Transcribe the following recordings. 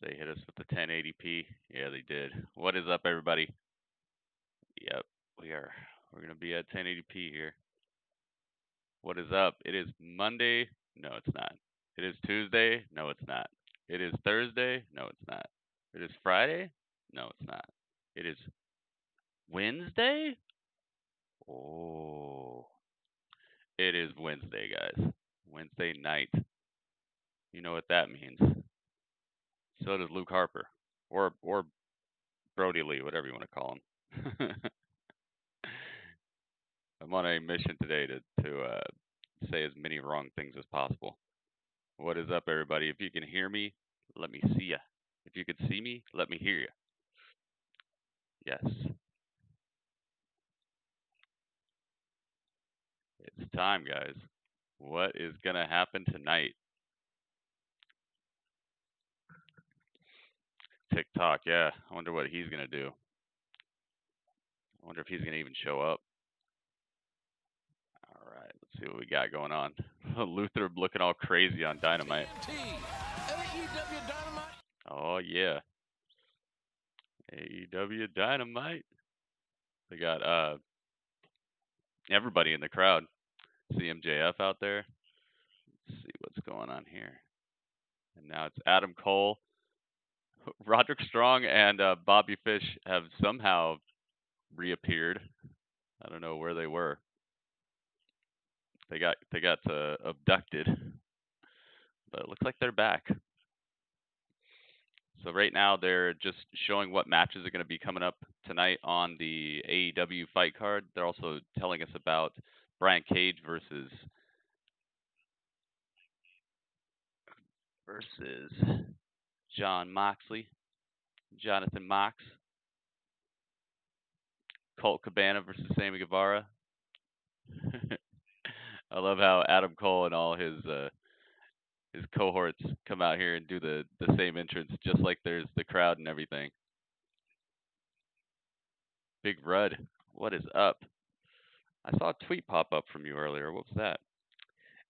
They hit us with the 1080p. Yeah, they did. What is up, everybody? Yep, we're gonna be at 1080p here. What is up? It is Monday. No, it's not. It is Tuesday. No, it's not. It is Thursday. No, it's not. It is Friday. No, it's not. It is Wednesday. Oh, it is Wednesday, guys. Wednesday night. You know what that means. So does Luke Harper, or Brody Lee, whatever you want to call him. I'm on a mission today to say as many wrong things as possible. What is up, everybody? If you can hear me, let me see ya. If you could see me, let me hear ya. Yes. It's time, guys. What is going to happen tonight? TikTok, yeah. I wonder what he's going to do. I wonder if he's going to even show up. All right, let's see what we got going on. Luther looking all crazy on Dynamite. AEW Dynamite. Oh, yeah. AEW Dynamite. They got everybody in the crowd. CMJF out there. Let's see what's going on here. And now it's Adam Cole. Roderick Strong and Bobby Fish have somehow reappeared. I don't know where they were. They got abducted, but it looks like they're back. So right now they're just showing what matches are going to be coming up tonight on the AEW fight card. They're also telling us about Brian Cage versus John Moxley, Jonathan Mox. Colt Cabana versus Sammy Guevara. I love how Adam Cole and all his cohorts come out here and do the same entrance, just like there's the crowd and everything. Big Rudd, what is up? I saw a tweet pop up from you earlier. What was that?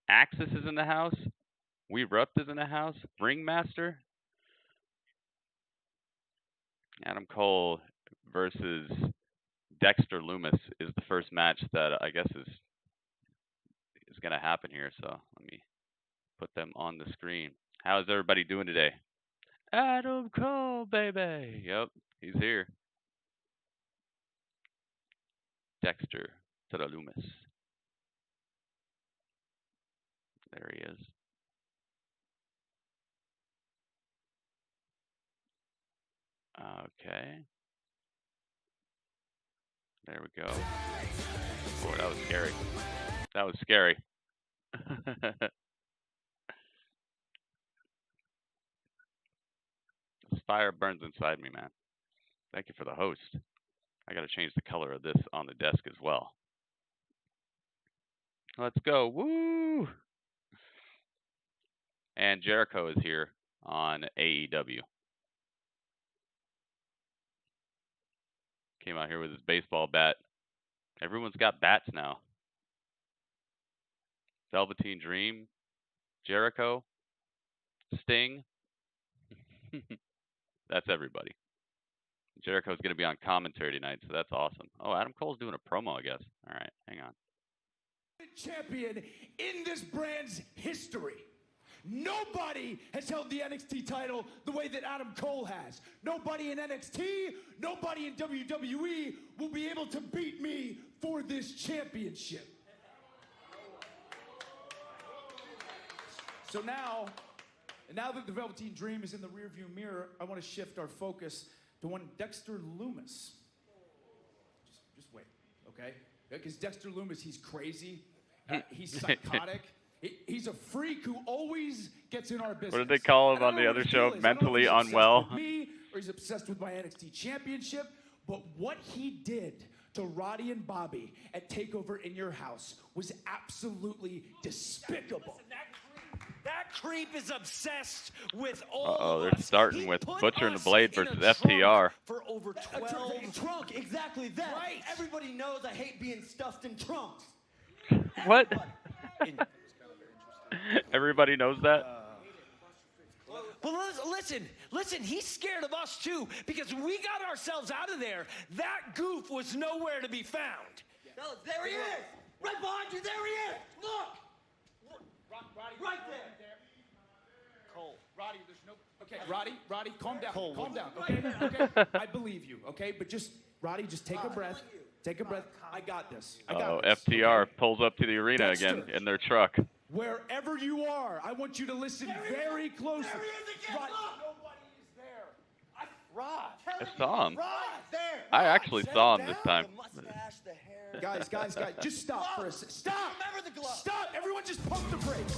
Axis is in the house. We Rupt is in the house. Ringmaster. Adam Cole versus Dexter Lumis is the first match that I guess is going to happen here. So let me put them on the screen. How's everybody doing today? Adam Cole, baby. Yep, he's here. Dexter to the Lumis. There he is. Okay. There we go. Boy, that was scary. That was scary. This fire burns inside me, man. Thank you for the host. I got to change the color of this on the desk as well. Let's go. Woo! And Jericho is here on AEW. Came out here with his baseball bat. Everyone's got bats now. Velveteen Dream, Jericho, Sting. That's everybody. Jericho's going to be on commentary tonight, so that's awesome. Oh, Adam Cole's doing a promo, I guess. All right, hang on. Champion in this brand's history. Nobody has held the NXT title the way that Adam Cole has. Nobody in NXT, nobody in WWE will be able to beat me for this championship. So now that the Velveteen Dream is in the rearview mirror, I want to shift our focus to one Dexter Lumis. Just wait, okay? Because Dexter Lumis, he's crazy. He's psychotic. He's a freak who always gets in our business. What did they call him on the other show? Mentally unwell. With me, or he's obsessed with my NXT championship. But what he did to Roddy and Bobby at TakeOver in Your House was absolutely despicable. That creep is obsessed with all Uh-oh, they're starting with Butcher and the Blade versus FTR. For over 12 trunk, exactly that. Right. Everybody knows I hate being stuffed in trunks. What? Everybody knows that? Well, listen, he's scared of us too because we got ourselves out of there. That goof was nowhere to be found. Fellas, there he is! Right behind you, there he is! Look! Roddy, Right there! Cole. Roddy, there's no... Okay, Roddy, calm down. Calm down, okay? I believe you, okay? But just, Roddy, just take a breath. Take a breath. I got this. I got this. FTR okay? pulls up to the arena Dexter. again in their truck. Wherever you are, I want you to listen very closely. There he is again! Roddy, Look! nobody is there. Rod. I saw him. Rod, there! I actually saw him this time. The mustache, the hair. Guys, just stop for a second. Stop! Remember the glove. Stop! Everyone just pump the brakes.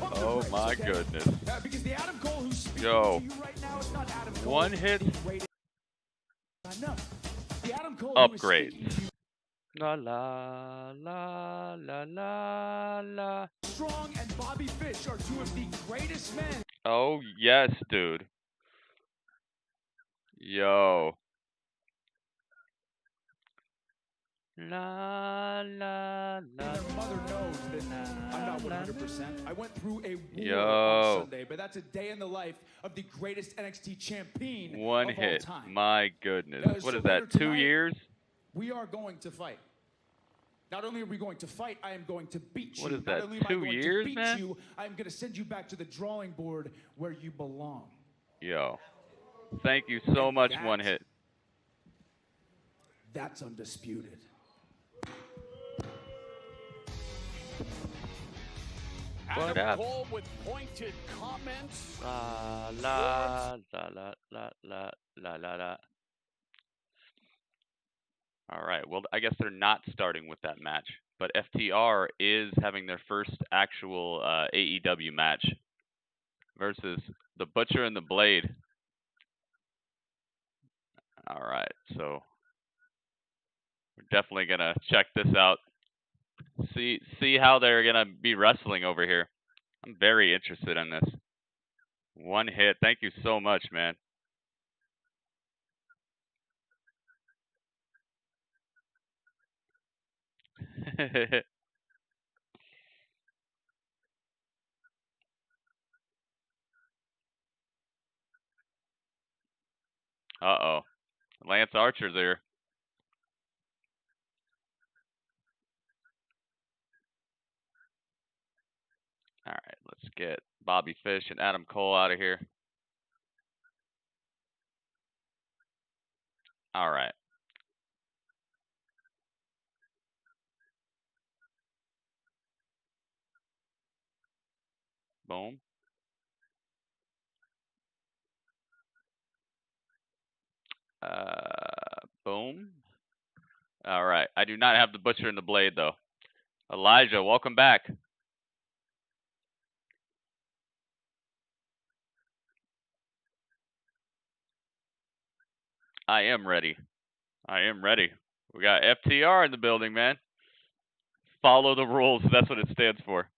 Pump the Oh brakes, my okay? goodness. Because the Adam Cole who's speaking Yo. to you right now is not Adam Cole. One hit. No. The Adam Cole Upgrade. who is speaking to you, La la la la la la. Strong and Bobby Fish are two of the greatest men. Oh yes, dude. Yo. La la la. Their mother knows that I'm not 100%. I went through a war Yo. on Sunday, but that's a day in the life of the greatest NXT champion One of hit. all time. My goodness. What so is that? later 2 tonight, years? We are going to fight. Not only are we going to fight, I am going to beat you. What is Not that, only am I 2 going years, to beat man? you, I am going to send you back to the drawing board where you belong. Yo. Thank you so much, that- One Hit. That's undisputed. What Adam up? Cole with pointed comments. La la la la la la la la la. All right. Well, I guess they're not starting with that match, but FTR is having their first actual AEW match versus the Butcher and the Blade. All right. So we're definitely gonna check this out. See how they're gonna be wrestling over here. I'm very interested in this. One Hit. Thank you so much, man. Uh-oh. Lance Archer's there. All right, let's get Bobby Fish and Adam Cole out of here. All right. Boom. Boom. All right. I do not have the Butcher and the Blade, though. Elijah, welcome back. I am ready. I am ready. We got FTR in the building, man. Follow the rules. That's what it stands for.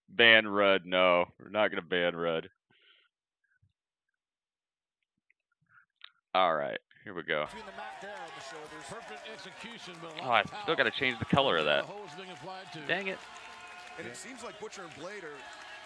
Ban Rudd. No, we're not going to ban Rudd. All right, here we go. Perfect execution, but Oh, I still got to change the color of that. Dang it. And it seems like Butcher and Blade are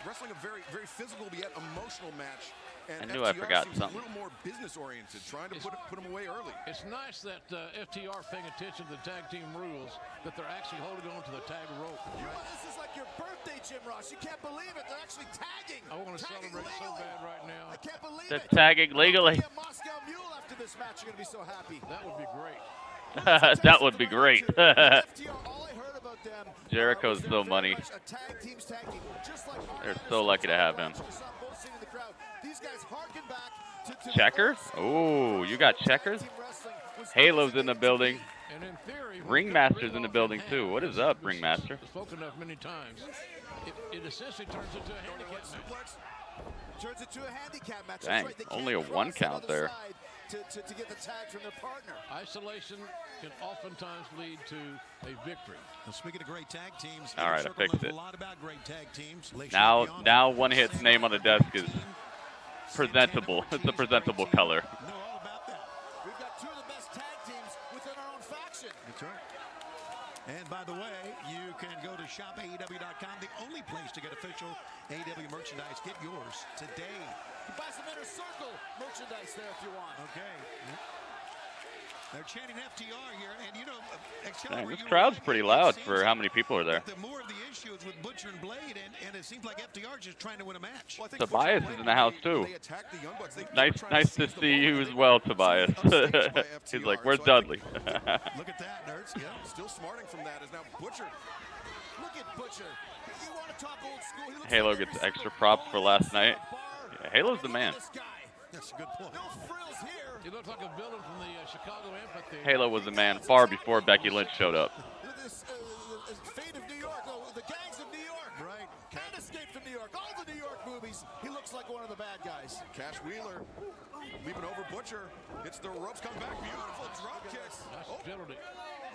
wrestling a very, very physical yet emotional match. And I knew I FTR forgot seems something. a little more business-oriented, trying to put them away early. It's nice that FTR paying attention to the tag team rules, that they're actually holding on to the tag rope. You know, this is like your birthday, Jim Ross. You can't believe it. They're actually tagging. I want to celebrate so bad right now. I can't believe They're it. tagging legally. Yeah, Moscow Mule after this match, you're going to be so happy. That would be great. That would be great. FTR, all I heard about them, Jericho's was so very money. much a tag team's tag team, just like They're so lucky to have him. we saw both singing in the crowd. These guys harken back to Checkers? Oh, you got Checkers? Halo's in the building. And in theory, Ringmaster's in the building too. What is up, Ringmaster? Spoken of many times. It essentially turns into a handicap match. Turns into a handicap match. Dang, That's right. They only can't a 1 cross the count other there. side to get the tag from their partner. Isolation can oftentimes lead to a victory. Well, speaking of great tag teams, All right, I Circle fixed knows it. a lot about great tag teams. Now One Hit's name on the desk is presentable. It's a presentable color. Know all about that. We've got two of the best tag teams within our own faction. action. That's right. And by the way, you can go to shopaew.com, the only place to get official AEW merchandise. Get yours today. You buy some Inner Circle merchandise there if you want. Okay. They're chanting FTR here, and you know, Dang, this crowd's pretty loud for how many people are there. The more of the issues with Butcher and Blade, and it seems like FTR is just trying to win a match. Well, I think Tobias Butcher is and in the house Blade, too. they attacked the Young Bucks. They were Nice, trying to nice to seize the see you moment. as well, Tobias. Upstaged by He's FTR. like, "Where's So I think- Dudley?" Look at that, nerds. Yeah. Still smarting from that is now Butcher. Look at Butcher. You want to talk old school? He looks Halo like gets every extra single props for boy last at the night. bar. Yeah, Halo's the Look man. at this guy. That's a good point. No frills here. He looks like a villain from the Chicago Amphitheater. Halo was the man far before Becky Lynch showed up. Look at this Fate of New York. Oh, the Gangs of New York. Right. And Escape from New York. All the New York movies. He looks like one of the bad guys. Cash Wheeler leaping over Butcher. Hits the ropes, come back. Beautiful drop kick. Nice agility.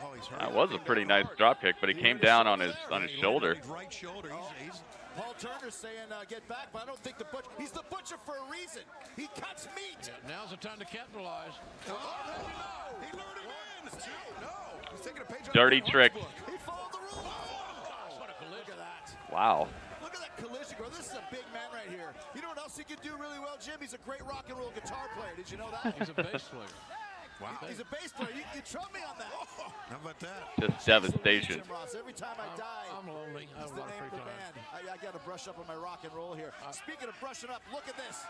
Oh, he's hurt. That was a pretty nice drop kick, but he came down on his shoulder. His right shoulder. He's Paul Turner's saying get back, but I don't think the Butcher. He's the Butcher for a reason. He cuts meat. Yeah, now's the time to capitalize. He lured him in. No. He's taking a page out Dirty of the trick. book. He followed the rules. What a collision. Look at that. Wow. Look at that collision, bro. This is a big man right here. You know what else he could do really well, Jim? He's a great rock and roll guitar player. Did you know that? He's a bass player. wow. He's a bass player. You trust me on that. How about that? Just devastation. Jim Ross, every time I die, I'm lonely. I have it's a the lot of name free of the time. band. I got to brush up on my rock and roll here. Speaking of brushing up, look at this.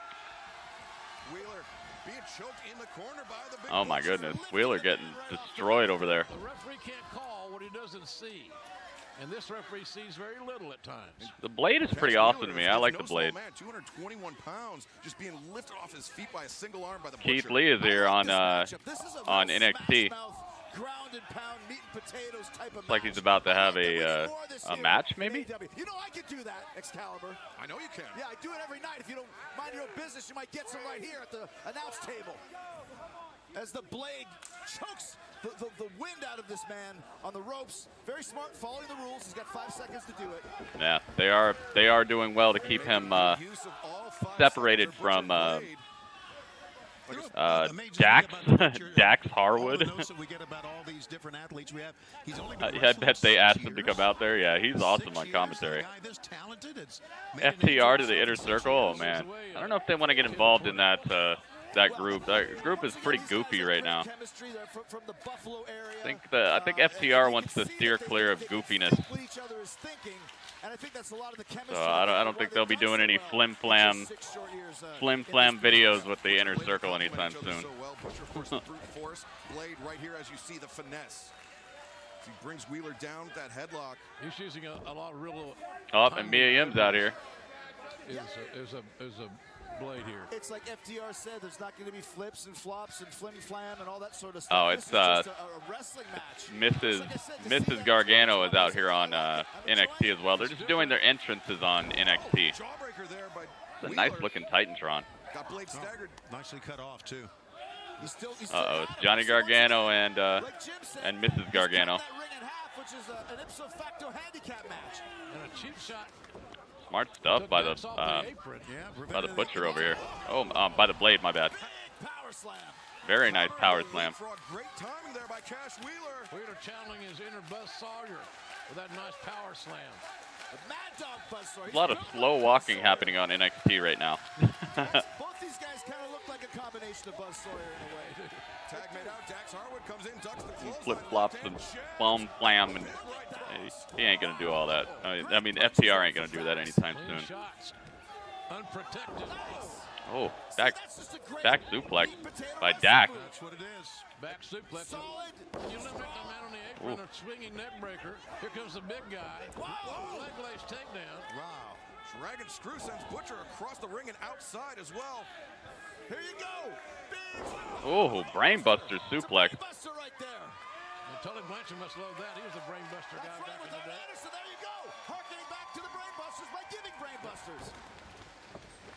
Wheeler being choked in the corner by the big Oh my Butcher. goodness, Wheeler getting destroyed over there. The referee can't call what he doesn't see. And this referee sees very little at times. The Blade is pretty Cash awesome Wheeler to me. is I no like the small Blade. man, 221 pounds, just being lifted off his feet by a single arm by the Keith Butcher. Lee is here I on like this matchup. This is a on real NXT. smash-mouth, ground and pound, meat and potatoes type of Like match. he's about to have I like that we a need more of this here match, in maybe? AEW. You know I could do that, Excalibur. I know you can. Yeah, I do it every night. If you don't mind your own business, you might get some right here at the announce table. As the Blade chokes the wind out of this man on the ropes. Very smart, following the rules. He's got 5 seconds to do it. Yeah, they are doing well to keep him Use of all 5 separated seconds for from Butcher Blade. Dax Dax All the Harwood. notes that we get about all these different athletes we have. He's only been I wrestling bet they asked 6 him to years. come out there. Yeah, he's awesome 6 on years, commentary. a guy this talented, it's made an FTR to impact the in inner 6 circle. Oh years. man, I don't know if they want to get involved in that group. That group is pretty goofy right now. Chemistry there from the Buffalo area. I think FTR wants to steer clear of goofiness. What each other is thinking, and I think that's a lot of the chemistry. So I don't think they'll be doing any flim flam videos with the inner circle anytime soon. So well. Butcher, of course, the brute force. Blade right here as you see the finesse. He brings Wheeler down with that headlock. He's using a lot of real. Oh, and Mia Yim's out here. Is a blade here. It's like FTR said, there's not going to be flips and flops and flim flam and all that sort of stuff. Oh, This it's is just a wrestling match. Mrs. Gargano is out here on NXT as well. They're just doing their entrances on NXT. Jawbreaker there by It's a nice Wheeler. looking Titantron. Got Blade staggered. Nicely cut off too. He's still It's Johnny Gargano and like Jim said, and Mrs. he's Gargano. cut that ring in half, which is an ipso facto handicap match. And a cheap shot. Smart stuff by the Dax off the apron. Yeah, by the Butcher over here. Oh, by the Blade. My bad. Power slam. Very nice power slam. Leapfrog. Great timing there by Cash Wheeler. Wheeler channeling his inner Buzz Sawyer with that nice power slam. The Mad Dog Buzzsaw. A lot of slow walking happening on NXT right now. Both these guys kind of look like a combination of Buzz Sawyer in a way. Tag made out. Dax Harwood comes in, ducks the clothesline. Flip flops and Left hand bum slam, and he ain't gonna do all that. I mean, FTR ain't gonna do that anytime Clean soon. shots. Unprotected. Oh, back suplex Meat potato by wrestling Dax. move. That's what it is. Back suplex. Solid. You limit the man on the apron, a swinging neck breaker. Here comes the big guy. Leg lace takedown. Wow. Dragon screw sends Butcher across the ring and outside as well. Here you go. Big Oh, brainbuster suplex. Buster right there. And Tully Blanchard must love that. He was a brainbuster guy That's right back with in the Arn day. Anderson. There you go. Harkening back to the Brainbusters by giving Brainbusters.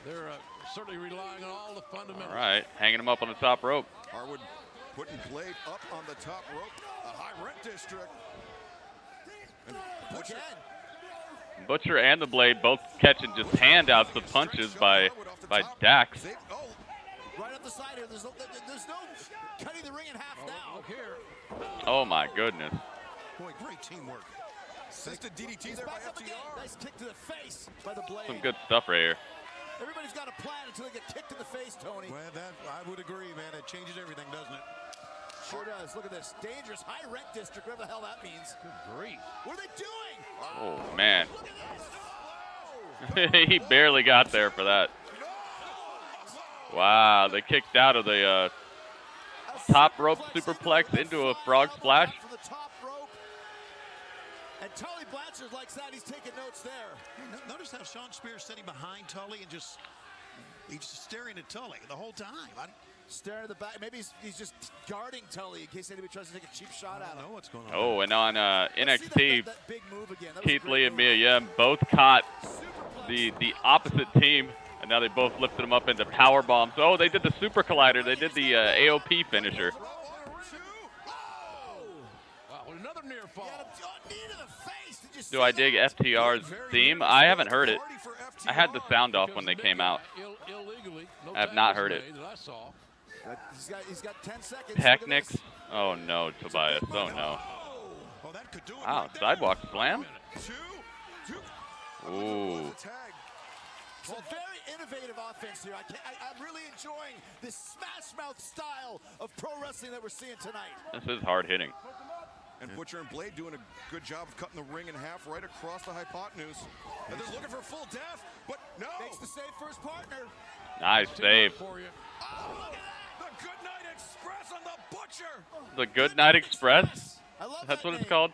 They're certainly relying on all the fundamentals. All right, hanging him up on the top rope. Harwood putting Blade up on the top rope. A high rent district. And Butcher. Again. Butcher and the Blade both catching just handouts of punches by Dax. Oh, Right on off the side here. There's no cutting the ring in half now. Look here. Oh my goodness. Boy, great teamwork. Assisted DDT He's there by back up again. FTR. Nice kick to the face by the Blade. Some good stuff right here. Everybody's got a plan until they get kicked in the face, Tony. Well, that I would agree, man. It changes everything, doesn't it? Sure does. Look at this. Dangerous high rent district, whatever the hell that means. Good grief. What are they doing? Oh man. Look at this. He barely got there for that. Wow, they kicked out of the top rope superplex into a frog splash. From the top rope. And Tully Blanchard likes that. He's taking notes there. Notice how Sean Spears sitting behind Tully and he's staring at Tully the whole time. Staring at the back. Maybe he's just guarding Tully in case anybody tries to take a cheap shot at him. I don't know what's going on. Oh, and on NXT, That big move again. That was a Keith great Lee and move. Mia Yim both caught the opposite team, and now they both lifted them up into power bombs. Oh, they did the super collider. They did the AOP finisher. Another near fall. Knee to the face. Did you see Do I that? dig FTR's theme? I haven't heard it. I had the sound off when they came out. Illegally. I have not heard it. That I saw. He's got 10 seconds. Technics? Oh no, Tobias. Oh no. Oh, that could do it. Wow, right there. sidewalk slam? Two. Ooh. Tag. Some very innovative offense here. I'm really enjoying this smash mouth style of pro wrestling that we're seeing tonight. This is hard hitting. And Butcher and Blade doing a good job of cutting the ring in half right across the hypotenuse. And they're looking for full death, but no. Makes the save for his partner. Nice save. For you. Oh, look at that. The Good Night Express on the Butcher. The Good Night Express? I love That's that what it's name. called?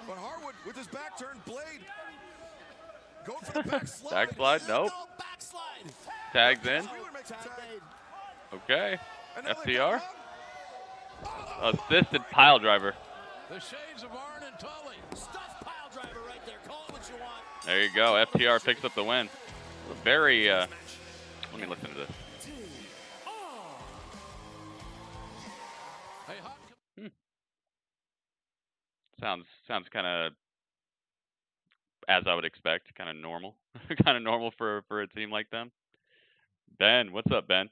But Harwood with his back turned, Blade going for the backslide. Backslide? Nope. No, backslide. Tags in. Wheeler makes a Tag tag. made. Okay. And now they FTR. come out. Assisted pile driver. The shades of Arn and Tully. Stuffed pile driver right there. Call it what you want. There you go. FTR picks up the win. Very, let me listen to this. Hey, hot. Sounds kind of as I would expect, kind of normal. Kind of normal for a team like them. Ben, what's up, Ben?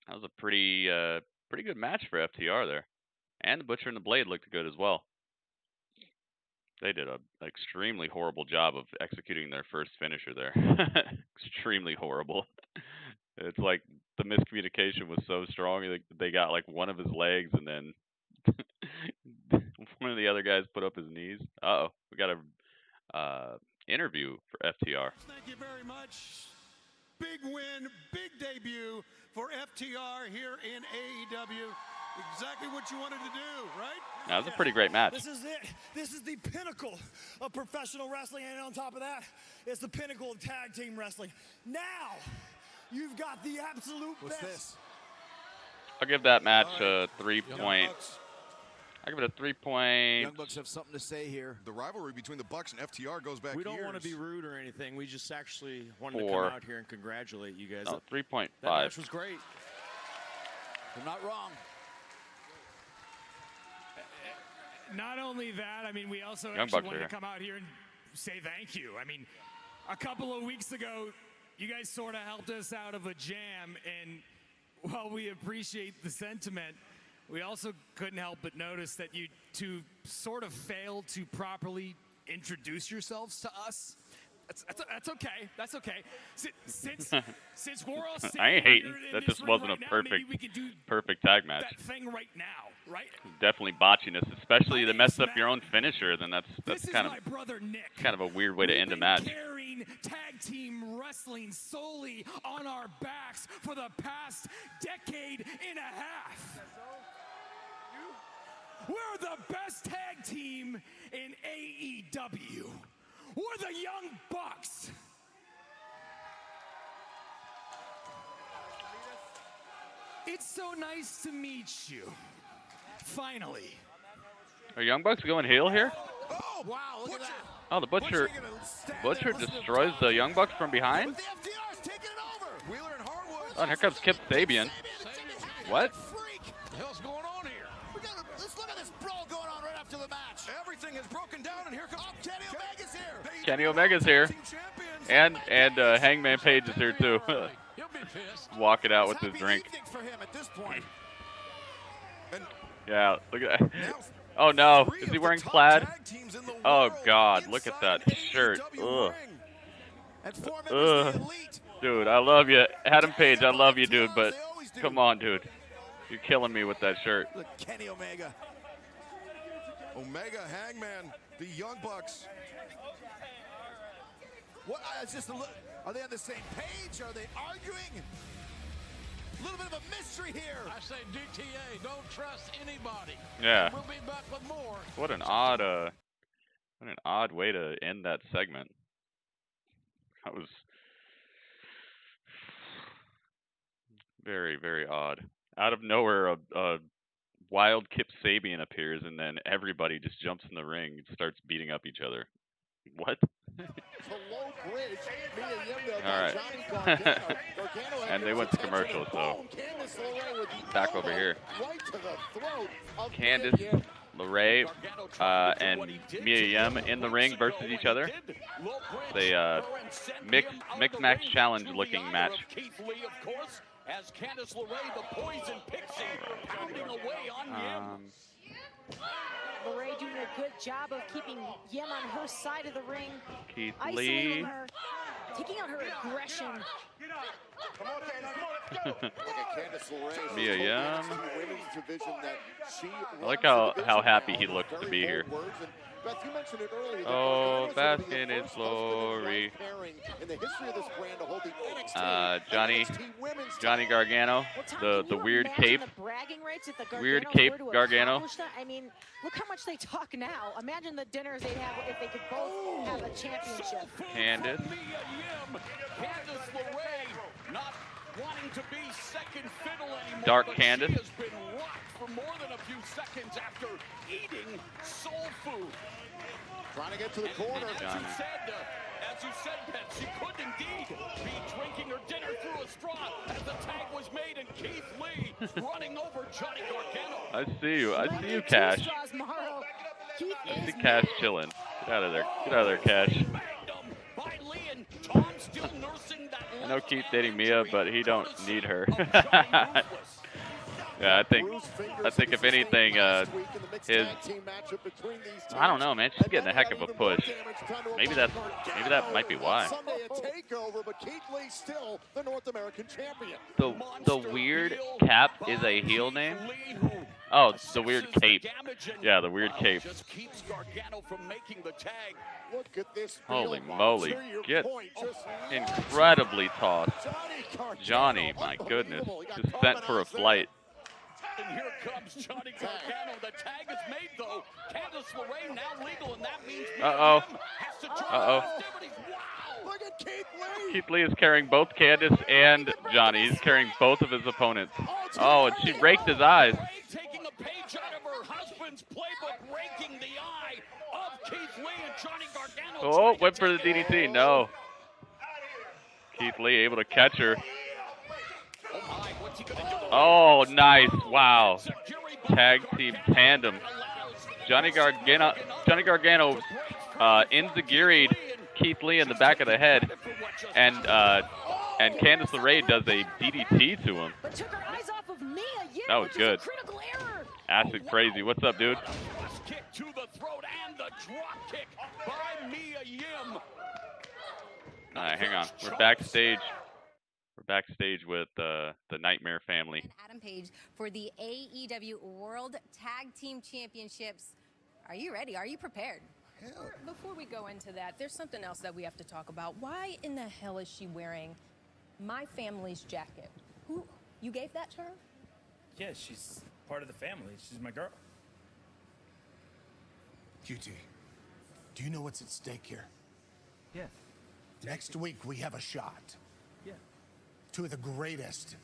That was a pretty good match for FTR there. And the Butcher and the Blade looked good as well. They did an extremely horrible job of executing their first finisher there. Extremely horrible. It's like the miscommunication was so strong. They got like one of his legs, and then one of the other guys put up his knees. Uh-oh. We got a interview for FTR. Thank you very much. Big win, big debut for FTR here in AEW. Exactly what you wanted to do, right? That was a pretty great match. This is it. This is the pinnacle of professional wrestling, and on top of that, it's the pinnacle of tag team wrestling. Now, you've got the absolute What's best. this? I'll give that match a 3 Young point. Bucks. I'll give it a 3 point. Young Bucks have something to say here. The rivalry between the Bucks and FTR goes back We don't want to be years. rude or anything. We just actually wanted to 4. come out here and congratulate you guys. No, That 3.5. match was great. They're not wrong. Not only that, I mean, we also Young actually Bucks wanted are to come out here and say thank you. I mean, a couple of weeks ago, you guys sort of helped us out of a jam, and while we appreciate the sentiment, we also couldn't help but notice that you two sort of failed to properly introduce yourselves to us. That's okay. That's okay. Since we're all sitting I ain't hating. here in That this just ring wasn't right a now, perfect, maybe we could do perfect tag match. that thing right now, right? Definitely botching this, especially to My mess name's up your Matt. own finisher. Then that's This is kind of my brother Nick. kind of a weird way to We've end a been match. carrying tag team wrestling solely on our backs for the past decade and a half. We're the best tag team in AEW. We're the Young Bucks. It's so nice to meet you. Finally. Are Young Bucks going heel here? Oh, wow, look at that. Oh, the Butcher taking a stand Butcher there, listen to destroys the Young Bucks from behind. But the FTR's taking it over. Wheeler and Harwood. Oh, and here comes Kip Sabian. What? Freak. What the hell's going on here? Let's look at this brawl going on right after the match. Everything is broken down, and here comes Oh, Kenny Omega's here. Kenny Omega's here. Team champions. And Hangman Page is here too. Walking out with his drink. For him at this point. Yeah, look at that. Oh no, is he wearing plaid? Oh god, look at that shirt. Ugh. Ugh. Dude, I love you. Adam Page, I love you, dude, but come on, dude. You're killing me with that shirt. Look, Kenny Omega. Omega, Hangman, the Young Bucks. What? It's just are they on the same page? Are they arguing? A little bit of a mystery here. I say DTA, don't trust anybody. Yeah. We'll be back with more. What an odd way to end that segment. That was very, very odd. Out of nowhere, a wild Kip Sabian appears, and then everybody just jumps in the ring and starts beating up each other. What? All right. And they went to commercial, so back over here. Candice LeRae and Mia Yim in the ring versus each other. They mixed match challenge looking match. As Candice LeRae, the poison pixie, pounding away on Yim. LeRae doing a good job of keeping Yim on her side of the ring. Keith isolating Lee. her, taking out her aggression. Mia Yim. I like how happy he looks to be here. Oh, bask in its glory. Johnny Gargano, the weird cape. Weird cape Gargano. I mean, look how much they talk now. Imagine the dinners they'd have if they could both have a championship. Candice. Candice LeRae not wanting to be second fiddle anymore. Dark but Candice. She has been rocked for more than a few seconds after eating soul food. Trying to get to the corner. As you said, Pat, she could indeed be drinking her dinner through a straw as the tag was made, and Keith Lee running over Johnny Gargano. I see you. I see you, Cash. I see Cash chilling. Get out of there. Get out of there, Cash. I know Keith's dating Mia, but he don't need her. Yeah, I think if anything, I don't know, man. She's getting a heck of a push. Maybe that might be why. The weird cap is a heel name. Oh, the weird cape. Yeah, the weird cape. Holy moly! Get incredibly tossed. Johnny, my goodness, just sent for a flight. And here comes Johnny Gargano. The tag is made, though. Candice LeRae now legal, and that means Uh-oh. has to join Uh-oh. festivities. Wow! Look at Keith Lee. Keith Lee is carrying both Candice and Johnny. He's carrying both of his opponents. Oh, and she raked his eyes. Taking a page out of her husband's playbook, raking the eye of Keith Lee and Johnny Gargano. Oh, went for the DDT. No. Keith Lee able to catch her. Oh, nice. Wow. Tag team tandem. Johnny Gargano enziguri'd Keith Lee in the back of the head, and Candice LeRae does a DDT to him. That was good. Acid Crazy. What's up, dude? Kick to the throat and the drop kick by Mia Yim. All right, hang on. We're backstage. We're backstage with the Nightmare family. And Adam Page for the AEW World Tag Team Championships. Are you ready? Are you prepared? Before we go into that, there's something else that we have to talk about. Why in the hell is she wearing my family's jacket? Who, you gave that to her? Yeah, she's part of the family. She's my girl. QT, do you know what's at stake here? Yeah. Next week, we have a shot. Yeah. Two of the greatest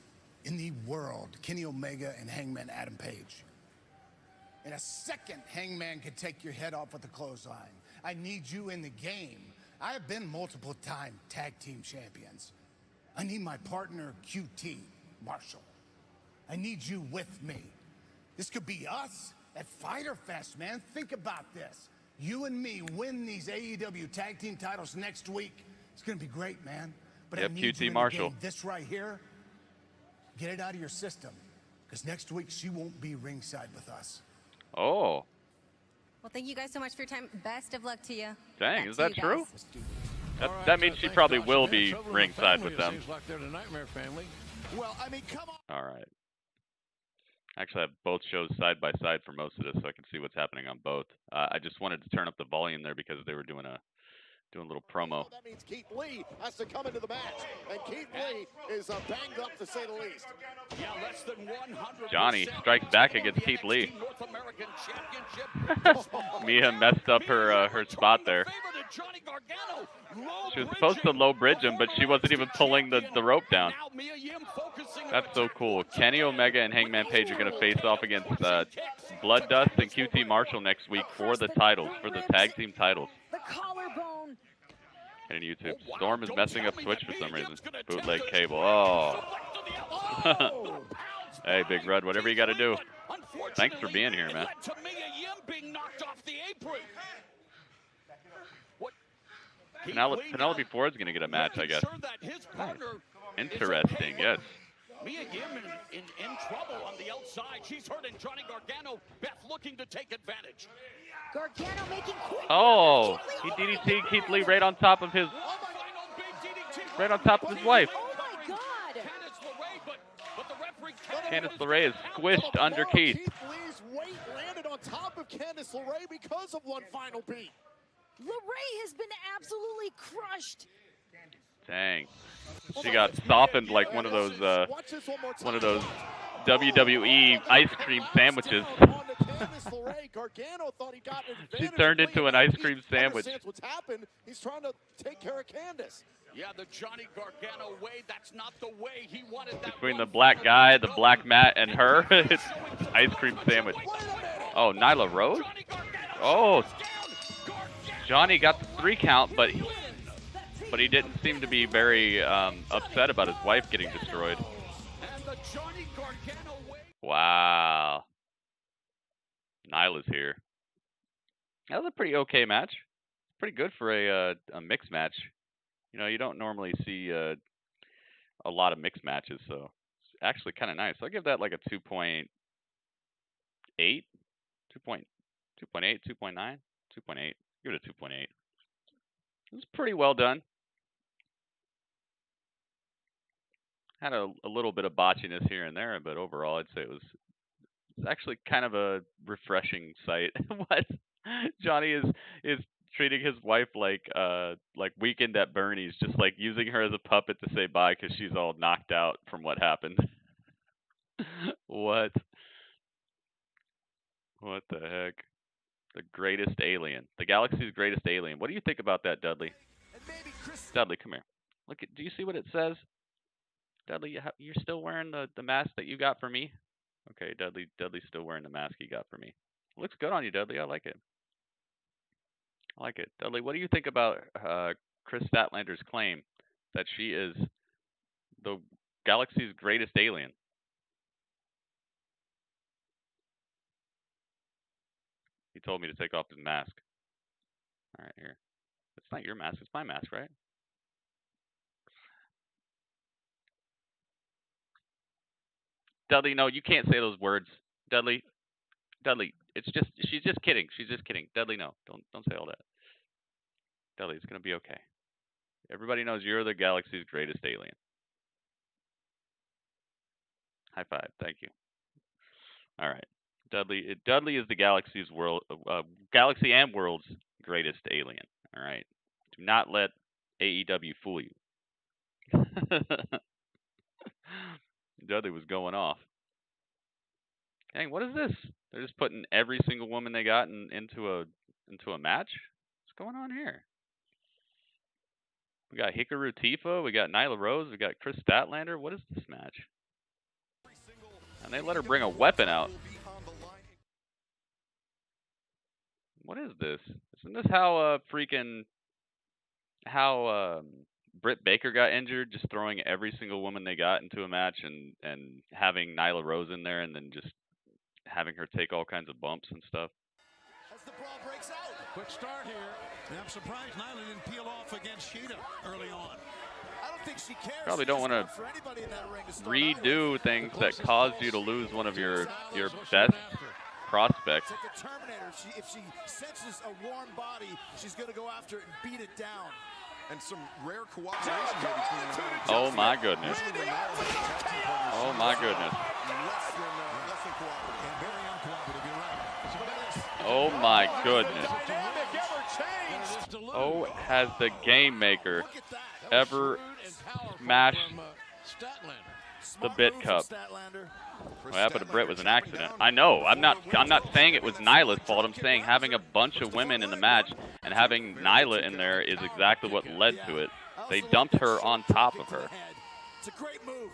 in the world, Kenny Omega and Hangman Adam Page. In a second, Hangman could take your head off with a clothesline. I need you in the game. I have been multiple-time tag team champions. I need my partner, QT, Marshall. I need you with me. This could be us at Fyter Fest, man. Think about this. You and me win these AEW tag team titles next week. It's going to be great, man. But Yep, I need you QT in the Marshall. game. This right here, get it out of your system. Because next week, she won't be ringside with us. Oh, Well, thank you guys so much for your time. Best of luck to you. dang, Back is to that you true? guys. That means she probably will be ringside with them. Seems like they're the Nightmare Family. Well, I mean, come on. All right. Actually, I have both shows side by side for most of this, so I can see what's happening on both. I just wanted to turn up the volume there because they were doing a little promo. That means Keith Lee has to come into the match, and Keith Lee is banged up to say the least. Yeah, less than 100%. Johnny strikes back against Keith Lee. North American Championship. Mia messed up her spot there. Johnny Gargano. She was supposed to low bridge him, but she wasn't even pulling the rope down. That's so cool. Kenny Omega and Hangman Page are going to face off against Blood Dust and QT Marshall next week for the titles, for the tag team titles. The collarbone. And YouTube. Storm is messing up Twitch for some reason. Bootleg cable. Oh. Hey, Big Red, whatever you got to do. Thanks for being here, man. Penelope Ford's going to get a match, I guess. Interesting, yes. Mia Yim in trouble on the outside. She's hurting Johnny Gargano. Beth looking to take advantage. Gargano making quick. Oh, he DDT'd Keith Lee right on top of his wife. Oh my God! Candice LeRae is squished under Keith. Keith Lee's weight landed on top of Candice LeRae because of one final beat. LeRae has been absolutely crushed. Dang. She got softened like one of those WWE ice cream sandwiches. She turned into an ice cream sandwich. What's happened? He's trying to take care of Candice. Yeah, the Johnny Gargano way, that's not the way he wanted that. Between the black guy, the black mat, and her, it's ice cream sandwich. Oh, Nyla Rose? Oh, Johnny got the 3 count, but he didn't seem to be very upset about his wife getting destroyed. Wow. Nyla's here. That was a pretty okay match. Pretty good for a mixed match. You know, you don't normally see a lot of mixed matches, so it's actually kind of nice. I'll give that like a 2.8, 2.8, 2.9, 2.8. Give it a 2.8. It was pretty well done. Had a little bit of botchiness here and there, but overall, I'd say it's actually kind of a refreshing sight. What Johnny is treating his wife like Weekend at Bernie's, just like using her as a puppet to say bye because she's all knocked out from what happened. What the heck? The greatest alien, the galaxy's greatest alien. What do you think about that, Dudley? Dudley, come here. Look at. Do you see what it says? Dudley, you're still wearing the mask that you got for me? Okay, Dudley's still wearing the mask he got for me. Looks good on you, Dudley. I like it. Dudley, what do you think about Chris Statlander's claim that she is the galaxy's greatest alien? He told me to take off his mask. All right, here. It's not your mask. It's my mask, right? Dudley, no, you can't say those words. Dudley, she's just kidding. She's just kidding. Dudley, no, don't say all that. Dudley, it's gonna be okay. Everybody knows you're the galaxy's greatest alien. High five, thank you. All right, Dudley is the galaxy and world's greatest alien. All right, do not let AEW fool you. Dudley was going off. Dang, what is this? They're just putting every single woman they got into a match? What's going on here? We got Hikaru Tifa, we got Nyla Rose, we got Chris Statlander. What is this match? And they let her bring a weapon out. What is this? Isn't this how Britt Baker got injured, just throwing every single woman they got into a match and having Nyla Rose in there and then just having her take all kinds of bumps and stuff? As the brawl breaks out, Quick start here. And I'm surprised Nyla didn't peel off against Sheeta early on. I don't think she cares. Probably don't want to redo things that caused you to lose one of your best prospects. It's like the Terminator. If she senses a warm body, she's going to go after it and beat it down. And some rare cooperation here between them. Oh my goodness. Oh my goodness. Less than cooperative. And very uncooperative, you're right. Oh my goodness. Oh, has the Game Maker ever smashed the Bit Cup? What happened to Britt was an accident. I know. I'm not saying it was Nyla's fault. I'm saying having a bunch of women in the match and having Nyla in there is exactly what led to it. They dumped her on top of her. It's a great move.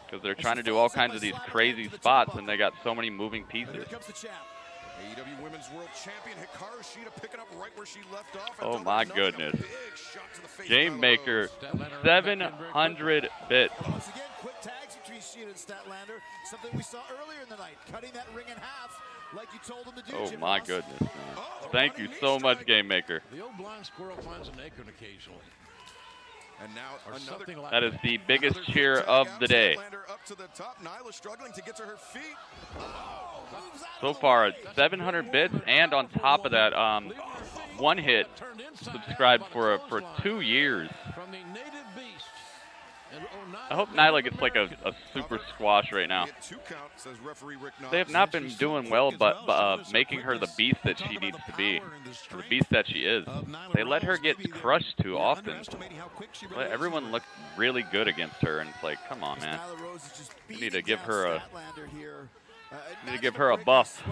Because they're trying to do all kinds of these crazy spots and they got so many moving pieces. Here comes the champ. AEW Women's World Champion Hikaru Shida picking up right where she left off. Oh my goodness. Game Maker, 700 bits. Once again, quick tags between Shida and Statlander. Something we saw earlier in the night. Cutting that ring in half like you told them to do. Oh Jim my Ross. goodness, man. Thank you so much, Game Maker. The old blind squirrel finds an acorn occasionally. And now another, that is the biggest cheer of the day. Up to the top. Nyla struggling to get to her feet. So far, 700 bits, and on top of that, one hit subscribed for 2 years. I hope Nyla gets like a super squash right now. They have not been doing well, but making her the beast that she needs to be, the beast that she is. They let her get crushed too often. Everyone looked really good against her, and it's like, come on, man. You need to give her a buff.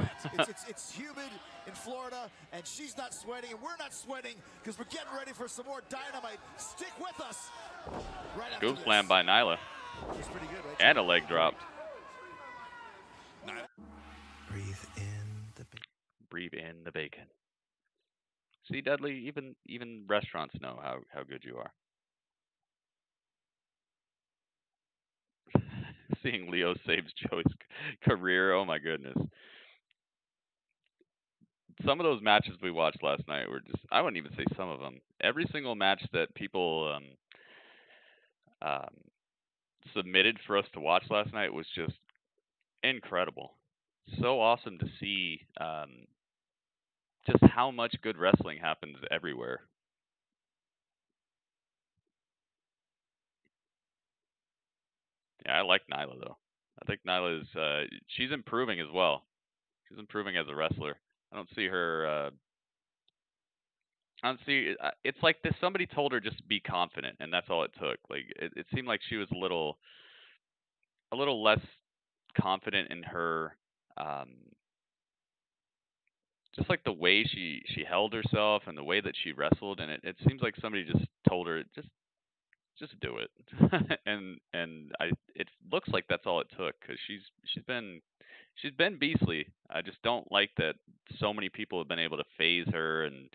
It's humid in Florida, and she's not sweating, and we're not sweating because we're getting ready for some more Dynamite. Stick with us. Scoop slam by Nyla. Pretty good, right? And a leg drop. Breathe in the bacon. Breathe in the bacon. See, Dudley, even restaurants know how good you are. Seeing Leo saves Joey's career, oh my goodness. Some of those matches we watched last night were just, I wouldn't even say some of them. Every single match that people submitted for us to watch last night was just incredible. So awesome to see just how much good wrestling happens everywhere. Yeah, I like Nyla though. I think Nyla is she's improving as well. She's improving as a wrestler. I don't see her. I don't see. It's like this. Somebody told her just be confident, and that's all it took. Like it seemed like she was a little less confident in her. Just like the way she held herself and the way that she wrestled, and it seems like somebody just told her just do it, and it looks like that's all it took because she's been beastly. I just don't like that so many people have been able to phase her and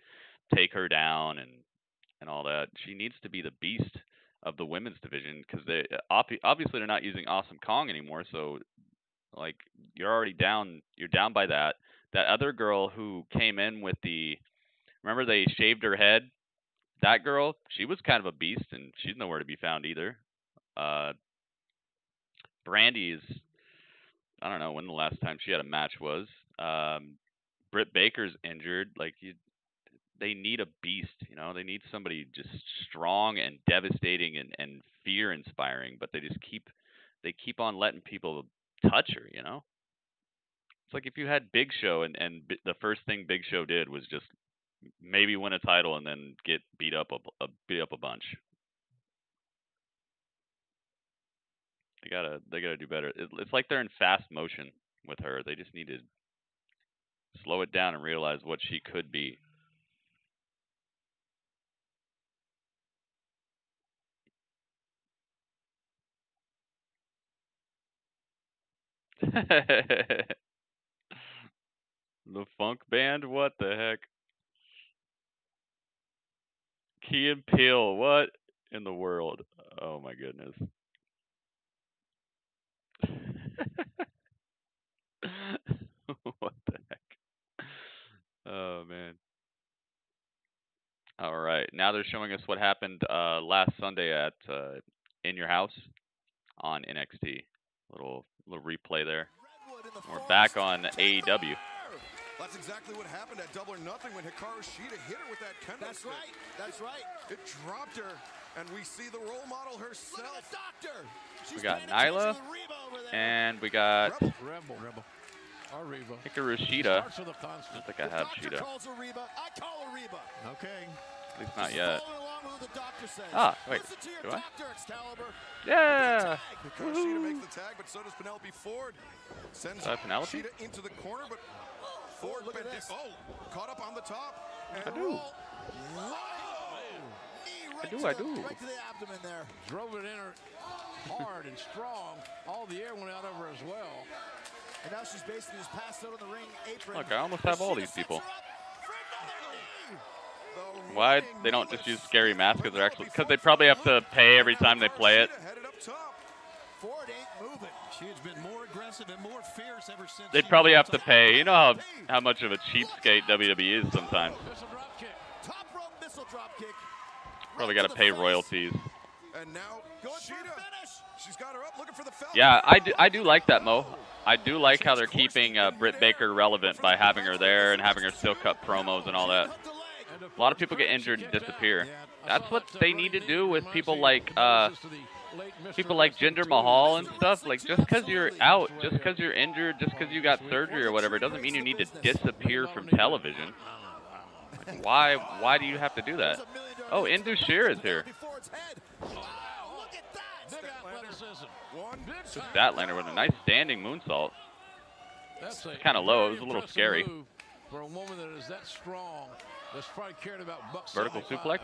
take her down and all that. She needs to be the beast of the women's division because they obviously they're not using Awesome Kong anymore. So like you're already down. You're down by that. That other girl who came in with remember they shaved her head. That girl, she was kind of a beast, and she's nowhere to be found either. Brandy is, I don't know when the last time she had a match was. Britt Baker's injured. Like they need a beast, you know. They need somebody just strong and devastating and fear-inspiring. But they just keep on letting people touch her, you know. It's like if you had Big Show and the first thing Big Show did was just maybe win a title and then get beat up a bunch. They gotta do better. It's like they're in fast motion with her. They just need to slow it down and realize what she could be. The Funk Band? What the heck? Key and Peele, what in the world? Oh my goodness. What the heck? Oh man. now they're showing us what happened last Sunday at In Your House on NXT. Little replay there. We're back on AEW. That's exactly what happened at Double or Nothing when Hikaru Shida hit her with that kendo stick. That's right. It dropped her, and we see the role model herself. Doctor. We got Nyla, and we got Rebel. Or Reba. Hikaru Shida. Starts with a constant. I don't think I have Shida. Calls her Reba. I call her Reba. Okay. At least not yet. Following along with what the doctor says. Ah, wait. Listen to your Do I? doctor, Excalibur. Yeah. Hikaru Shida makes the tag, but so does Penelope Ford. Sends Penelope? Shida into the corner, but Ford look at this. Caught up on the top. And I do. I do. Right to the abdomen there. Drove it in her hard and strong. All the air went out of her as well. And now she's basically just passed out on the ring apron. Look, I almost have all these people. Why they don't just use scary masks? Because they're actually they probably have to pay every time they play it. Ford ain't moving. She has been more aggressive and more fierce ever since. They'd probably have to pay. You know how much of a cheapskate WWE is sometimes. Top rope missile drop kick. Probably got to pay royalties. And now Shida, she's got her up, looking for the Falcon. Yeah, I do like that, Mo. I do like how they're keeping Britt Baker relevant by having her there and having her still cut promos and all that. A lot of people get injured and disappear. That's what they need to do with people like Jinder Mahal and stuff. Like, just because you're out, just because you're injured, just because you got surgery or whatever, doesn't mean you need to disappear from television. Like, why do you have to do that? Oh, Indu Sheer is here. Statlander with a nice standing moonsault. That's kind of low. It was a little scary. For a woman that is that strong, that's probably cared about bucks. Vertical suplex.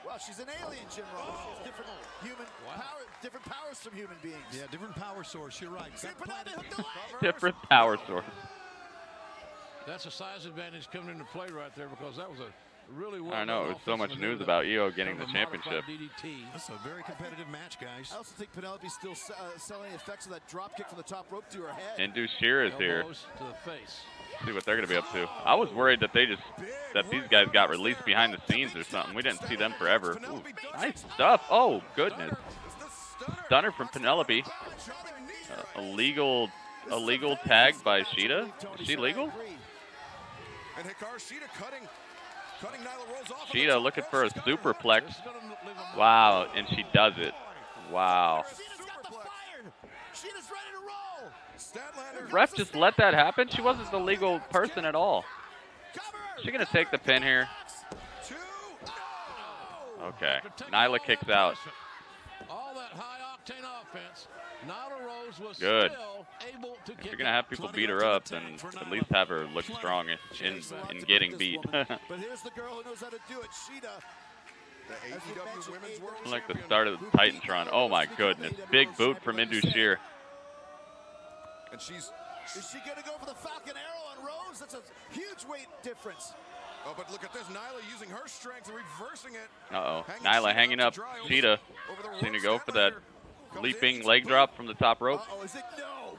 Well, she's an alien, Jim Ross. She has different human power, different powers from human beings. Yeah, different power source. You're right. Different power source. That's a size advantage coming into play right there because that was a really well. I know. It was so much news about Io getting the championship. That's a very competitive match, guys. I also think Penelope's still selling the effects of that drop kick from the top rope to her head. Indu Sheer is here. To the face. See what they're going to be up to. I was worried that these guys got released behind the scenes or something. We didn't see them forever. Ooh, nice stuff. Oh, goodness. Stunner from Penelope. Illegal tag by Shida. Is she legal? And Hikaru Shida cutting Nyla Rose off. Shida looking for a superplex. Wow, and she does it. Wow. Ref just let that happen? She wasn't the legal person at all. Is she going to take the pin here? Okay. Nyla kicks out. All that high octane offense. Nyla Rose was good. Still able to if you're going to have people beat her up, then at least have her look strong in getting beat. But here's the girl who knows how to do it, Shida. The AEW Women's World Like the start of the Titantron. Oh my goodness. Big boot from Indu Sheer. And is she going to go for the Falcon Arrow on Rose? That's a huge weight difference. Oh, but look at this. Nyla using her strength and reversing it. Uh-oh. Nyla hanging up Shida. She's going to go for that leaping leg drop from the top rope. Uh-oh, is it no?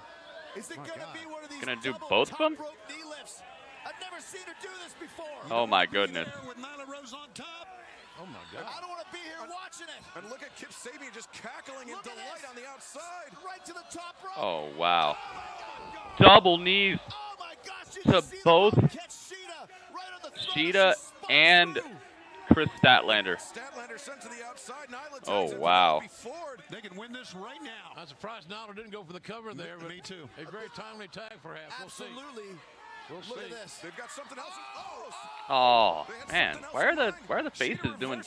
Is it going to be one of these going to do both of them? Knee lifts? I've never seen her do this before. Oh my goodness. With Nyla Rose on top. Oh my God. I don't want to be here watching it. And look at Kip Sabian just cackling in delight on the outside. Right to the top rope. Oh, wow. Double knees to both Shida and Chris Statlander. Statlander sent to the outside. Nyla oh, wow. They can win this right now. I'm surprised Nyla didn't go for the cover there. But me too. A very timely tag, perhaps. Absolutely. We'll see. Look at this. They've got something else. Oh, man. Why are the faces doing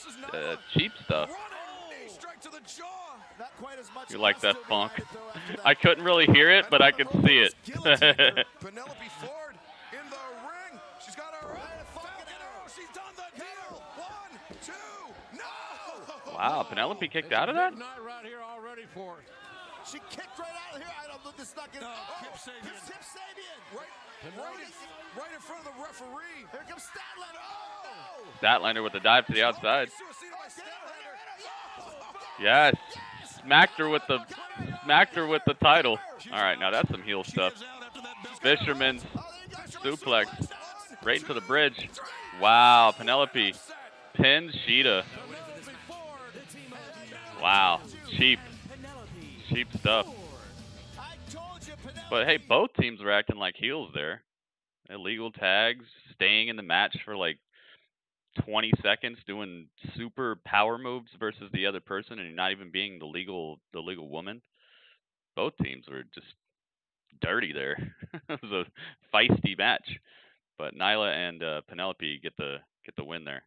cheap stuff? You like that funk? I couldn't really hear it, but I could see it. Penelope Ford in the ring. She's got her She's done the deal. 1, 2, no. Wow, Penelope kicked out of that? Right here already for it. She kicked right out of here. I don't know this not gonna. Kip Sabian. Kip Sabian. Right in front of the referee. Here comes Statlander. Oh! Statlander with the dive to the outside. Yes. Smacked her with the title. All right, now that's some heel stuff. Fisherman's suplex right into the bridge. Wow, Penelope pins Sheeta. Wow, cheap stuff. But hey, both teams were acting like heels there. Illegal tags, staying in the match for like 20 seconds, doing super power moves versus the other person, and not even being the legal woman. Both teams were just dirty there. It was a feisty match, but Nyla and Penelope get the win there.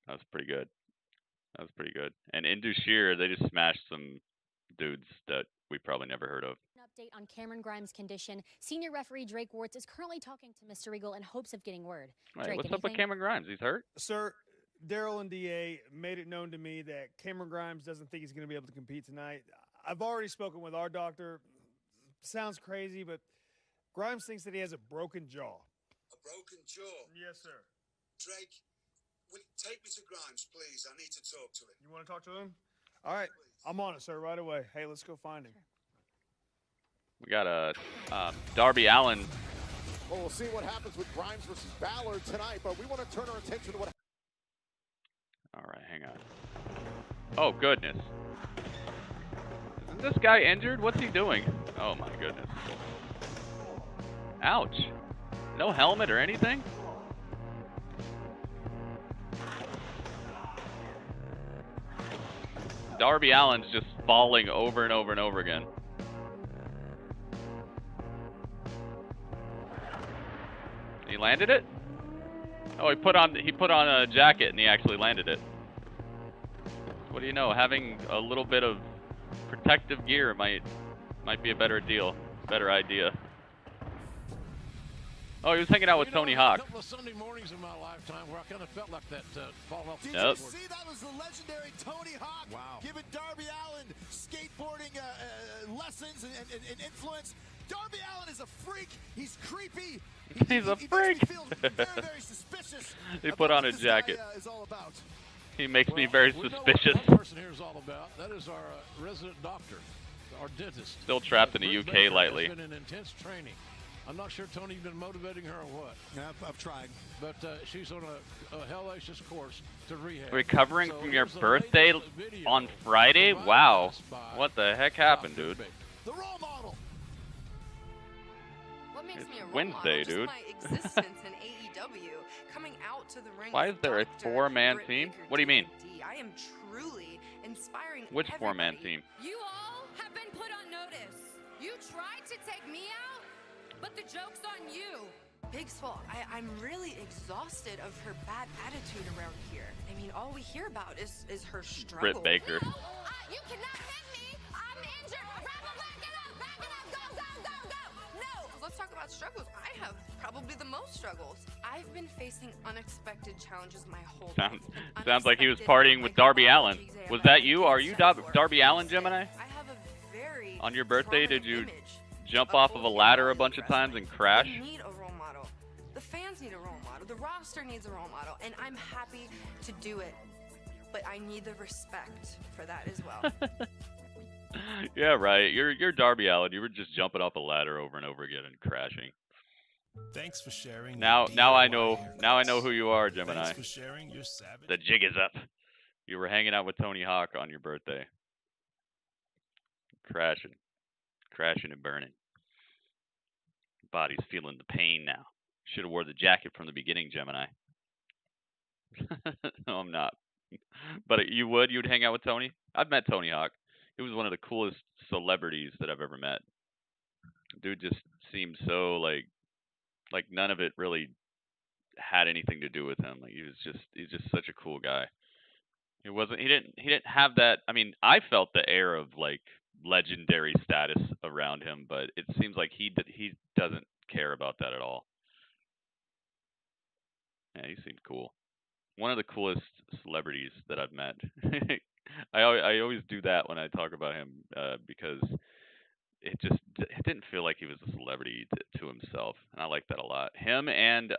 That was pretty good. And Indu Sheer, they just smashed some dudes that we probably never heard of. An update on Cameron Grimes' condition. Senior referee Drake Wirtz is currently talking to Mr. Regal in hopes of getting word. Wait, Drake, what's up with Cameron Grimes? He's hurt? Sir, Daryl and DA made it known to me that Cameron Grimes doesn't think he's going to be able to compete tonight. I've already spoken with our doctor. Sounds crazy, but Grimes thinks that he has a broken jaw. A broken jaw? Yes, sir. Drake, take me to Grimes, please. I need to talk to him. You want to talk to him? All right. I'm on it, sir, right away. Hey, let's go find him. We got Darby Allin. Well, we'll see what happens with Grimes versus Balor tonight, but we want to turn our attention to what... All right, hang on. Oh, goodness. Isn't this guy injured? What's he doing? Oh, my goodness. Ouch. No helmet or anything? Darby Allin's just falling over and over and over again. He landed it? Oh, he put on a jacket and he actually landed it. What do you know? Having a little bit of protective gear might be a better idea. Oh, he was hanging out with Tony Hawk. A couple of Sunday mornings in my lifetime where I kind of felt like that falling off the Did you see that was the legendary Tony Hawk giving Darby Allin skateboarding lessons and influence? Darby Allin is a freak. He's creepy. He's a freak. Makes me feel very, very suspicious. He put on a this jacket. guy, is all about. He makes me very suspicious. What one person here is all about. That is our resident doctor, our dentist. Still trapped in the Britt UK Baker lately. Has been in intense training. I'm not sure, Tony, you've been motivating her or what. I've tried. But she's on a hellacious course to rehab. Recovering from your birthday on Friday? Wow. What the heck happened, dude? The role model. What makes me a role Wednesday, model? dude. Just my existence in AEW, coming out to the ring. Why is with there a Dr. 4-man Britt team? Baker, What do you mean? TNT. I am truly inspiring. Which everybody. 4-man team? You all have been put on notice. You tried to take me out, but the joke's on you. Big's fault. I'm really exhausted of her bad attitude around here. I mean, all we hear about is her struggle. Britt Baker. You cannot hit me. I'm injured. Rebel, back it up. Go. No, let's talk about struggles. I have probably the most struggles. I've been facing unexpected challenges my whole life. Sounds like he was partying with Darby Allin. Was that you? Are you Darby Allin, Gemini? I have a very On your birthday, did you jump off of a ladder a bunch of times and crash? We need a role model. The fans need a role model. The roster needs a role model, and I'm happy to do it. But I need the respect for that as well. Yeah, right. You're Darby Allin. You were just jumping off a ladder over and over again and crashing. Thanks for sharing. Now I know who you are, Gemini. Thanks for sharing your savage. The jig is up. You were hanging out with Tony Hawk on your birthday. Crashing and burning. Body's feeling the pain now. Should have wore the jacket from the beginning, Gemini. No, I'm not. But you'd hang out with Tony? I've met Tony Hawk. He was one of the coolest celebrities that I've ever met. Dude just seemed so like none of it really had anything to do with him. Like he's just such a cool guy. He didn't have that. I mean, I felt the air of like legendary status around him, but it seems like he doesn't care about that at all. Yeah, he seemed cool. One of the coolest celebrities that I've met. I always do that when I talk about him because it didn't feel like he was a celebrity to himself, and I like that a lot. Him and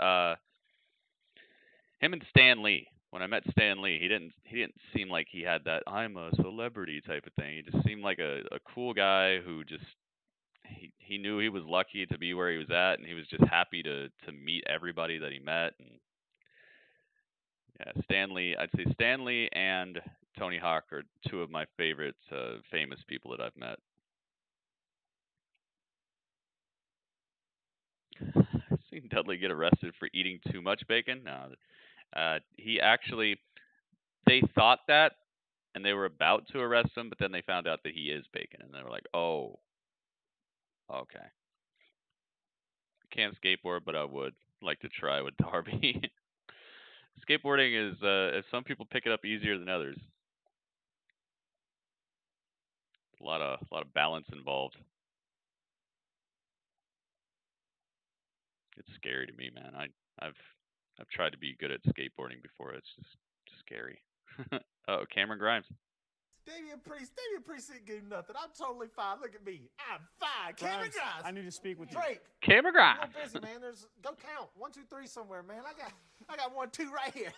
Stan Lee. When I met Stan Lee, he didn't seem like he had that I'm a celebrity type of thing. He just seemed like a cool guy who he knew he was lucky to be where he was at, and he was just happy to meet everybody that he met. And yeah, Stanley, I'd say Stanley and Tony Hawk are two of my favorite famous people that I've met. I've seen Dudley get arrested for eating too much bacon. No, he actually, they thought that, and they were about to arrest him, but then they found out that he is bacon, and they were like, oh, okay. I can't skateboard, but I would like to try with Darby. Skateboarding is, some people pick it up easier than others. A lot of balance involved. It's scary to me, man. I've tried to be good at skateboarding before. It's just scary. Oh, Cameron Grimes. Damian Priest didn't do nothing. I'm totally fine. Look at me. I'm fine. Cameron Grimes. I need to speak with you. Drake. Cameron Grimes. You're busy, man. Go count 1, 2, 3 somewhere, man. I got 1, 2 right here.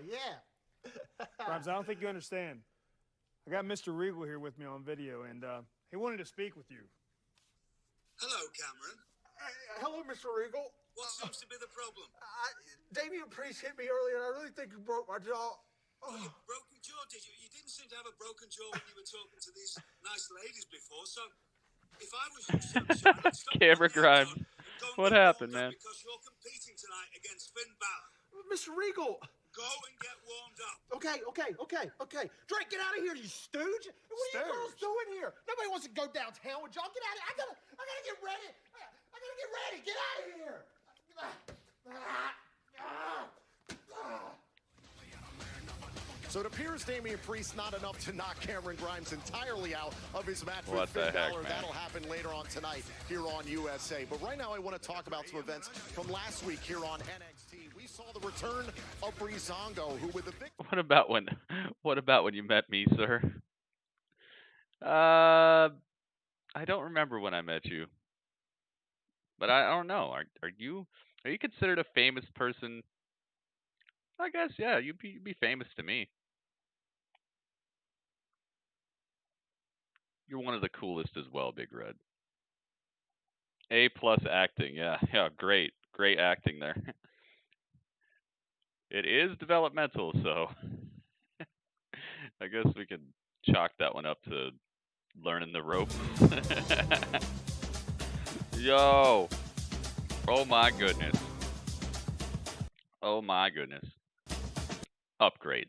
Yeah. Grimes, I don't think you understand. I got Mr. Regal here with me on video, and he wanted to speak with you. Hello, Cameron. Hello, Mr. Regal. What seems to be the problem? Damian Priest hit me earlier, and I really think he broke my jaw. Oh, you broke your jaw, did you? You didn't seem to have a broken jaw when you were talking to these nice ladies before, so if I was you, sir, I'd stop Cameron Grimes. What happened, man? because you're competing tonight against Finn Balor. Mr. Regal. Go and get warmed up. Okay. Drake, get out of here, you stooge. What are you girls doing here? Nobody wants to go downtown with y'all. Get out of here. I gotta get ready. I gotta get ready. Get out of here. So it appears Damian Priest not enough to knock Cameron Grimes entirely out of his match What with the Finn heck, Balor. man? That'll happen later on tonight here on USA. But right now I want to talk about some events from last week here on NXT. We saw the return of Breezango, who with a big... What about when you met me, sir? I don't remember when I met you. But I don't know. Are you considered a famous person? I guess, yeah, you'd be famous to me. You're one of the coolest as well, Big Red. A+ acting, yeah, great acting there. It is developmental, so I guess we can chalk that one up to learning the ropes. Yo, oh my goodness, upgrades.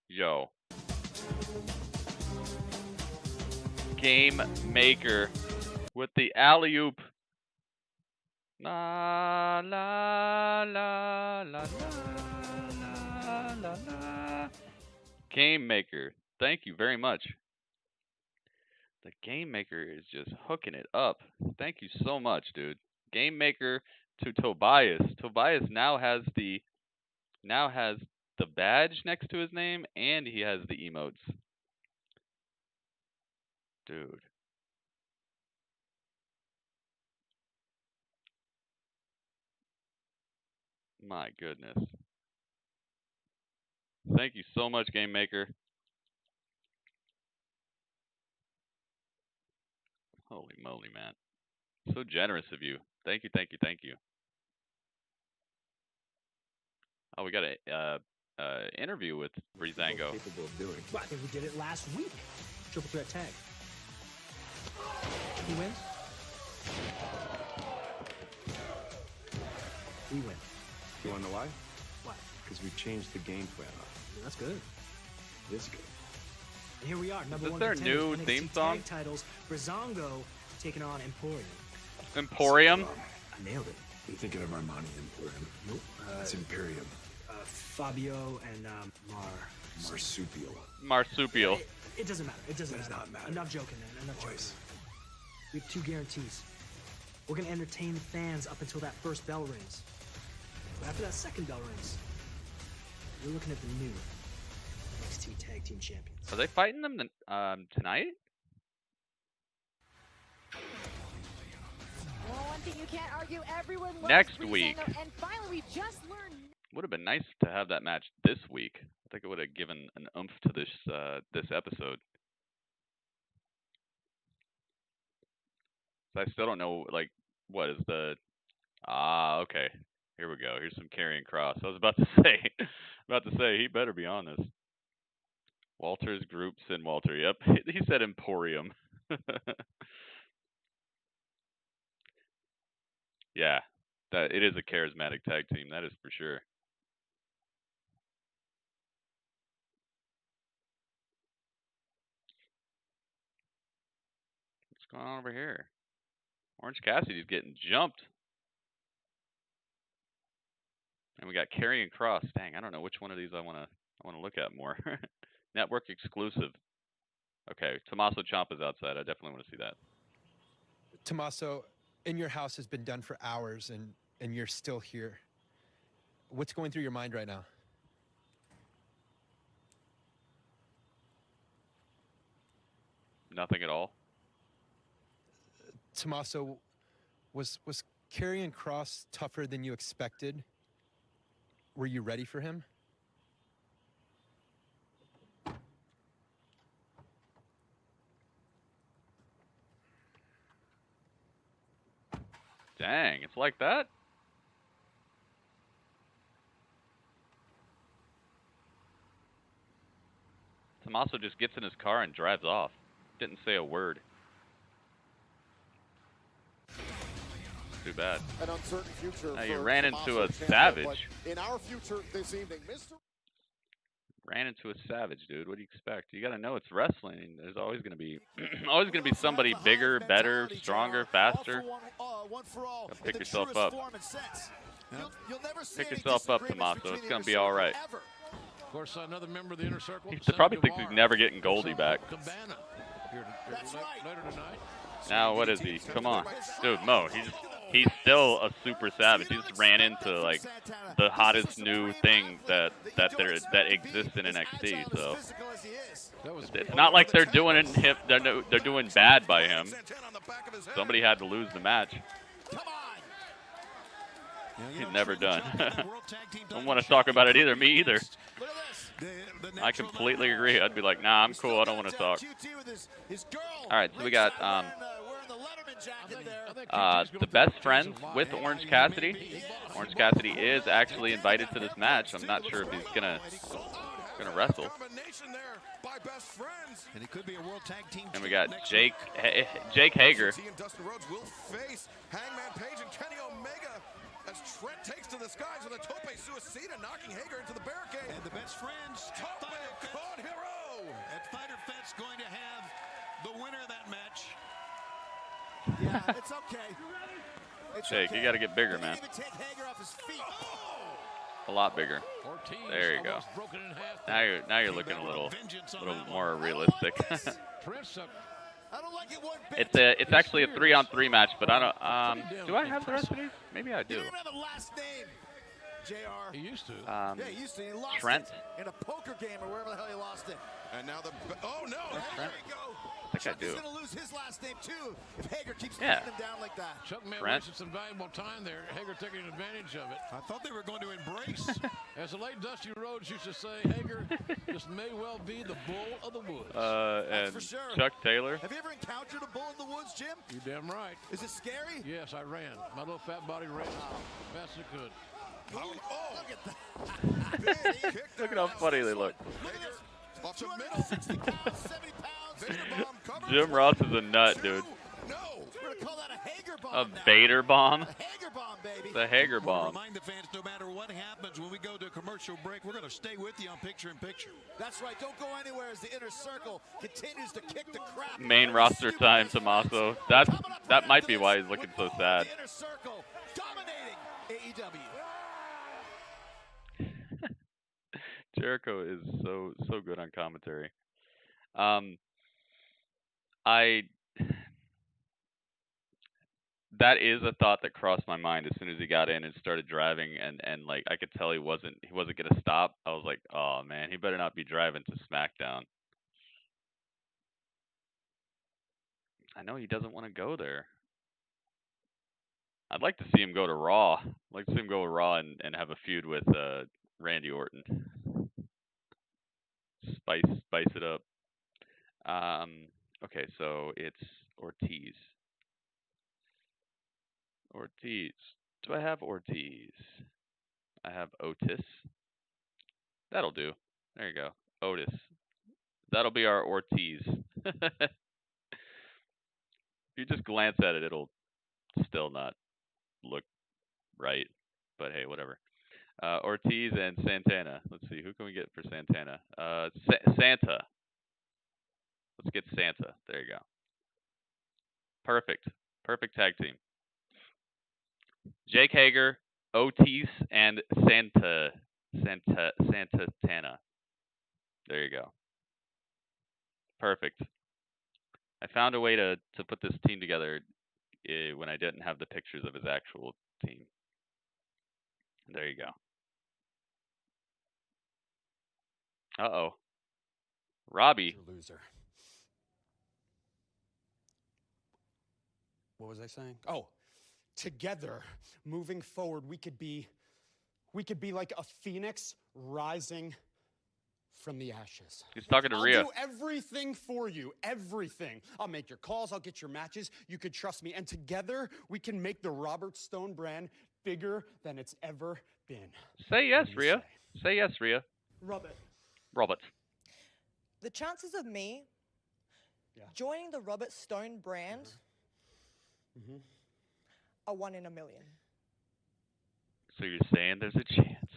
Yo. Game Maker with the alley-oop. La la la la la la la. Game Maker. Thank you very much. The Game Maker is just hooking it up. Thank you so much, dude. Game Maker to Tobias. Tobias now has the badge next to his name, and he has the emotes. Dude. My goodness. Thank you so much, Game Maker. Holy moly, man. So generous of you. Thank you. Oh, we got a interview with Breezango. Capable of doing. Well, I think we did it last week. Triple threat tag. He wins. We win. You want to know why? Why? Because we've changed the game plan up. That's good. It is good. And here we are, number Is one. this their new NXT theme song? Tag titles. Breezango taking on Emporium. Emporium? I nailed it. You're thinking of Armani Emporium. Nope. It's Imperium. Fabio and Marsupial. It doesn't matter. It doesn't Does matter. not matter. Enough joking, man. Enough Boys. joking. We have 2 guarantees. We're going to entertain the fans up until that first bell rings. But after that second bell rings, we're looking at the new NXT Tag Team Champions. Are they fighting them tonight? Well, one thing you can't argue, everyone loves Next Breezango, week. And finally, we just learned. Would have been nice to have that match this week. I think it would have given an oomph to this this episode. So I still don't know, like, what is the... okay. Here we go. Here's some carrying cross. I was about to say, he better be on this. Walter's groups and Walter. Yep, he said Emporium. Yeah, that it is a charismatic tag team. That is for sure. What's going on over here? Orange Cassidy's getting jumped. And we got Karrion Kross. Dang, I don't know which one of these I want to look at more. Network exclusive. Okay, Tommaso Ciampa's outside. I definitely want to see that. Tommaso, In Your House has been done for hours, and you're still here. What's going through your mind right now? Nothing at all. Tommaso, was Karrion Kross tougher than you expected? Were you ready for him? Dang, it's like that? Tommaso just gets in his car and drives off. Didn't say a word. Too bad. An uncertain future. Now you for ran into Tommaso a Ciampa, savage. but in our future this evening, Mr. Ran into a savage, dude. What do you expect? You got to know it's wrestling. There's always going to be somebody bigger, better, stronger, faster. Gotta pick yourself up. Pick yourself up, Tommaso. It's going to be all right. Of course, another member of the Inner Circle. He probably thinks he's never getting Goldie back. Cabana here later tonight. Now what is he? Come on, dude, Mo. He's still a super savage. He just ran into like the hottest new thing that exists in NXT. So it's not like they're doing it hip. They're doing bad by him. Somebody had to lose the match. He's never done. Don't want to talk about it either. Me either. I completely agree. I'd be like, nah, I'm cool. I don't want to talk. All right, so we got the best friends with Orange Cassidy. Orange Cassidy is actually invited to this match. I'm not sure if he's gonna wrestle. And he could be a world tag team. And we got Jake Hager. As Trent takes to the skies with a tope suicida, knocking Hager into the barricade. And the best friends, Tope con hero. At Fighter Fest, going to have the winner of that match. Yeah, it's okay. Jake, you got to get bigger, man. Even take Hager off his feet. A lot bigger. There you go. Now you're looking a little more realistic. It's actually a 3-on-3 match, but I don't. Do I have the rest of these? Maybe I do. He didn't have a last name, JR. He used to. Yeah, he used to. He lost Trent. it in a poker game or wherever the hell he lost it. And now oh no! Trent. There we go. I think I do. He's going to lose his last name too if Hager keeps Yeah. putting him down like that. Chuck may have Trent. wasted some valuable time there. Hager taking advantage of it. I thought they were going to embrace. As the late Dusty Rhodes used to say, Hager, this may well be the bull of the woods. And for sure. Chuck Taylor. Have you ever encountered a bull in the woods, Jim? You damn right. Is it scary? Yes, I ran. My little fat body ran as fast as it could. Look at that. Look at how funny they look. Look at this. 260 pounds, 70 pounds. Jim Ross is a nut, dude. No. We're going to call that a Hager bomb A now. Vader bomb. A Hager bomb, baby. The Hager We'll bomb. remind the fans, no matter what happens when we go to a commercial break, we're going to stay with you on picture-in-picture. That's right. Don't go anywhere as the Inner Circle continues to kick the crap. Main roster time, Tommaso. That might be why he's looking so sad. The Inner Circle dominating AEW. Jericho is so good on commentary. That is a thought that crossed my mind as soon as he got in and started driving, and like I could tell he wasn't gonna stop. I was like, oh man, he better not be driving to SmackDown. I know he doesn't want to go there. I'd like to see him go to Raw. I'd like to see him go to Raw and have a feud with Randy Orton. Spice it up. Okay, so it's Ortiz. Ortiz. Do I have Ortiz? I have Otis. That'll do. There you go. Otis. That'll be our Ortiz. If you just glance at it, it'll still not look right. But hey, whatever. Ortiz and Santana. Let's see. Who can we get for Santana? Santa. Let's get Santa. There you go. Perfect. Perfect tag team. Jake Hager, Otis, and Santana. There you go. Perfect. I found a way to put this team together when I didn't have the pictures of his actual team. There you go. Uh-oh. Robbie. Loser. What was I saying? Oh, together, moving forward, we could be like a phoenix rising from the ashes. He's talking to Rhea. I'll do everything for you, everything. I'll make your calls, I'll get your matches. You could trust me. And together, we can make the Robert Stone brand bigger than it's ever been. Say yes, Rhea. Say yes, Rhea. Robert. Robert. The chances of me joining the Robert Stone brand are 1 in a million. So you're saying there's a chance?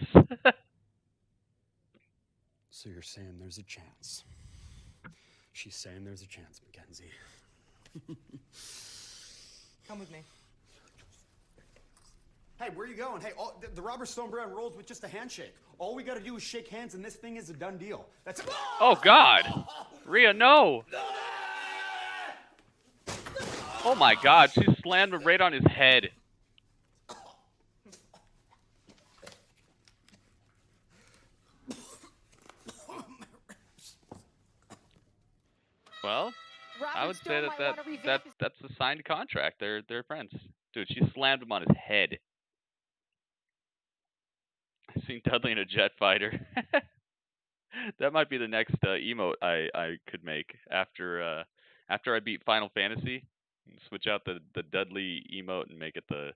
So you're saying there's a chance. She's saying there's a chance, Mackenzie. Come with me. Hey, where are you going? Hey, the Robert Stone brand rolls with just a handshake. All we got to do is shake hands, and this thing is a done deal. That's it. Oh, God. Rhea, no. Oh, my God. She slammed him right on his head. Well, I would say that's a signed contract. They're friends. Dude, she slammed him on his head. I've seen Dudley in a jet fighter. That might be the next emote I could make after I beat Final Fantasy. Switch out the Dudley emote and make it the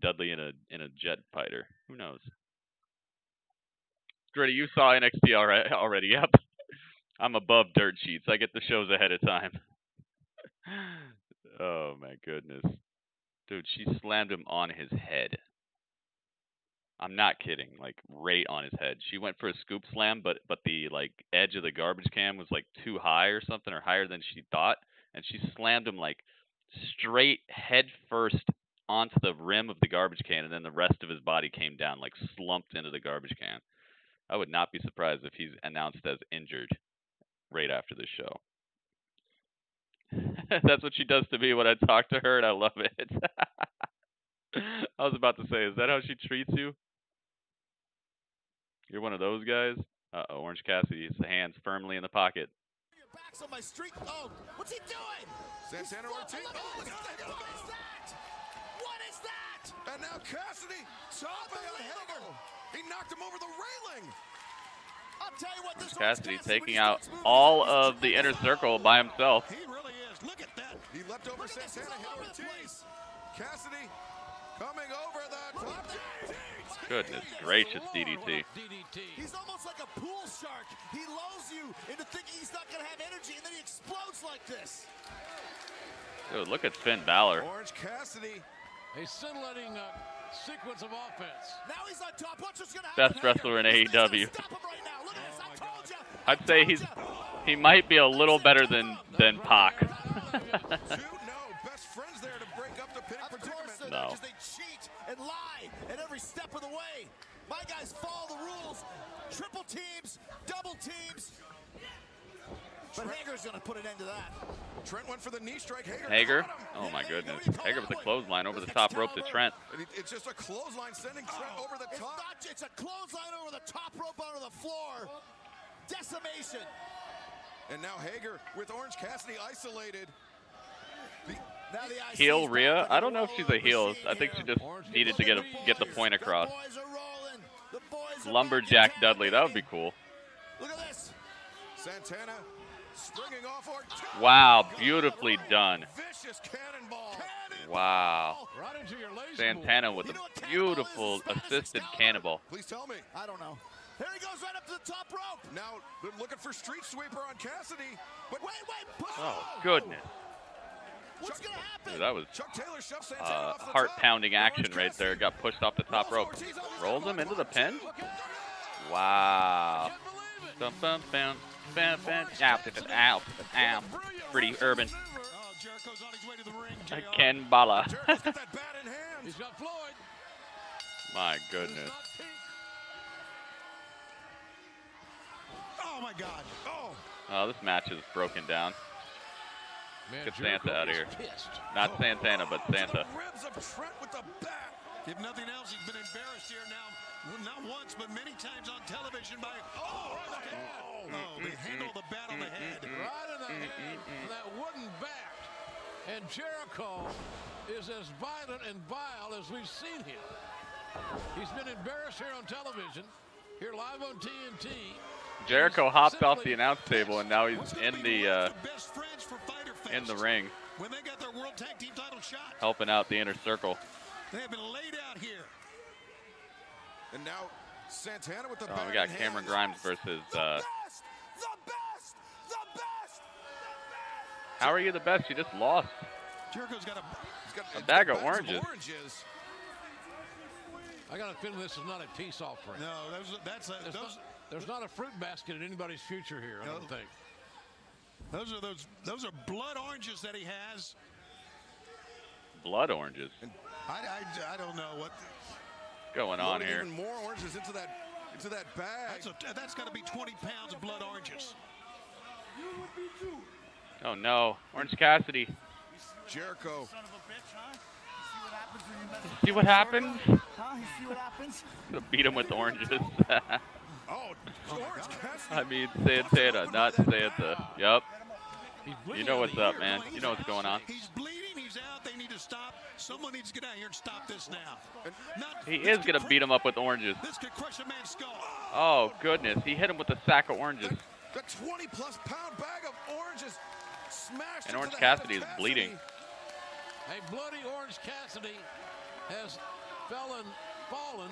Dudley in a jet fighter. Who knows? Gritty, you saw NXT already. Yep. I'm above dirt sheets. I get the shows ahead of time. Oh my goodness. Dude, she slammed him on his head. I'm not kidding. Like right on his head. She went for a scoop slam, but the like edge of the garbage can was like too high or something, or higher than she thought, and she slammed him like straight head first onto the rim of the garbage can, and then the rest of his body came down, like slumped into the garbage can. I would not be surprised if he's announced as injured right after the show. That's what she does to me when I talk to her, and I love it. I was about to say, is that how she treats you? You're one of those guys? Uh-oh, Orange Cassidy's hands firmly in the pocket. Your back's on my street. Oh, what's he doing? Santana Ortiz. Oh, look at that. What is that? What is that? And now Cassidy chopping on Hager. He knocked him over the railing. I'll tell you what, this Cassidy taking out all of the inner circle by himself. He really is. Look at that. He leapt over Santana, hit Ortiz. Cassidy coming over the top. Goodness gracious, DDT. He's almost like a pool shark. He lulls you into thinking he's not going to have energy, and then he explodes like this. Dude, look at Finn Balor. Orange Cassidy. A scintillating sequence of offense. Now he's on top. What's just going to happen? Best wrestler in AEW. Stop him right now. Look at this. I told you. I'd say he might be a little better than Pac. Best friends there to break up the pinning predicament. No. Because they cheat and lie at every step of the way. My guys follow the rules. Triple teams, double teams. But Hager's going to put an end to that. Trent went for the knee strike. Hager? Oh my goodness. Hager with a clothesline over the top rope to Trent. It's just a clothesline sending Trent over the top. It's a clothesline over the top rope onto the floor. Decimation. And now Hager with Orange Cassidy isolated. heel Rhea. I don't know if she's a heel. I think she just needed to get the point across. Lumberjack Dudley. That would be cool. Look at this. Santana springing off Ortega. Wow, beautifully done. Vicious cannonball. Wow. Right into your lazy Santana with a beautiful assisted cannonball. Please tell me. I don't know. Here he goes right up to the top rope. Now they're looking for street sweeper on Cassidy. But wait. Oh, goodness. What's going to happen? Dude, that was Chuck Taylor shoves Santana off the heart-pounding action right there. Got pushed off the top rope. Rolled him into the pin. Wow. Bum, bum, bum, bum, bum. Ow. Pretty urban. Ken Bala. He's got Floyd. My goodness. Oh my God. Oh, this match is broken down. Man, Get Santa out of here. Pissed. Not Santana, but Santa. Ribs of Trent with the bat. If nothing else, he's been embarrassed here now, not once, but many times on television by. They handle the bat on the head. Right in the head, that wooden bat. And Jericho is as violent and vile as we've seen him. He's been embarrassed here on television, here live on TNT. Jericho hopped off the announce table, and now he's in the ring, When they got their World Tag Team title shot, helping out the Inner Circle. they have been laid out here. And now Santana with the Oh, bat we got in Cameron hand. Grimes versus. The best. How are you the best? You just lost. Jericho's got a bag of oranges. I got a feeling this is not a peace offering. No, there's not a fruit basket in anybody's future here, I don't think. Those are blood oranges that he has. Blood oranges. I don't know what going on Loading here. Even more oranges into that bag. That's got to be 20 pounds of blood oranges. Oh no, Orange Cassidy. Jericho. Son of a bitch, huh? See what happens? Huh? You see what happens? Gonna beat him with oranges. Orange Cassidy. I mean Santana, not Santa. Yup. You know what's up, man. You know what's going on. He's bleeding. He's out. They need to stop. Someone needs to get out here and stop this now. He is gonna beat him up with oranges. This could crush a man's skull. Oh goodness, he hit him with a sack of oranges. The 20-plus pound bag of oranges smashed. And Orange into the head of Cassidy is bleeding. A bloody Orange Cassidy has fallen,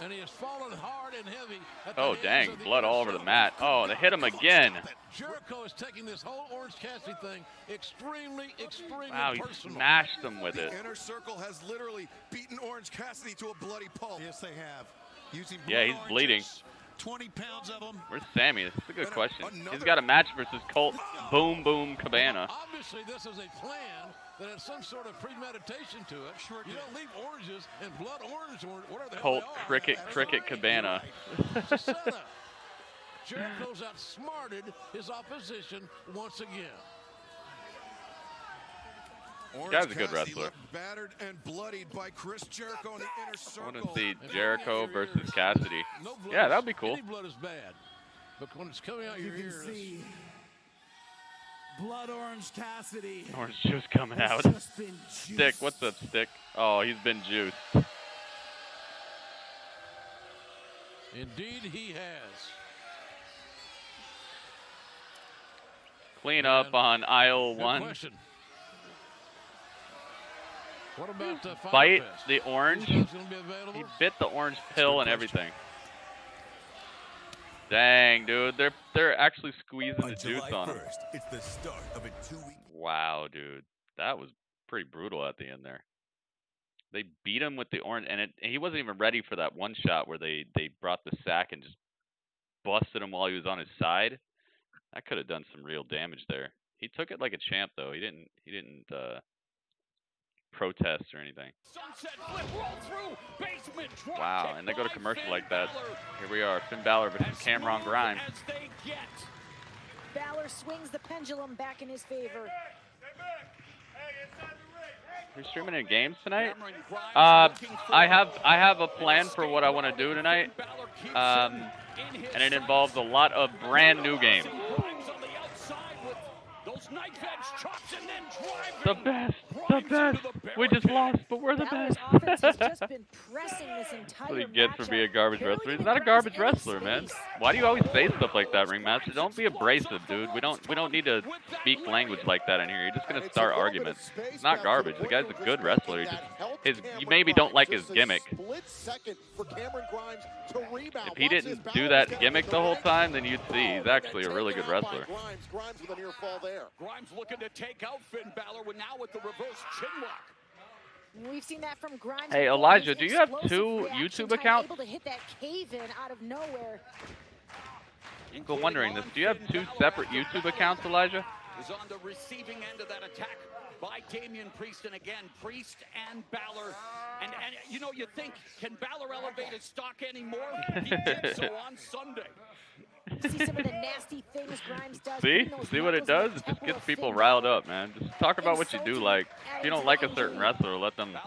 and he has fallen hard and heavy. At the Oh hands dang, of the blood Inner all over the Circle. mat. Oh, they hit him again. Jericho is taking this whole Orange Cassidy thing extremely Wow, he personal. smashed him with The it. Inner Circle has literally beaten Orange Cassidy to a bloody pulp. Yes, they have. Using Yeah, blood he's oranges, bleeding. 20 pounds of them. Where's Sammy? This is a good question. He's got a match versus Colt Boom Boom Cabana. Obviously, this is a plan that has some sort of premeditation to it. Sure you don't leave oranges and blood orange or whatever the Colt hell they are. Cricket Cabana. It's a setup. Jericho's outsmarted his opposition once again. Orange Guy's a good Cassidy wrestler. left battered and bloodied by Chris Jericho in the Inner I want Circle. to see Jericho versus Cassidy. No blood Yeah, is- that'd be cool. Any blood is bad, but when it's coming out You your can ears, see Blood Orange Cassidy. Orange juice coming has out. just been Stick, juiced. what's up, Stick? Oh, he's been juiced. indeed he has. Clean up on aisle Good 1. question. What about the Bite Fest? the orange. These guys gonna be available? He bit the orange pill and everything. Dang, dude, they're actually squeezing the juice on him. It's the start of a 2-week. Wow, dude, that was pretty brutal at the end there. They beat him with the orange, and he wasn't even ready for that one shot where they brought the sack and just busted him while he was on his side. That could have done some real damage there. He took it like a champ, though. He didn't protest or anything. Sunset flip, roll through, basement drop Wow, kick and they go to by commercial Finn like that. Balor. Here we are, Finn Balor versus As Cameron smooth Grimes. as they get. Balor swings the pendulum back in his favor. We're streaming in games tonight. Cameron Grimes looking for I have a plan for what I want to do tonight, and it involves a lot of brand new games. Grimes on the outside with those knife edge chops and then driving. The best. The best. We just lost, but we're the Balor's best. offense has just been pressing this entire That's what he gets for matchup, being a garbage barely wrestler. He's giving not a Grimes garbage any wrestler, man. space. Why do you always say stuff like that, Ringmaster? Don't be abrasive, dude. We don't need to speak language like that in here. You're just gonna start arguments. He's not garbage. The guy's a good wrestler. You maybe don't like his gimmick. If he didn't do that gimmick the whole time, then you'd see he's actually a really good wrestler. Grimes looking to take out Finn Balor now with the reverse chin lock. We've seen that from Grimes. Hey, before. Elijah, His do you have explosive 2 reaction YouTube time, accounts? Able to hit that cave-in out of nowhere. I'm wondering this. Do you have 2 separate YouTube accounts, Elijah? Is on the receiving end of that attack by Damian Priest, and again, Priest and Balor. And you know, you think, can Balor elevate his stock anymore? He did so on Sunday. See some of the nasty things Grimes does. See what it does? It just gets people riled up, man. Just talk about what you do like. If you don't like a certain wrestler, let them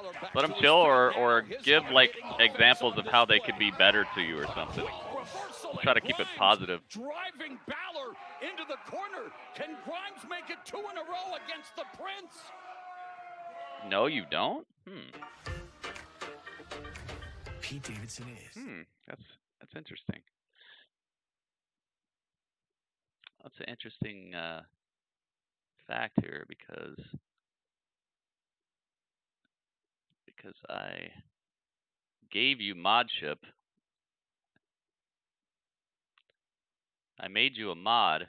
chill, or give like examples of how they could be better to you or something. Just try to keep it positive. Driving Balor into the corner. Can Grimes make it 2 in a row against the Prince? No, you don't? Pete Davidson is. That's interesting. That's an interesting fact here because I gave you modship. I made you a mod,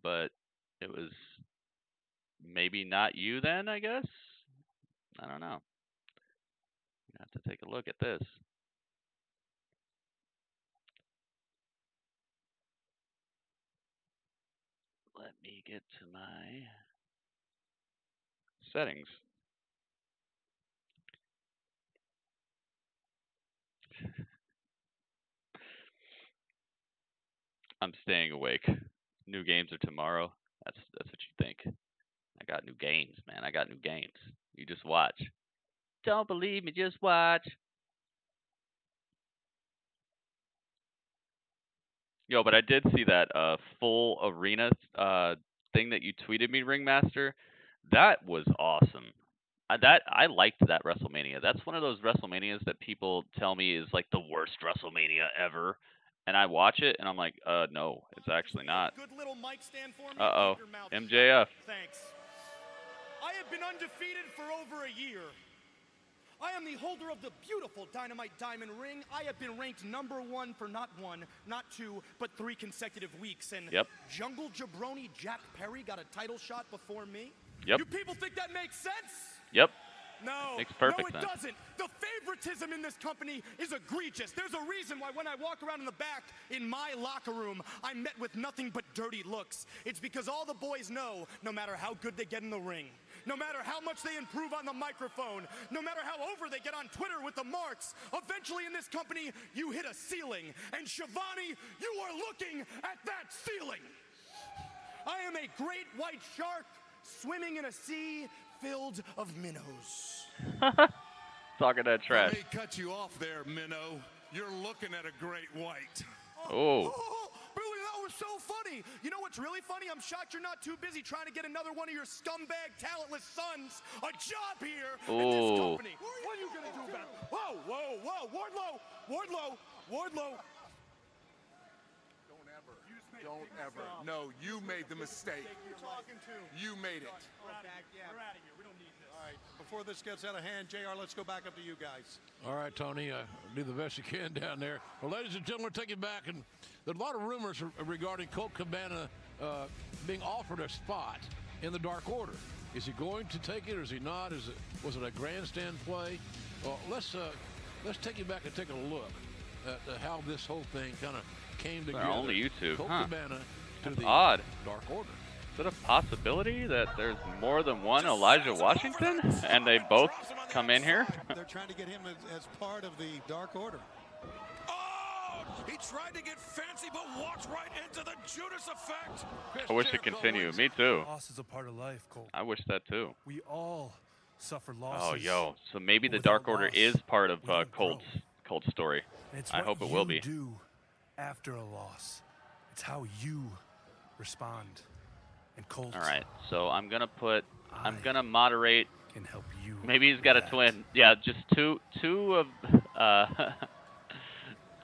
but it was maybe not you then, I guess? I don't know. You have to take a look at this. Let me get to my settings. I'm staying awake. New games are tomorrow. That's what you think. I got new games, man. I got new games. You just watch. Don't believe me, just watch. Yo, but I did see that full arena thing that you tweeted me, Ringmaster. That was awesome. I liked that WrestleMania. That's one of those WrestleManias that people tell me is like the worst WrestleMania ever. And I watch it and I'm like, no, it's actually not. Good little mic stand for me. Uh-oh. MJF. Thanks. I have been undefeated for over a year. I am the holder of the beautiful Dynamite Diamond Ring. I have been ranked #1 for not 1, not 2, but 3 consecutive weeks. And Jungle Jabroni Jack Perry got a title shot before me. Yep. You people think that makes sense? Yep. No, makes perfect no, it sense. doesn't. The favoritism in this company is egregious. There's a reason why when I walk around in the back in my locker room, I'm met with nothing but dirty looks. It's because all the boys know, no matter how good they get in the ring, no matter how much they improve on the microphone, no matter how over they get on Twitter with the marks, eventually in this company, you hit a ceiling. And Shivani, you are looking at that ceiling. I am a great white shark swimming in a sea filled of minnows. Talking that trash. Let me cut you off there, Minnow. You're looking at a great white. Oh. Billy, that was so funny. You know what's really funny? I'm shocked you're not too busy trying to get another one of your scumbag, talentless sons a job here in this company. What are you going to do about it? Whoa, whoa, whoa. Wardlow. Don't ever. No, you made the mistake. You made it. We're out of here. We don't need this. All right, before this gets out of hand, JR, let's go back up to you guys. All right, Tony, do the best you can down there. Well, ladies and gentlemen, we're taking back, and there's a lot of rumors regarding Colt Cabana being offered a spot in the Dark Order. Is he going to take it, or is he not? Was it a grandstand play? Well, let's take you back and take a look at how this whole thing kind of came together. Only YouTube, Colt huh? Cabana to That's the odd. Dark Order. Is it a possibility that there's more than one Elijah Washington and they both come in here? They're trying to get him as part of the Dark Order. Oh, he tried to get fancy, but walked right into the Judas effect. I wish it continued. Me too. Loss is a part of life, Colt. I wish that too. We all suffer losses. Oh, yo. So maybe the Dark Order is part of Colt's story. I hope it will be. Do after a loss. It's how you respond. Colt. All right, so I'm gonna moderate. Can help you. Maybe he's got a twin. Yeah, just two of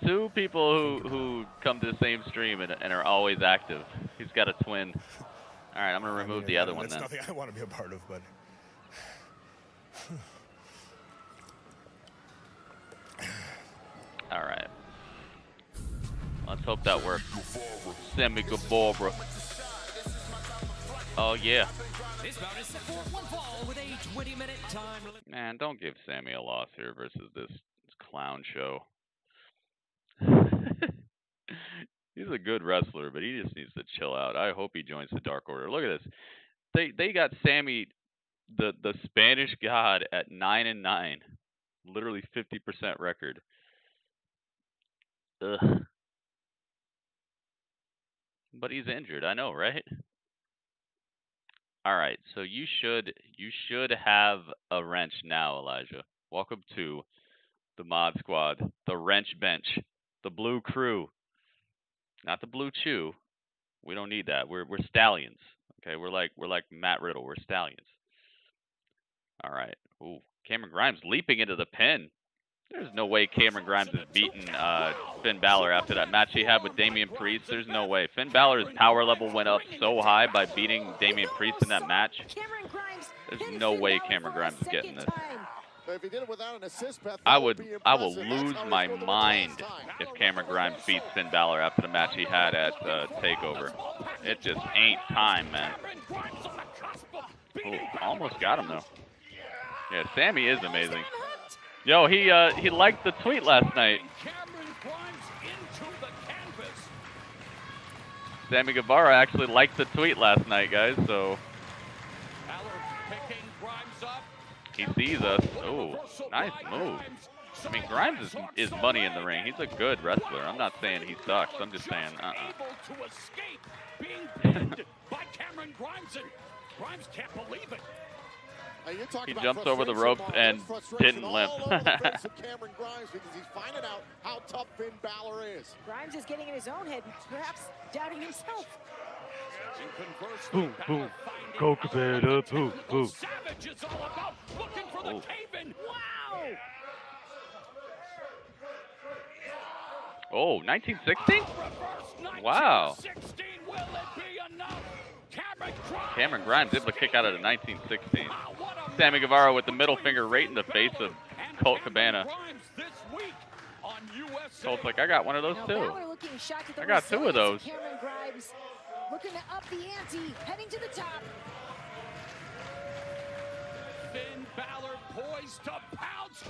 two people who come to the same stream and are always active. He's got a twin. All right, I'm gonna remove the other one then. That's nothing I want to be a part of, but. All right. Let's hope that works. Sammy Guevara. Oh yeah. This bout is set for one fall with a 20-minute time limit. Man, don't give Sammy a loss here versus this clown show. He's a good wrestler, but he just needs to chill out. I hope he joins the Dark Order. Look at this. They got Sammy, the Spanish God, at 9-9, literally 50% record. Ugh. But he's injured. I know, right? All right, so you should have a wrench now, Elijah. Welcome to the Mod Squad, the Wrench Bench, the Blue Crew, not the Blue Chew. We don't need that. We're stallions. Okay, we're like Matt Riddle. We're stallions. All right. Ooh, Cameron Grimes leaping into the pin. There's no way Cameron Grimes has beaten Finn Balor after that match he had with Damian Priest. There's no way. Finn Balor's power level went up so high by beating Damian Priest in that match. There's no way Cameron Grimes is getting this. If he did it without an assist, Beth, I will lose my mind if Cameron Grimes beats Finn Balor after the match he had at TakeOver. It just ain't time, man. Ooh, almost got him though. Yeah, Sammy is amazing. Yo, he liked the tweet last night. Sammy Guevara actually liked the tweet last night, guys, so he sees us. Oh, nice move. I mean, Grimes is money in the ring. He's a good wrestler. I'm not saying he sucks. I'm just saying, Grimes can't believe it. He jumps over the ropes and didn't limp. Cameron Grimes because he's finding out how tough Finn Balor is. Grimes is getting in his own head, perhaps doubting himself. Boom, boom. Coca better, boom, boom. Savage is all about looking for the cave-in. Wow! Oh, 1916? Wow. Cameron Grimes able to kick out at a 1916. Sammy Guevara with the middle finger right in the face of Colt Cabana. Colt's like, I got one of those too. I got two of those. Cameron Grimes looking to up the ante, heading to the top. Finn Balor poised to pounce.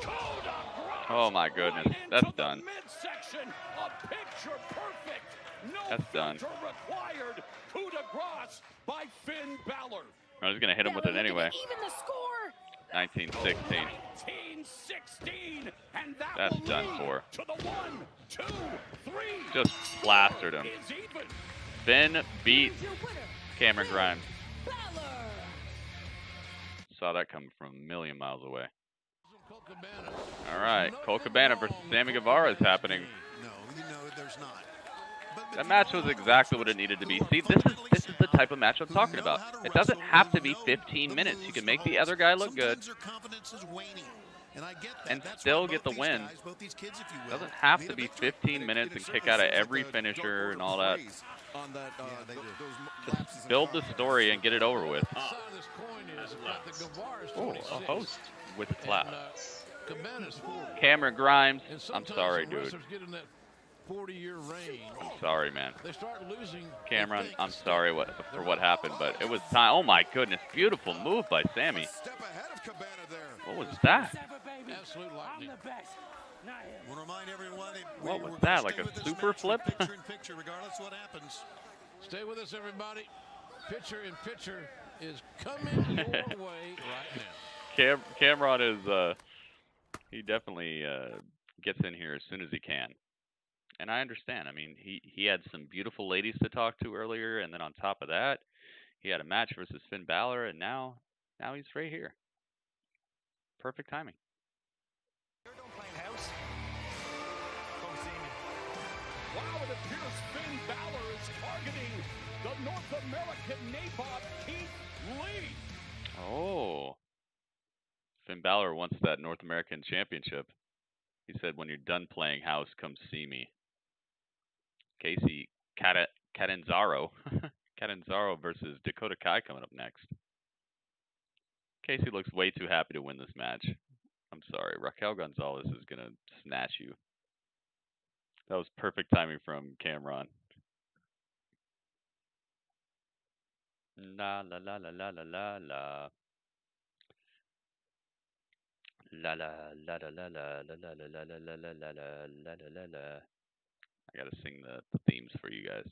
Oh my goodness, that's done. Midsection, a picture perfect. No That's done. required. Coup de grace by Finn Balor. I was gonna hit him with it anyway. Even the score. 1916. 1916, and that That's will done lead for. to the 1, 2, 3. Just plastered him. Is even. Finn beat Cameron Grimes. Saw that coming from a million miles away. All right, Colt Cabana versus Sammy Guevara is happening. No, there's not. That match was exactly what it needed to be. See, this is the type of match I'm talking about. It doesn't have to be 15 minutes. You can make the other guy look good and still get the win. It doesn't have to be 15 minutes and kick out of every finisher and all that. Just build the story and get it over with. Oh, a host with class. Cameron Grimes, I'm sorry, dude. 40-year reign. I'm sorry, man. They start losing. Cameron, I'm sorry for what happened, but it was time. Oh my goodness, beautiful move by Sammy. What was that? Absolute lightning. Want to remind everyone What was that? Like a super flip? Picture in picture, regardless what happens. Stay with us, everybody. Picture in picture is coming your way right now. Cameron is he definitely gets in here as soon as he can. And I understand. I mean, he had some beautiful ladies to talk to earlier, and then on top of that, he had a match versus Finn Balor, and now he's right here. Perfect timing. Wow, it appears Finn Balor is targeting the North American nabob Keith Lee. Oh. Finn Balor wants that North American Championship. He said, when you're done playing house, come see me. Casey Catanzaro. Catanzaro versus Dakota Kai coming up next. Casey looks way too happy to win this match. I'm sorry. Raquel Gonzalez is going to snatch you. That was perfect timing from Cameron. La la la la la la la la. La la la la la la la la la la la la la la la la la. I gotta sing the themes for you guys.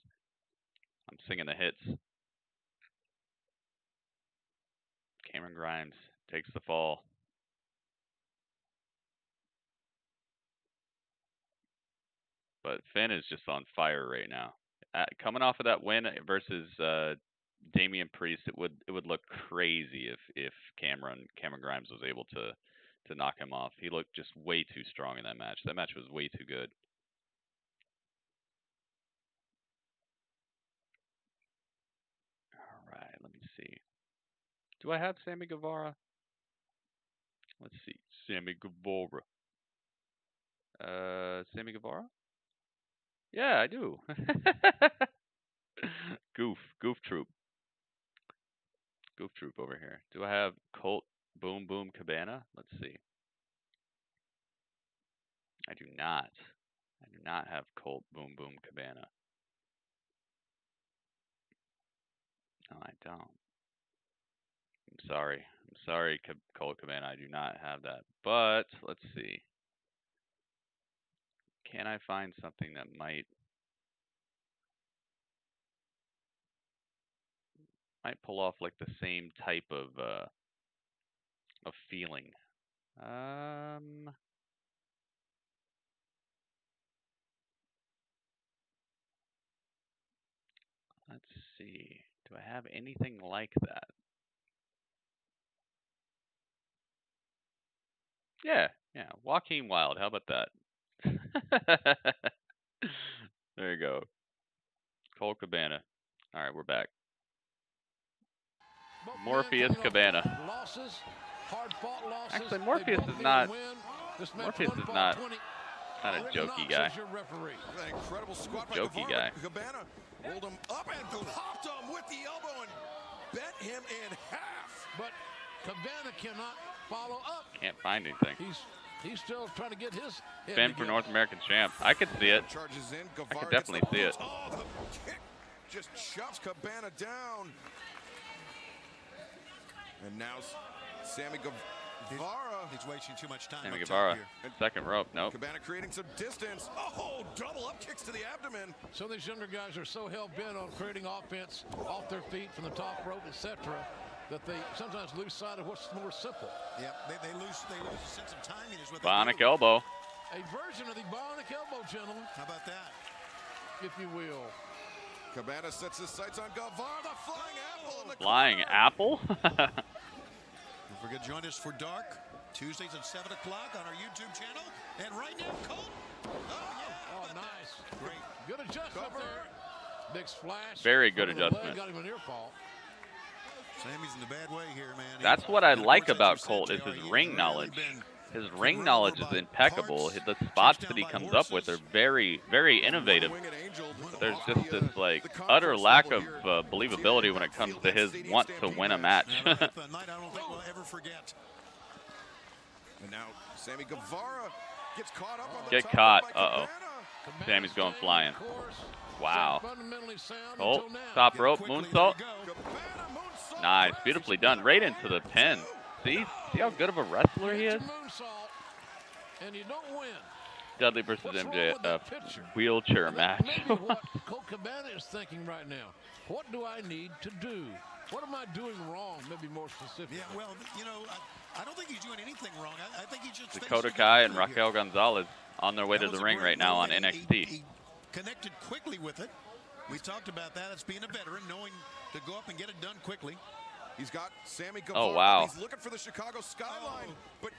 I'm singing the hits. Cameron Grimes takes the fall. But Finn is just on fire right now. Coming off of that win versus Damian Priest, it would look crazy if Cameron Grimes was able to knock him off. He looked just way too strong in that match. That match was way too good. All right, let me see. Do I have Sammy Guevara? Let's see. Sammy Guevara. Sammy Guevara? Yeah, I do. Goof Troop. Goof Troop over here. Do I have Colt Boom Boom Cabana? Let's see. I do not. I do not have Colt Boom Boom Cabana. No, I don't. I'm sorry. I'm sorry, Colt Cabana. I do not have that. But let's see. Can I find something that might pull off like the same type of feeling? Let's see. Do I have anything like that? Yeah. Joaquin Wilde. How about that? There you go. Colt Cabana. All right, we're back. Morpheus Cabana. Losses, hard-fought losses. Actually, Morpheus is not. Morpheus is not a jokey guy. Incredible squat by Jokey guy. Cabana rolled him up and popped him with the elbow and bent him in half. But Cabana cannot follow up. Can't find anything. He's still trying to get his Finn for North American champ. I could see it. I could definitely see it. Oh, the kick just shoves Cabana down. And now Sammy Guevara. He's wasting too much time. Sammy Guevara. Second rope. Nope. Cabana creating some distance. Oh, double up kicks to the abdomen. So these younger guys are so hell-bent on creating offense off their feet from the top rope, etc., that they sometimes lose sight of what's more simple. Yep, they lose a sense of timing is what Bionic elbow. A version of the bionic elbow, gentlemen. How about that? If you will. Cabana sets his sights on Guevara, the flying apple. In the flying apple? Don't forget, join us for Dark, Tuesdays at 7 o'clock on our YouTube channel. And right now, Colt. Oh, yeah. Oh, nice. Great. Good adjustment there. Big splash. Very good adjustment. Got him an ear fall. Sammy's in the bad way here, man. That's what I like about Colt is his ring knowledge. His ring knowledge is impeccable. The spots that he comes up with are very, very innovative. But there's just this like utter lack of believability when it comes to his want to win a match. I don't think we'll ever forget. And now Sammy Guevara gets caught up on the Get caught. Uh-oh. Sammy's going flying. Wow. Colt, top rope, moonsault. Nice, beautifully done. Right into the pin. See how good of a wrestler he is? And you don't win. Dudley versus MJF wheelchair match. Maybe what Colt Cabana is thinking right now. What do I need to do? What am I doing wrong? Maybe more specific. Yeah, well, you know, I don't think he's doing anything wrong. I think he's just Dakota Kai and Raquel Gonzalez on their way to the ring right now on NXT. He connected quickly with it. We talked about that as being a veteran, knowing to go up and get it done quickly. He's got Sammy Guevara. Oh, wow. He's looking for the Chicago skyline, but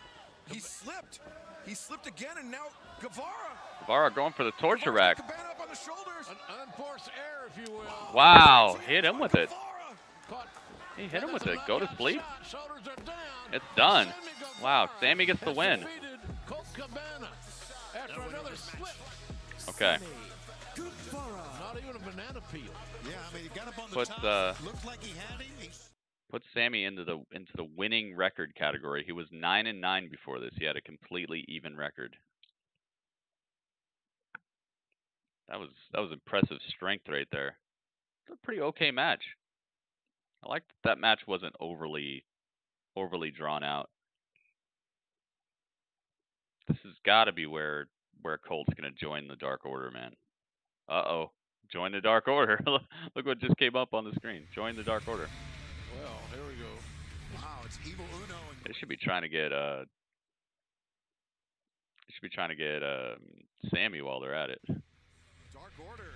he slipped. He slipped again, and now Guevara going for the torture rack. Cabana up on the shoulders. An unforced error, if you will. Wow, hit him with it. He hit him with it. Go to sleep. It's done. Wow, Sammy gets the win. After another slip. Okay. Not even a banana peel. Yeah, I mean, he got up on the top. Looked like he had him. Put Sammy into the winning record category. He was 9-9 before this. He had a completely even record. That was impressive strength right there. It's a pretty okay match. I like that match wasn't overly drawn out. This has got to be where Colt's gonna join the Dark Order, man. Uh-oh. Join the Dark Order. Look what just came up on the screen. Join the Dark Order. Well, here we go. Wow, it's Evil Uno. They should be trying to get Sammy while they're at it. Dark Order.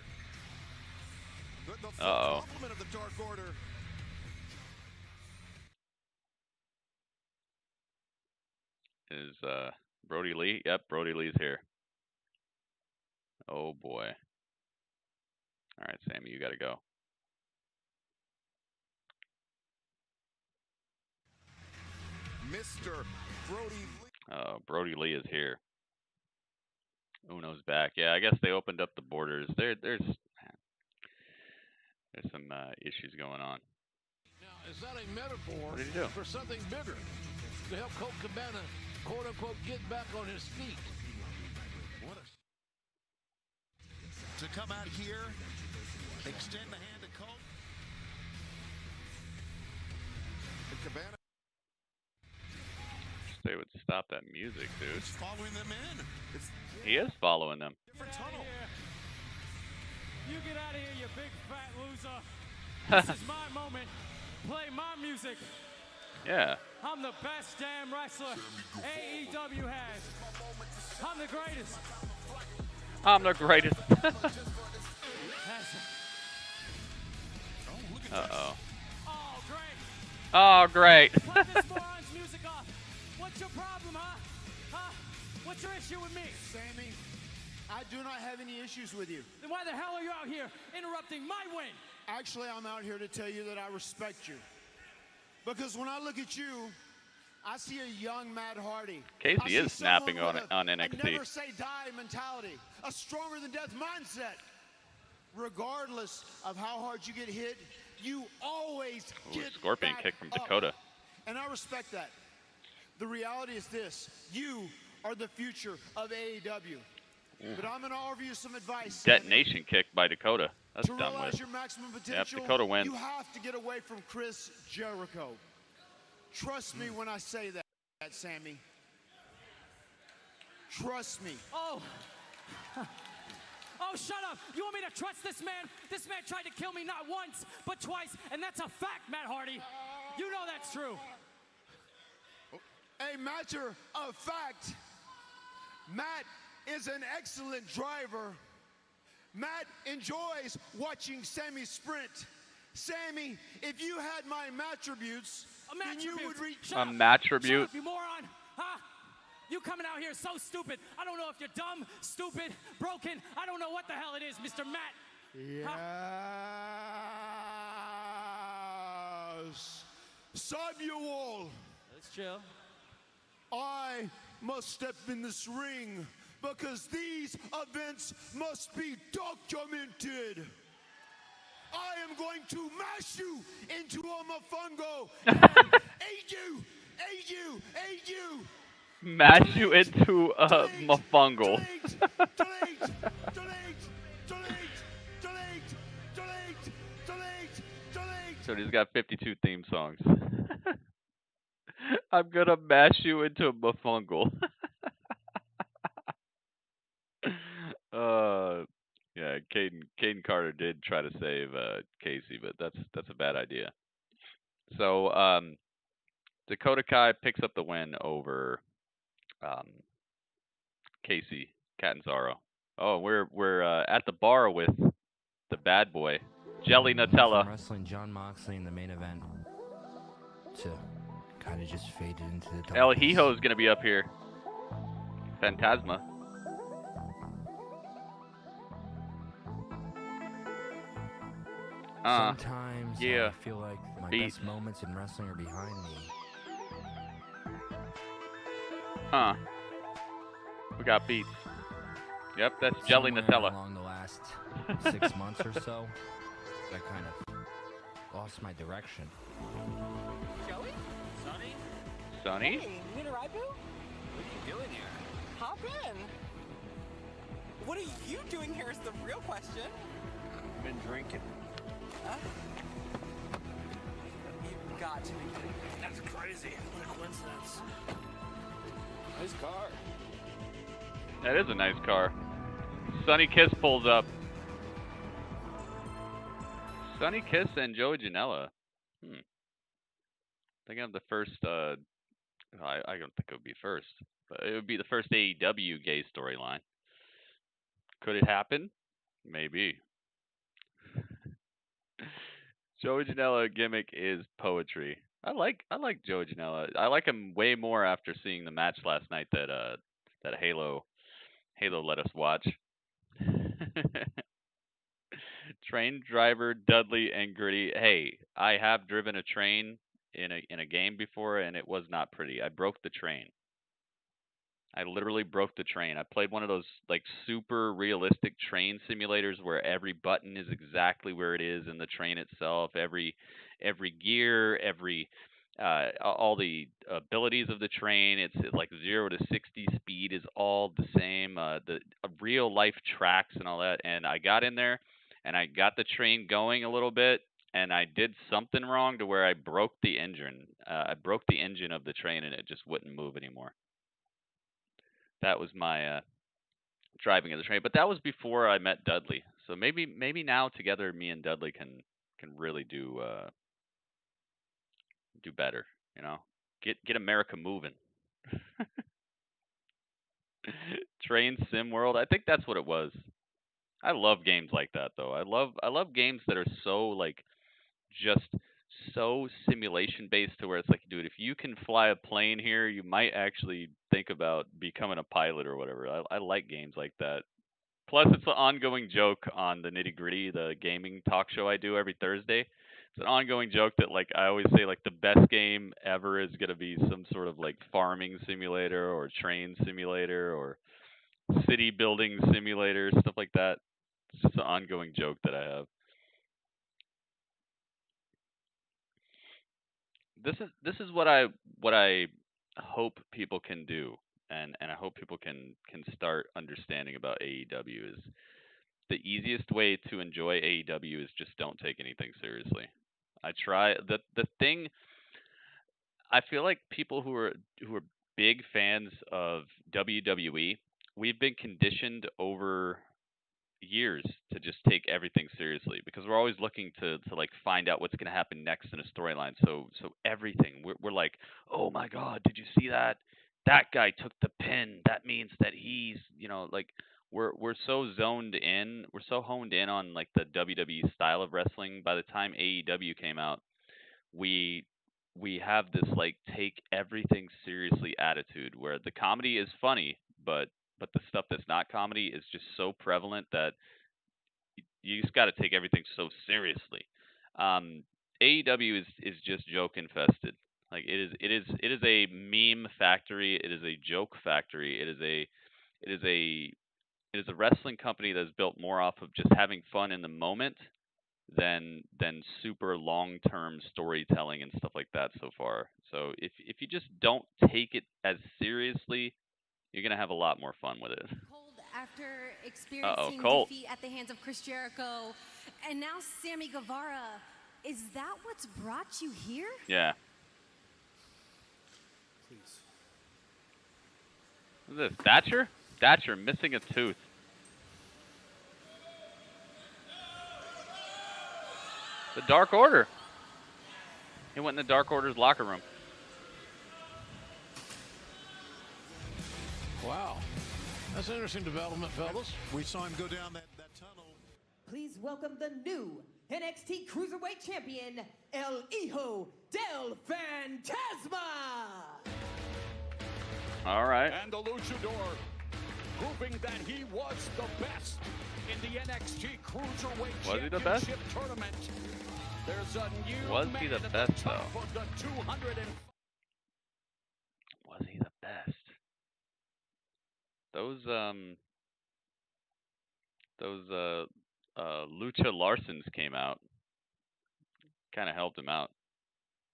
The Uh-oh. complement of the Dark Order. Is Brody Lee? Yep, Brody Lee's here. Oh boy. All right, Sammy, you got to go. Mr. Brody Lee. Oh, Brody Lee is here. Uno's back. Yeah, I guess they opened up the borders. There's some issues going on. Now, is that a metaphor What did he do? for something bigger to help Colt Cabana, quote unquote, get back on his feet? What to come out here, extend the hand to Colt. And Cabana. They would stop that music, dude. He's following them in. He is following them. Different tunnel. You get out of here, you big fat loser. This is my moment. Play my music. Yeah. I'm the best damn wrestler AEW has. I'm the greatest. I'm the greatest. Uh-oh. Oh, great. Oh, great. Play this moron's music off. What's your problem, huh? Huh? What's your issue with me? Sammy, I do not have any issues with you. Then why the hell are you out here interrupting my win? Actually, I'm out here to tell you that I respect you. Because when I look at you, I see a young Matt Hardy. Casey is snapping on NXT. A never say die mentality, a stronger than death mindset. Regardless of how hard you get hit, you always get Scorpion back kick from up. Dakota. And I respect that. The reality is this: you are the future of AEW. But I'm going to offer you some advice. Detonation kick by Dakota. That's To done realize with. your maximum potential, Dakota wins. you have to get away from Chris Jericho. Trust me when I say that, Sammy. Trust me. Oh. Oh, shut up. You want me to trust this man? This man tried to kill me not once, but twice, and that's a fact, Matt Hardy. You know that's true. A matter of fact, Matt is an excellent driver. Matt enjoys watching Sammy sprint. Sammy, if you had my attributes, then you would reach. A mattribute. Shut up, you moron. Huh? You coming out here so stupid. I don't know if you're dumb, stupid, broken. I don't know what the hell it is, Mr. Matt. Yes. Samuel. Let's chill. I must step in this ring because these events must be documented. I am going to mash you into a mofongo and aid you. Mash you into a mofongle. So he's got 52 theme songs. I'm gonna mash you into a mofongle. Yeah, Caden Carter did try to save Casey, but that's a bad idea. So Dakota Kai picks up the win over Casey Catanzaro. Oh, we're at the bar with the bad boy, Jelly Nutella. From wrestling John Moxley in the main event to kind of just faded into the darkness. El Hijo's gonna be up here. Sometimes yeah. I feel like my Beats. best moments in wrestling are behind me. We got beats. Yep, that's jelly Somewhere Nutella. along the last 6 months or so, I kind of lost my direction. Joey? Sonny? Sonny? Hey, you in a ride, boo? What are you doing here? Hop in. What are you doing here is the real question. I've been drinking. Huh? You've got to be kidding me. That's crazy. What a coincidence. Nice car. That is a nice car. Sonny Kiss pulls up. Sonny Kiss and Joey Janela. Thinking of the first, I don't think it would be first, but it would be the first AEW gay storyline. Could it happen? Maybe. Joey Janela gimmick is poetry. I like Joey Janela. I like him way more after seeing the match last night that Halo let us watch. Train driver Dudley and Gritty. Hey, I have driven a train in a game before, and it was not pretty. I broke the train. I literally broke the train. I played one of those like super realistic train simulators where every button is exactly where it is in the train itself. Every gear, all the abilities of the train. It's like 0 to 60 speed is all the same. The real life tracks and all that. And I got in there, and I got the train going a little bit, and I did something wrong to where I broke the engine. I broke the engine of the train, and it just wouldn't move anymore. That was my driving of the train, but that was before I met Dudley. So maybe now together, me and Dudley can really do better. You know, get America moving. Train Sim World. I think that's what it was. I love games like that though. I love games that are so like just so simulation based to where it's like, dude, if you can fly a plane here, you might actually think about becoming a pilot or whatever. I like games like that. Plus, it's an ongoing joke on the Nitty Gritty, the gaming talk show I do every Thursday. It's an ongoing joke that like I always say like the best game ever is gonna be some sort of like farming simulator or train simulator or city building simulator, stuff like that. It's just an ongoing joke that I have. This is what I hope people can do, and I hope people can start understanding about AEW is the easiest way to enjoy AEW is just don't take anything seriously. I try the thing. I feel like people who are big fans of WWE, we've been conditioned over years to just take everything seriously because we're always looking to like find out what's going to happen next in a storyline. So everything we're like, oh my god, did you see that? That guy took the pin. That means that he's, you know, like we're so zoned in, we're so honed in on like the WWE style of wrestling. By the time AEW came out, we have this like take everything seriously attitude where the comedy is funny, but the stuff that's not comedy is just so prevalent that you just got to take everything so seriously. AEW is just joke infested. Like it is a meme factory. It is a joke factory. It is a wrestling company that's built more off of just having fun in the moment than super long-term storytelling and stuff like that so far. So if you just don't take it as seriously, you're going to have a lot more fun with it. After experiencing defeat at the hands of Chris Jericho and now Sammy Guevara, is that what's brought you here? Yeah. Please. What's this? Thatcher? Thatcher missing a tooth. The Dark Order. He went in the Dark Order's locker room. Wow. That's an interesting development, fellas. We saw him go down that tunnel. Please welcome the new NXT Cruiserweight Champion, El Hijo del Fantasma. All right. And the Luchador, proving that he was the best in the NXT Cruiserweight Was he the best? Championship tournament. There's a new Was he man the at best, the top though? of the 200 and Was he the best? Those Lucha Larsons came out. Kind of helped him out.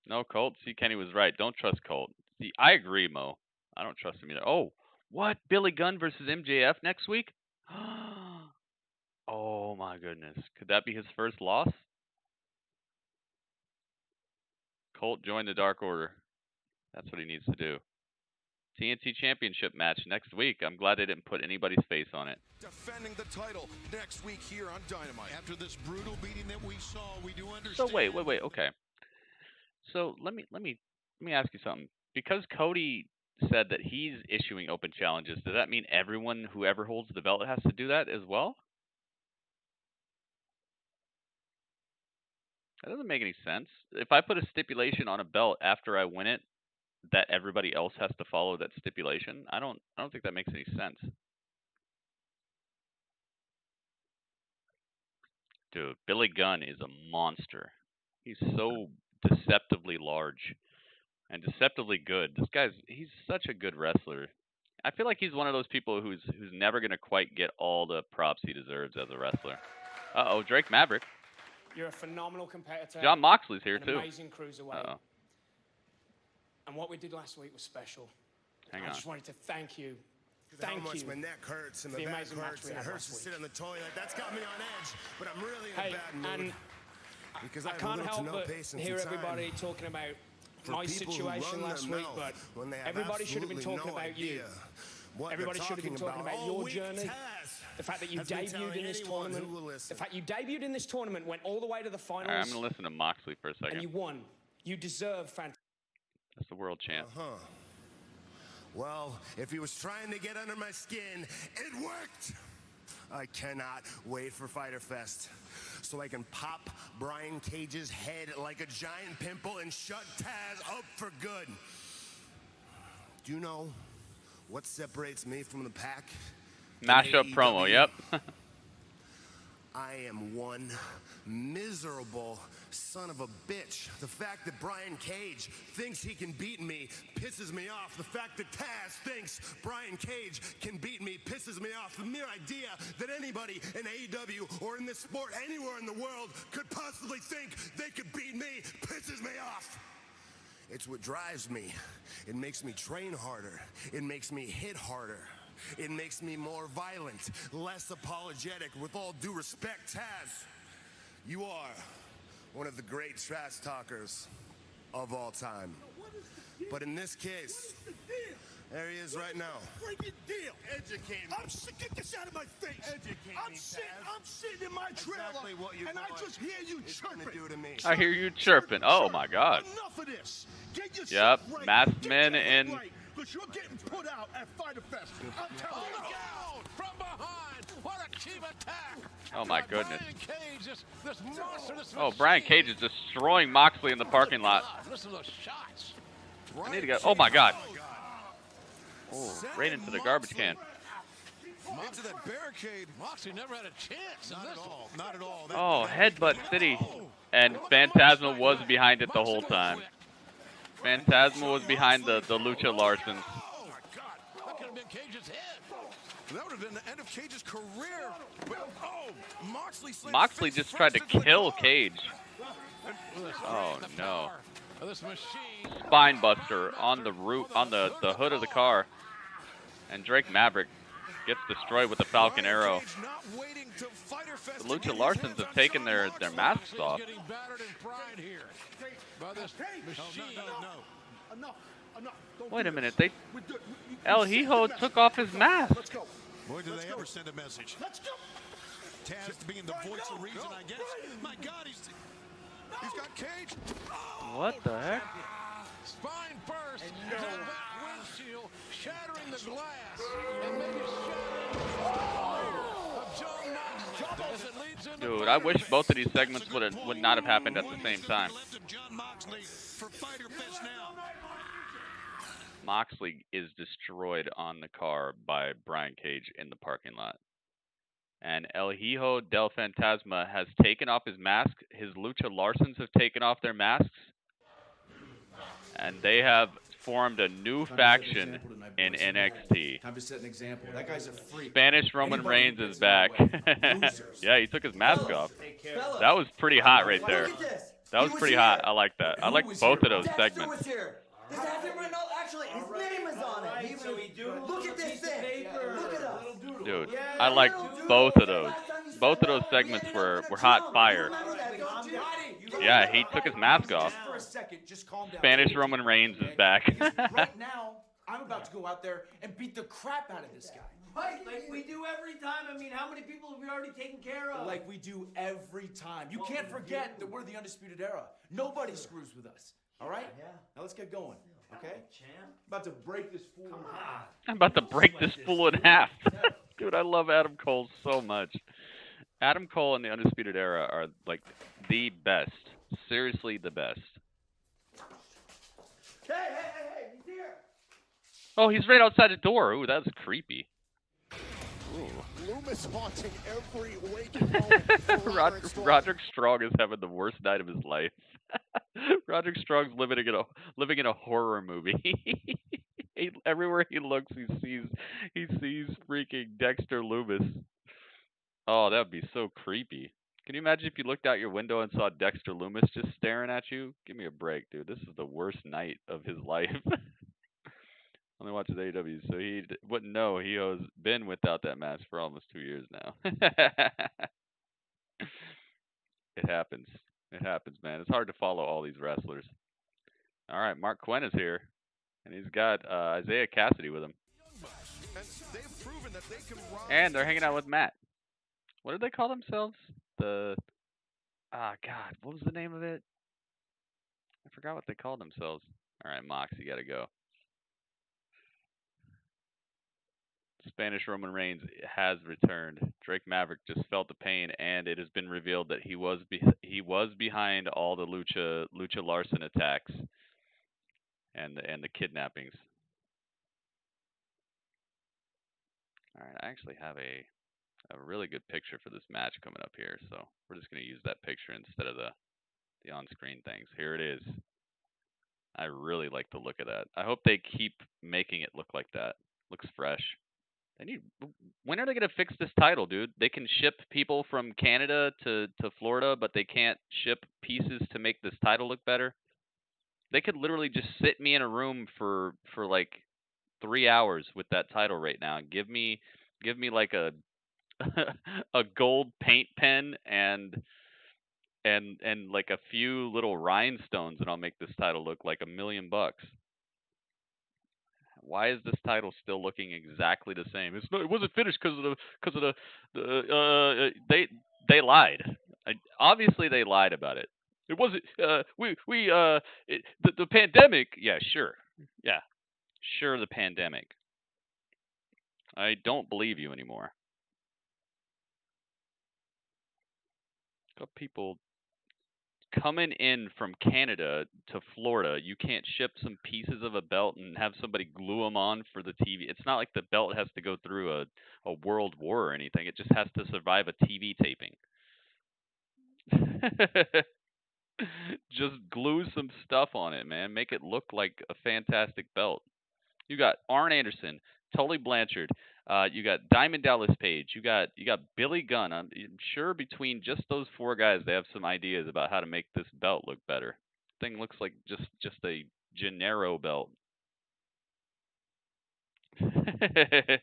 No, Colt. See, Kenny was right. Don't trust Colt. See, I agree, Mo. I don't trust him either. Oh, what? Billy Gunn versus MJF next week? Oh my goodness. Could that be his first loss? Colt joined the Dark Order. That's what he needs to do. TNT Championship match next week. I'm glad they didn't put anybody's face on it. Defending the title next week here on Dynamite. After this brutal beating that we saw, we do understand. So wait. Okay. So let me ask you something. Because Cody said that he's issuing open challenges, does that mean everyone who ever holds the belt has to do that as well? That doesn't make any sense. If I put a stipulation on a belt after I win it, that everybody else has to follow that stipulation, I don't think that makes any sense. Dude, Billy Gunn is a monster. He's so deceptively large and deceptively good. He's such a good wrestler. I feel like he's one of those people who's never going to quite get all the props he deserves as a wrestler. Uh-oh, Drake Maverick. You're a phenomenal competitor. John Moxley's here, an too. Amazing cruiserweight. Uh-oh. And what we did last week was special. Hang I on. just wanted to thank you. How Thank much you. my neck hurts and for my the back amazing match hurts we and it had hurts to last sit week. on the toilet. That's got me on edge, but I'm really in Hey, a bad mood. Because I have can't little to help no but patience hear and time everybody talking about for my people who situation run last their week, mouth but when they have everybody should have been absolutely talking no about you. idea what Everybody they're should have been talking about All your week, journey. Taz The fact that you has been debuted telling in this anyone tournament. who will listen. The fact you debuted in this tournament, went all the way to the finals. All right, I'm going to listen to Moxley for a second. And you won. You deserve fantastic. That's the world champ. Well, if he was trying to get under my skin, it worked. I cannot wait for Fyter Fest so I can pop Brian Cage's head like a giant pimple and shut Taz up for good. Do you know what separates me from the pack? Mashup promo, yep. I am one miserable son of a bitch. The fact that Brian Cage thinks he can beat me pisses me off. The fact that Taz thinks Brian Cage can beat me pisses me off. The mere idea that anybody in AEW or in this sport anywhere in the world could possibly think they could beat me pisses me off. It's what drives me. It makes me train harder. It makes me hit harder. It makes me more violent, less apologetic. With all due respect, Taz, you are one of the great trash talkers of all time. But in this case, there he is right now. Freaking deal. Educate me. Get this out of my face. Educate I'm sitting in my trailer, Exactly what you and I thought just hear you it's gonna chirping. do to me. I hear you chirping. Oh my God. Enough of this. Get Yep, yourself right. masked Get men yourself in. right, 'cause you're getting put out at Fyter Fest. I'm telling you. Look out! From behind! What a cheap attack! Oh my goodness. Brian Cage, this monster, this Oh, Brian Cage is destroying Moxley in the parking lot. Listen to those shots. I need to go. Oh my God. Oh, right into the garbage can. Into that barricade. Moxley never had a chance. Not at all. Not at all. Oh, Headbutt City. And Phantasma was behind it the whole time. Phantasma was behind the Lucha Larsons. That could have been Cage's head. That would have been the end of Cage's career. But, Moxley just tried to kill Cage. Oh no. This machine. Spine buster on the roof, on the hood of the car. And Drake Maverick gets destroyed with the Falcon Arrow. The Lucha Larsons have taken their masks off. Getting battered and fried here by this machine. Enough. Wait a minute, El Hijo took off his mask. Boy, do they ever send a message. Let's go. Taz being the voice of reason, I guess. My God, he's got Cage. What the heck? Spine first. No. That windshield shattering the glass and maybe shattering of John Moxley as it leads into Dude, I wish both of these segments would not have happened at the same time. John Moxley for Fyter Fest now. Moxley is destroyed on the car by Brian Cage in the parking lot. And El Hijo del Fantasma has taken off his mask. His Lucha Larsons have taken off their masks. And they have formed a new faction in NXT. Time to set an example. That guy's a freak. Spanish Roman Anybody Reigns who is gets in back. the way, losers. Yeah, he took his mask off. Fellas. That was pretty hot right there. Look at this. That was pretty hot. I like that. I like both of those Dexter segments. was here. This has him written. Actually, his name is on it. Look at this thing. Look at us. Dude, I like both of those. Both of those segments were hot fire. Yeah, he took his mask off. For a second, just calm down. Spanish Roman Reigns is back. Right now, I'm about to go out there and beat the crap out of this guy. Right, like we do every time. I mean, how many people have we already taken care of? Like we do every time. You can't forget that we're the Undisputed Era. Nobody screws with us. All right? Yeah. Now let's get going. Okay? Champ. About to break this fool in half. I'm about to break this fool in half. Dude, I love Adam Cole so much. Adam Cole and the Undisputed Era are like the best. Seriously, the best. Hey, he's here. Oh, he's right outside the door. Ooh, that's creepy. Lumis haunting every waking moment. Roderick Strong is having the worst night of his life. Roderick Strong's living in a horror movie. Everywhere he looks, he sees freaking Dexter Lumis. Oh, that would be so creepy. Can you imagine if you looked out your window and saw Dexter Lumis just staring at you? Give me a break, dude. This is the worst night of his life. Only watches AEW, so he wouldn't know he has been without that mask for almost 2 years now. It happens. It happens, man. It's hard to follow all these wrestlers. All right, Mark Quen is here, and he's got Isaiah Cassidy with him. And they're hanging out with Matt. What did they call themselves? God, what was the name of it? I forgot what they called themselves. All right, Mox, you got to go. Spanish Roman Reigns has returned. Drake Maverick just felt the pain, and it has been revealed that he was behind all the Lucha Larson attacks and the kidnappings. All right, I actually have a really good picture for this match coming up here, so we're just going to use that picture instead of the on-screen things. Here it is. I really like the look of that. I hope they keep making it look like that. Looks fresh. When are they going to fix this title, dude? They can ship people from Canada to Florida, but they can't ship pieces to make this title look better. They could literally just sit me in a room for like 3 hours with that title right now and give me like a a gold paint pen and like a few little rhinestones, and I'll make this title look like $1 million. Why is this title still looking exactly the same? It wasn't finished because of they lied. Obviously they lied about it. It wasn't the pandemic. Yeah, sure. Yeah, sure, the pandemic. I don't believe you anymore. Got people coming in from Canada to Florida. You can't ship some pieces of a belt and have somebody glue them on for the TV. It's not like the belt has to go through a world war or anything. It just has to survive a TV taping. Just glue some stuff on it, man. Make it look like a fantastic belt. You got Arn Anderson, Tully Blanchard. You got Diamond Dallas Page. You got Billy Gunn. I'm sure between just those 4 guys, they have some ideas about how to make this belt look better. Thing looks like just a Gennaro belt. Maybe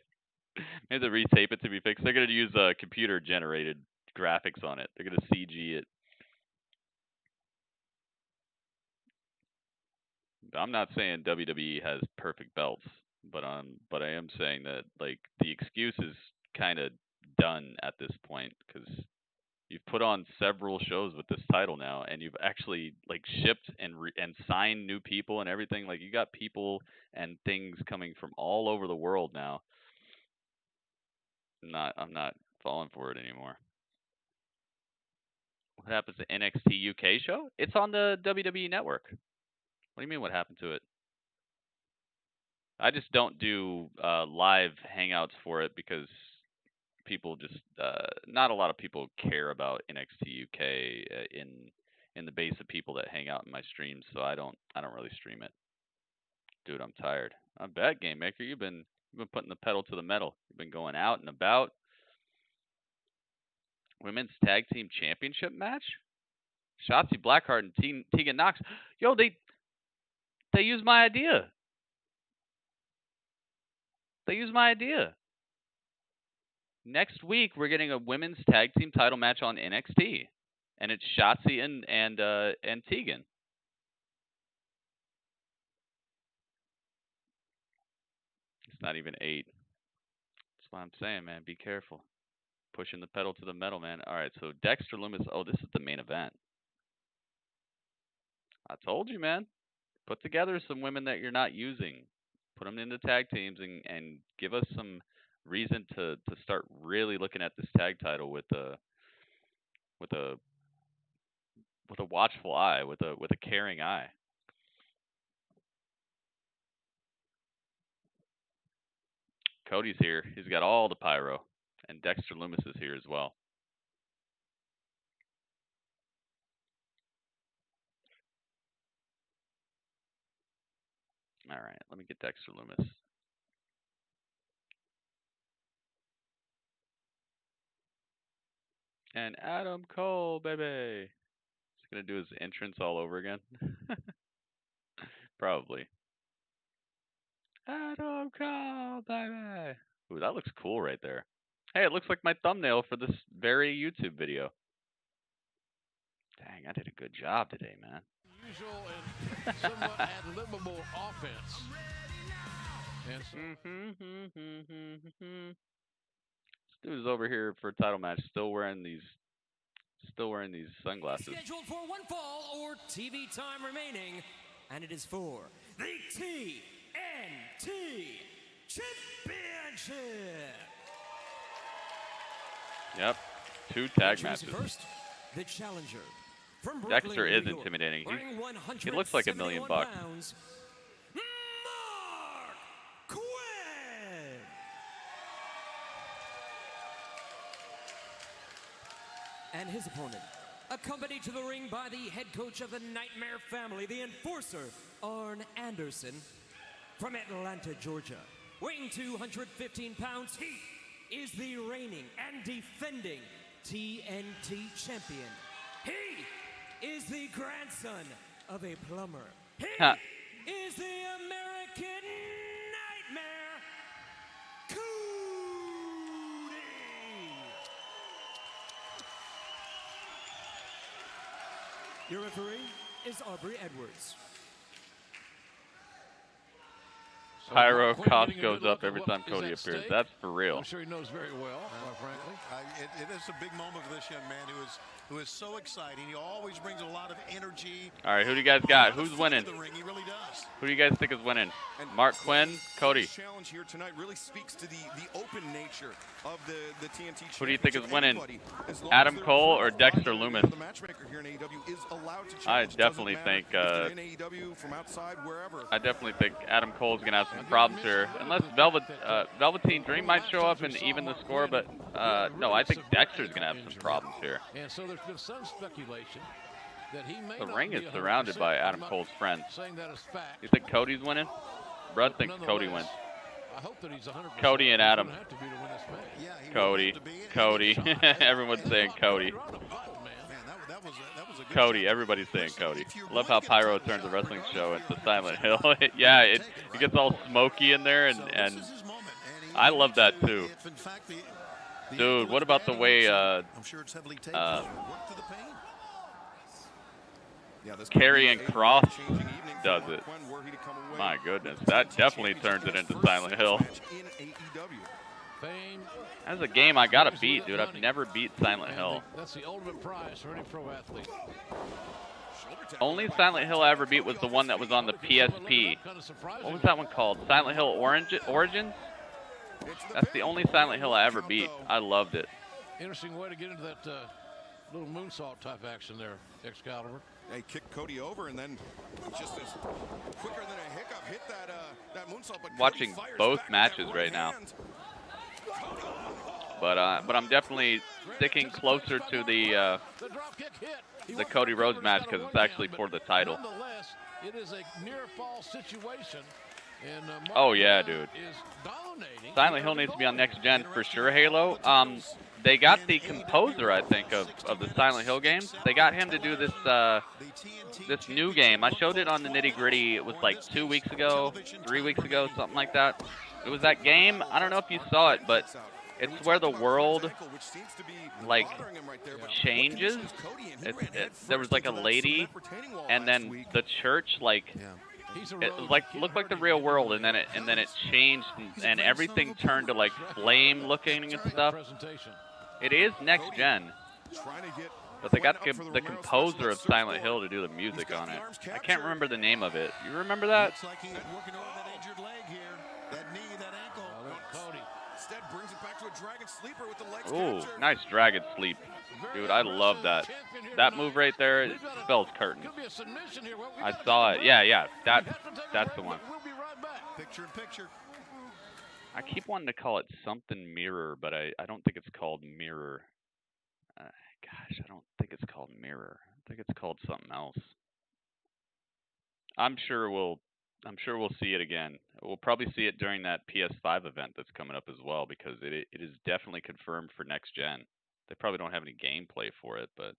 they retape it to be fixed. They're gonna use computer generated graphics on it. They're gonna CG it. I'm not saying WWE has perfect belts, but I am saying that like the excuse is kind of done at this point, because you've put on several shows with this title now, and you've actually like shipped and signed new people and everything. Like you got people and things coming from all over the world now. I'm not falling for it anymore. What happens to NXT UK show? It's on the WWE Network. What do you mean, what happened to it? I just don't do live hangouts for it because people just not a lot of people care about NXT UK in the base of people that hang out in my streams, so I don't really stream it. Dude, I'm tired. I bet, Game Maker, you've been putting the pedal to the metal. You've been going out and about. Women's Tag Team Championship match? Shotzi Blackheart and Tegan Knox. Yo, they used my idea. They used my idea. Next week we're getting a women's tag team title match on NXT, and it's Shotzi and Tegan. It's not even 8. That's what I'm saying, man. Be careful. Pushing the pedal to the metal, man. All right, so Dexter Lumis. Oh, this is the main event. I told you, man. Put together some women that you're not using. Put them into tag teams and give us some reason to start really looking at this tag title with a watchful eye, with a caring eye. Cody's here. He's got all the pyro, and Dexter Lumis is here as well. All right, let me get Dexter Lumis. And Adam Cole, baby. He's going to do his entrance all over again. Probably. Adam Cole, baby. Ooh, that looks cool right there. Hey, it looks like my thumbnail for this very YouTube video. Dang, I did a good job today, man. Usual and somewhat ad-libbable offense. This dude is over here for a title match, still wearing these sunglasses. Scheduled for one fall or TV time remaining, and it is for the TNT Championship. Yep, 2 tag matches. First, the challenger from Brooklyn, Dexter is New York, intimidating. weighing He looks like $1 million bucks. pounds, Quen. And his opponent, accompanied to the ring by the head coach of the Nightmare family, the enforcer, Arn Anderson, from Atlanta, Georgia. Weighing 215 pounds, he is the reigning and defending TNT champion. He is the grandson of a plumber. He is the American Nightmare, Cody. Your referee is Aubrey Edwards. Pyro cost goes up every time Cody appears. That's for real. I'm sure he knows very well, quite frankly. It is a big moment for this young man who is so exciting. He always brings a lot of energy. All right, who do you guys got? Who's winning? He really does. Who do you guys think is winning? Mark Quen, Cody. The challenge here tonight really speaks to the open nature of the TNT. Who do you think is winning? Adam Cole or Dexter Lumis? The matchmaker here in AEW is allowed to I challenge. definitely think. In AEW, from outside, wherever. I definitely think Adam Cole's gonna have some problems here, unless Velveteen Dream might show up and even the score. But no, I think Dexter's gonna have some problems here. And so there's been some speculation that he may The not ring be is 100%. surrounded by Adam I'm not Cole's friends. saying that as fact. You think Cody's winning? Brud thinks Cody wins. I hope that he's 100%. Cody and Adam. He's gonna have to be to win this match. Cody. Everyone's saying Cody. Cody. Everybody's saying Cody. Love how Pyro turns a wrestling show into Silent Hill. Yeah, it gets all smoky in there, and I love that too. Dude, what about the way Karrion Kross does it? My goodness, that definitely turns it into Silent Hill. That's a game I gotta beat, dude. I've never beat Silent Hill. That's the ultimate prize for any pro athlete. Only Silent Hill I ever beat was the one that was on the PSP. What was that one called? Silent Hill Origins? That's the only Silent Hill I ever beat. I loved it. Interesting way to get into that little moonsault type action there, Excalibur. They kicked Cody over, and then just as quicker than a hiccup hit that moonsault. But Watching both matches right now. But I'm definitely sticking closer to the Cody Rhodes match because it's actually for the title. Nonetheless, it is a near fall situation. And oh yeah, dude. Silent Hill needs to be on next gen for sure. Halo. They got the composer, I think, of the Silent Hill games. They got him to do this this new game. I showed it on the Nitty Gritty. It was like 2 weeks ago, 3 weeks ago, something like that. It was that game. I don't know if you saw it, but it's where the world like changes. There was like a lady, and then the church like. It was like looked like the real world, and then it changed, and everything turned to like flame looking and stuff. It is next gen, but they got the composer of Silent Hill to do the music on it. I can't remember the name of it. You remember that? Looks like he's working over that injured leg here. That knee, that ankle. Cody. Instead brings it back to a dragon sleeper with the legs Ooh, captured. nice dragon sleep. Dude, I love that. That move right there, it spells curtain. I saw it. Yeah, that's the one. Picture in picture. I keep wanting to call it something mirror, but I don't think it's called mirror. Gosh, I don't think it's called mirror. I think it's called something else. I'm sure we'll see it again. We'll probably see it during that PS5 event that's coming up as well, because it is definitely confirmed for next gen. They probably don't have any gameplay for it, but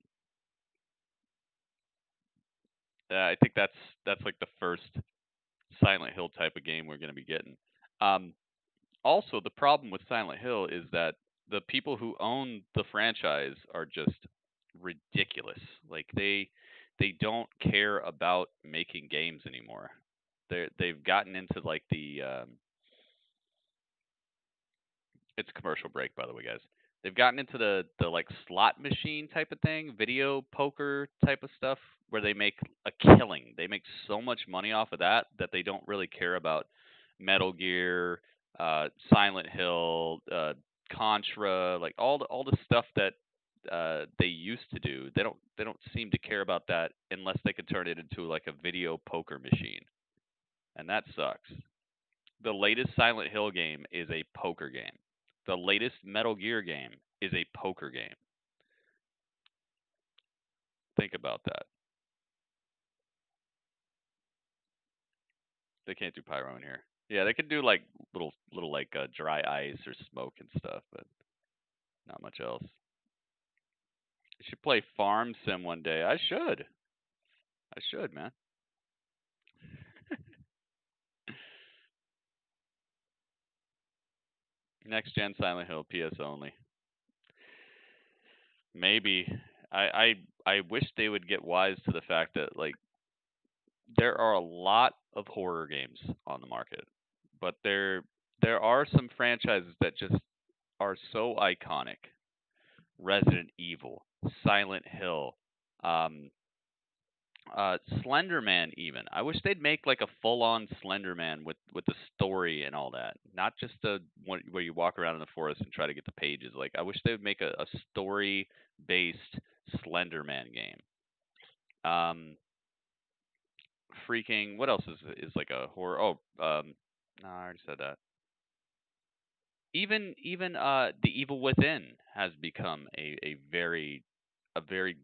I think that's like the first Silent Hill type of game we're going to be getting. Also, the problem with Silent Hill is that the people who own the franchise are just ridiculous. Like they don't care about making games anymore. They've gotten into like the it's a commercial break, by the way, guys. They've gotten into the like slot machine type of thing, video poker type of stuff, where they make a killing. They make so much money off of that they don't really care about Metal Gear, Silent Hill, Contra, like all the stuff that they used to do. They don't seem to care about that unless they can turn it into like a video poker machine, and that sucks. The latest Silent Hill game is a poker game. The latest Metal Gear game is a poker game. Think about that. They can't do pyro in here. Yeah, they could do like little like dry ice or smoke and stuff, but not much else. I should play Farm Sim one day. I should, man. Next gen Silent Hill, PS only. Maybe. I wish they would get wise to the fact that like there are a lot of horror games on the market, but there are some franchises that just are so iconic. Resident Evil, Silent Hill, Slender Man even. I wish they'd make like a full-on Slender Man with the story and all that. Not just one where you walk around in the forest and try to get the pages. Like I wish they would make a story-based Slender Man game. Freaking what else is like a horror? Oh, no, I already said that. Even The Evil Within has become a very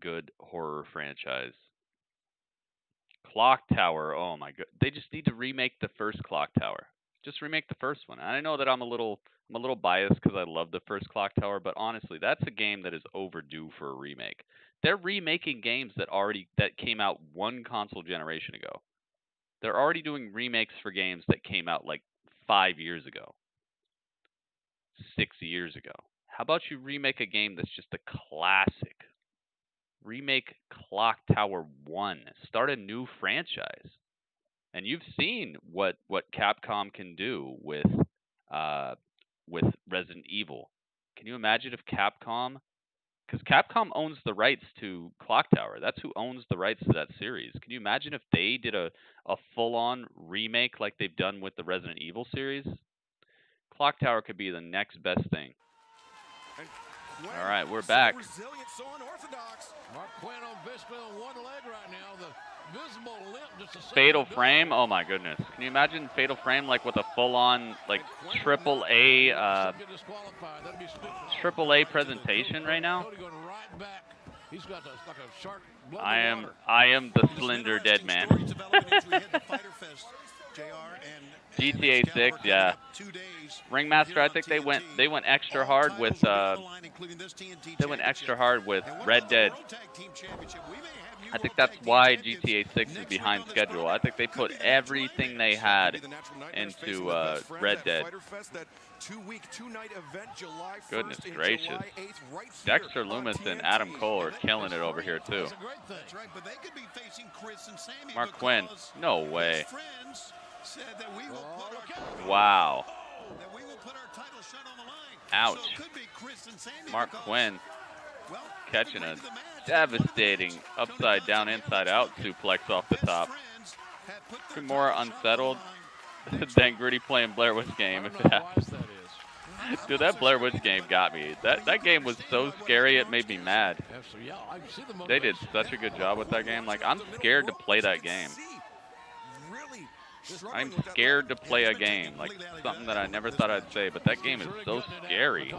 good horror franchise. Clock Tower, oh my god. They just need to remake the first Clock Tower. Just remake the first one. And I know that I'm a little biased because I love the first Clock Tower, but honestly, that's a game that is overdue for a remake. They're remaking games that came out one console generation ago. They're already doing remakes for games that came out like 5 years ago. 6 years ago. How about you remake a game that's just a classic? Remake Clock Tower 1. Start a new franchise. And you've seen what Capcom can do with Resident Evil. Can you imagine if Capcom, because Capcom owns the rights to Clock Tower. That's who owns the rights to that series. Can you imagine if they did a full-on remake like they've done with the Resident Evil series? Clock Tower could be the next best thing. All right, we're back. Mark Quen on basically on one leg right now. visible limp just a second Fatal ago. frame. Oh my goodness. Can you imagine fatal frame like with a full-on like AAA AAA presentation right now? Cody going right back. He's got like a shark. I am the slender dead man. GTA 6, yeah. Ringmaster, I think they went extra hard with Red Dead. I think that's why GTA 6 is behind schedule. I think they put everything they had into Red Dead. Goodness gracious. Dexter, Lumis, and Adam Cole are killing it over here too. Mark Quen, no way. Wow. Ouch. Mark Quen catching a devastating upside down, inside out suplex off the top. More unsettled than Gritty playing Blair Witch game. If it happens. Dude, that Blair Witch game got me. That game was so scary it made me mad. They did such a good job with that game. Like, I'm scared to play that game. I'm scared to play a game. Like, something that I never thought I'd say, but that game is so scary.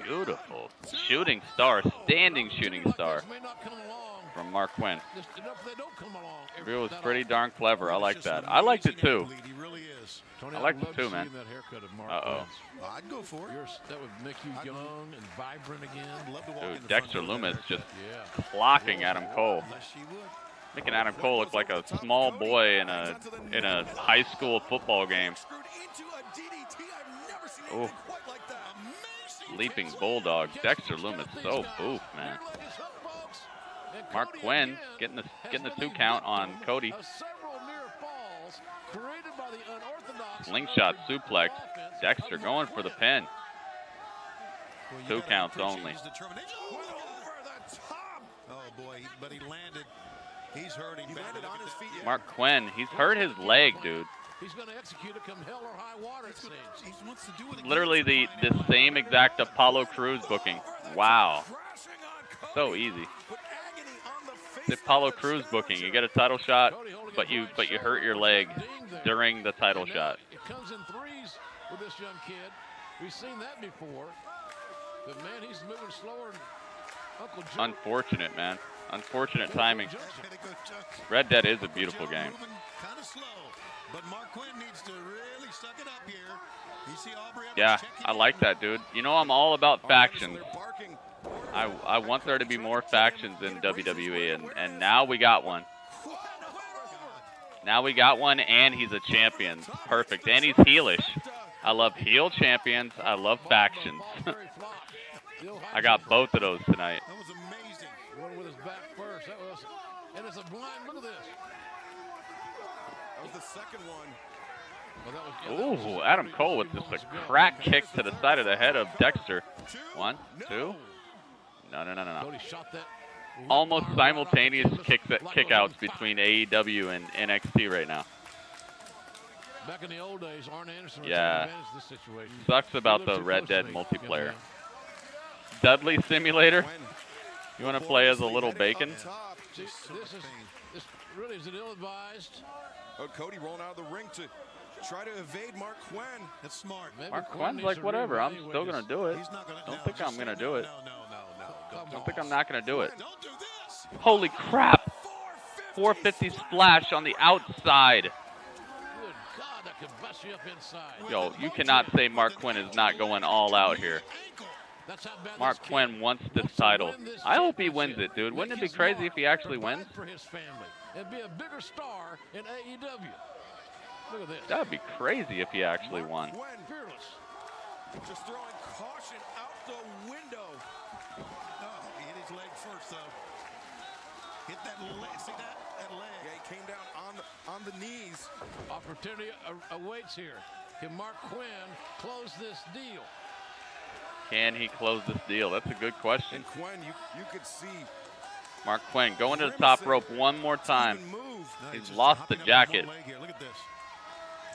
Beautiful. Shooting star, standing shooting star from Mark Quen. It was pretty darn clever. I like that. I liked it too. I liked it too, man. Uh-oh. I'd go for it. That would make you young and vibrant again. Dude, Dexter Lumis just clocking Adam Cole. Making Adam Cole look like a small boy in a high school football game. Ooh. Leaping Bulldog. Dexter Lumis, so boof, man. Mark Quen getting the 2 count on Cody. Slingshot suplex. Dexter going for the pin. 2 counts only. Oh boy, but he landed. He's hurt. He landed on his feet. Mark Quen, he's hurt his leg, dude. He's going to execute it come hell or high water, it seems. He wants to do it. Literally the same exact Apollo Crews booking. Wow. So easy. The Apollo Crews booking. You get a title shot, but you hurt your leg during the title shot. It comes in threes with this young kid. We've seen that before. But man, he's moving slower than Uncle Joe. Unfortunate, man. Unfortunate timing. Red Dead is a beautiful game. Kind of slow, but Mark Quen needs to really suck it up here. You see Aubrey Yeah, I like that, dude. You know, I'm all about factions. I want there to be more factions in WWE, and now we got one. Now we got one, and he's a champion. Perfect. And he's heelish. I love heel champions. I love factions. I got both of those tonight. That was amazing. One with his back first. That was, and it's a blind. Look at this. That was the second one. Ooh, Adam Cole with just a crack kick to the side of the head of Dexter. 1, 2. No. Almost simultaneous kickouts between AEW and NXT right now. Back in the old days, Arn Anderson yeah. managed this situation. Sucks about the Red Dead multiplayer. Dudley Simulator. You want to play as a little bacon? This really is ill-advised. Cody rolling out of the ring to try to evade Mark Quen. That's smart. Mark Quen's like, whatever, I'm still going to do it. Don't think I'm going to do it. Don't think I'm not going to do it. Holy crap. 450 splash on the outside. Good God, that could bust you up inside. Yo, you cannot say Mark Quen is not going all out here. Mark Quen wants this title. I hope he wins it, dude. Wouldn't it be crazy if he actually wins? For his family and be a bigger star in AEW. Look at this. That would be crazy if he actually won. Fearless. Just throwing caution out the window. Oh, he hit his leg first, though. Hit that leg. See that? That leg. Yeah, he came down on the knees. Opportunity awaits here. Can Mark Quen close this deal? Can he close this deal? That's a good question. And Quen, you could see Mark Quen going to the top rope one more time. He's lost the jacket. Look at this.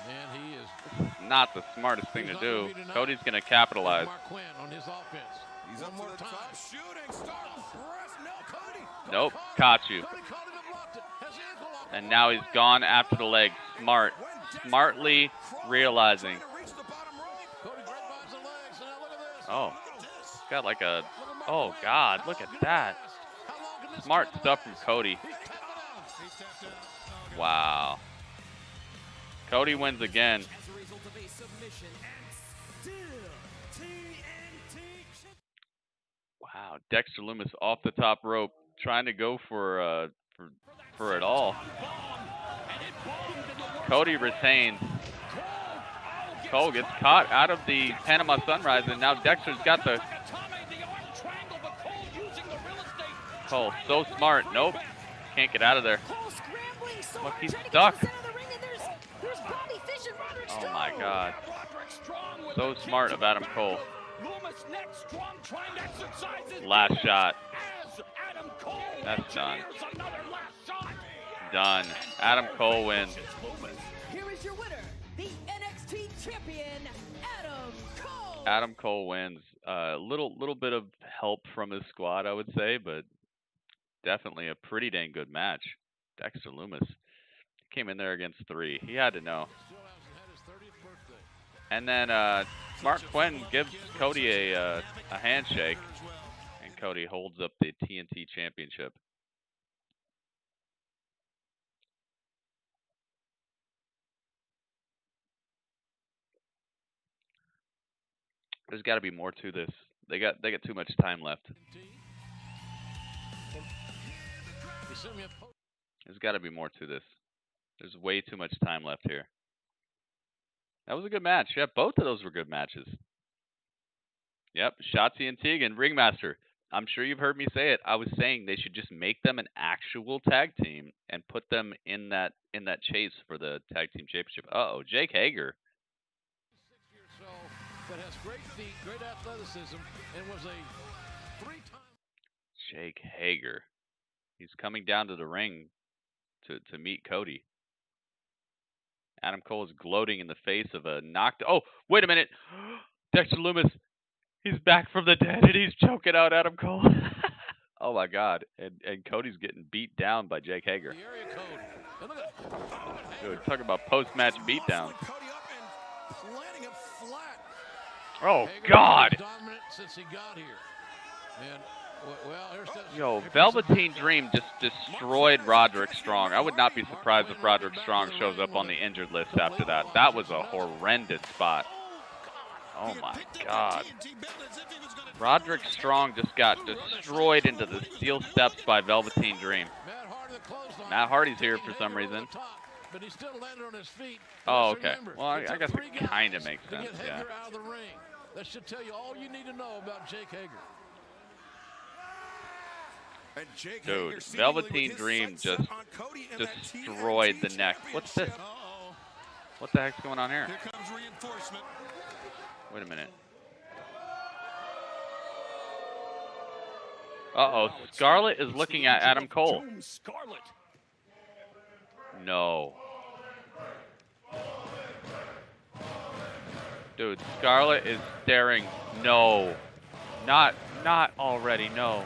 Man, he is not the smartest thing to do. Cody's going to capitalize. Mark Quen on his offense. He's up to the top. Shooting star press. No, Cody. Nope, caught you. And now he's gone after the leg. Smartly realizing. Oh, got like a, oh God, look at that. Smart stuff from Cody. Wow. Cody wins again. Wow, Dexter Lumis off the top rope, trying to go for it all. Cody retains. Cole gets caught out of the Panama Sunrise, and now Dexter's got the. Cole, so smart. Nope, can't get out of there. Look, he's stuck. Oh my God. So smart of Adam Cole. Last shot. That's done. Done. Adam Cole wins. Here is your winner, the NXT champion, Adam Cole. Adam Cole wins. Little bit of help from his squad, I would say, but definitely a pretty dang good match. Dexter Lumis came in there against 3. He had to know. And then Smart Quen gives Cody a handshake, and Cody holds up the TNT Championship. There's got to be more to this. They got too much time left. There's got to be more to this. There's way too much time left here. That was a good match. Yeah, both of those were good matches. Yep, Shotzi and Tegan, Ringmaster. I'm sure you've heard me say it. I was saying they should just make them an actual tag team and put them in that chase for the tag team championship. Uh-oh, Jake Hager. That has great feet, great athleticism, and was a 3-time. Jake Hager. He's coming down to the ring to meet Cody. Adam Cole is gloating in the face of a knocked. Oh, wait a minute. Dexter Lumis. He's back from the dead and he's choking out Adam Cole. Oh my God. And Cody's getting beat down by Jake Hager. Dude, talking about post-match beatdown. Oh God. Since he got here. And yo, Velveteen Dream just destroyed Roderick Strong. I would not be surprised if Roderick Strong shows up on the injured list after that. That was a horrendous spot. Oh my God. Roderick Strong just got destroyed into the steel steps by Velveteen Dream. Matt Hardy's here for some reason. But he still landed on his feet. Oh, okay. Well, I guess it kind of makes sense, yeah. Out of the ring. That should tell you all you need to know about Jake Hager. Dude, Velveteen Dream just destroyed the neck. What's this? What the heck's going on here? Here comes reinforcement. Wait a minute. Uh-oh, Scarlett is looking at Adam Cole. No. Dude, Scarlett is staring. No. Not already, no.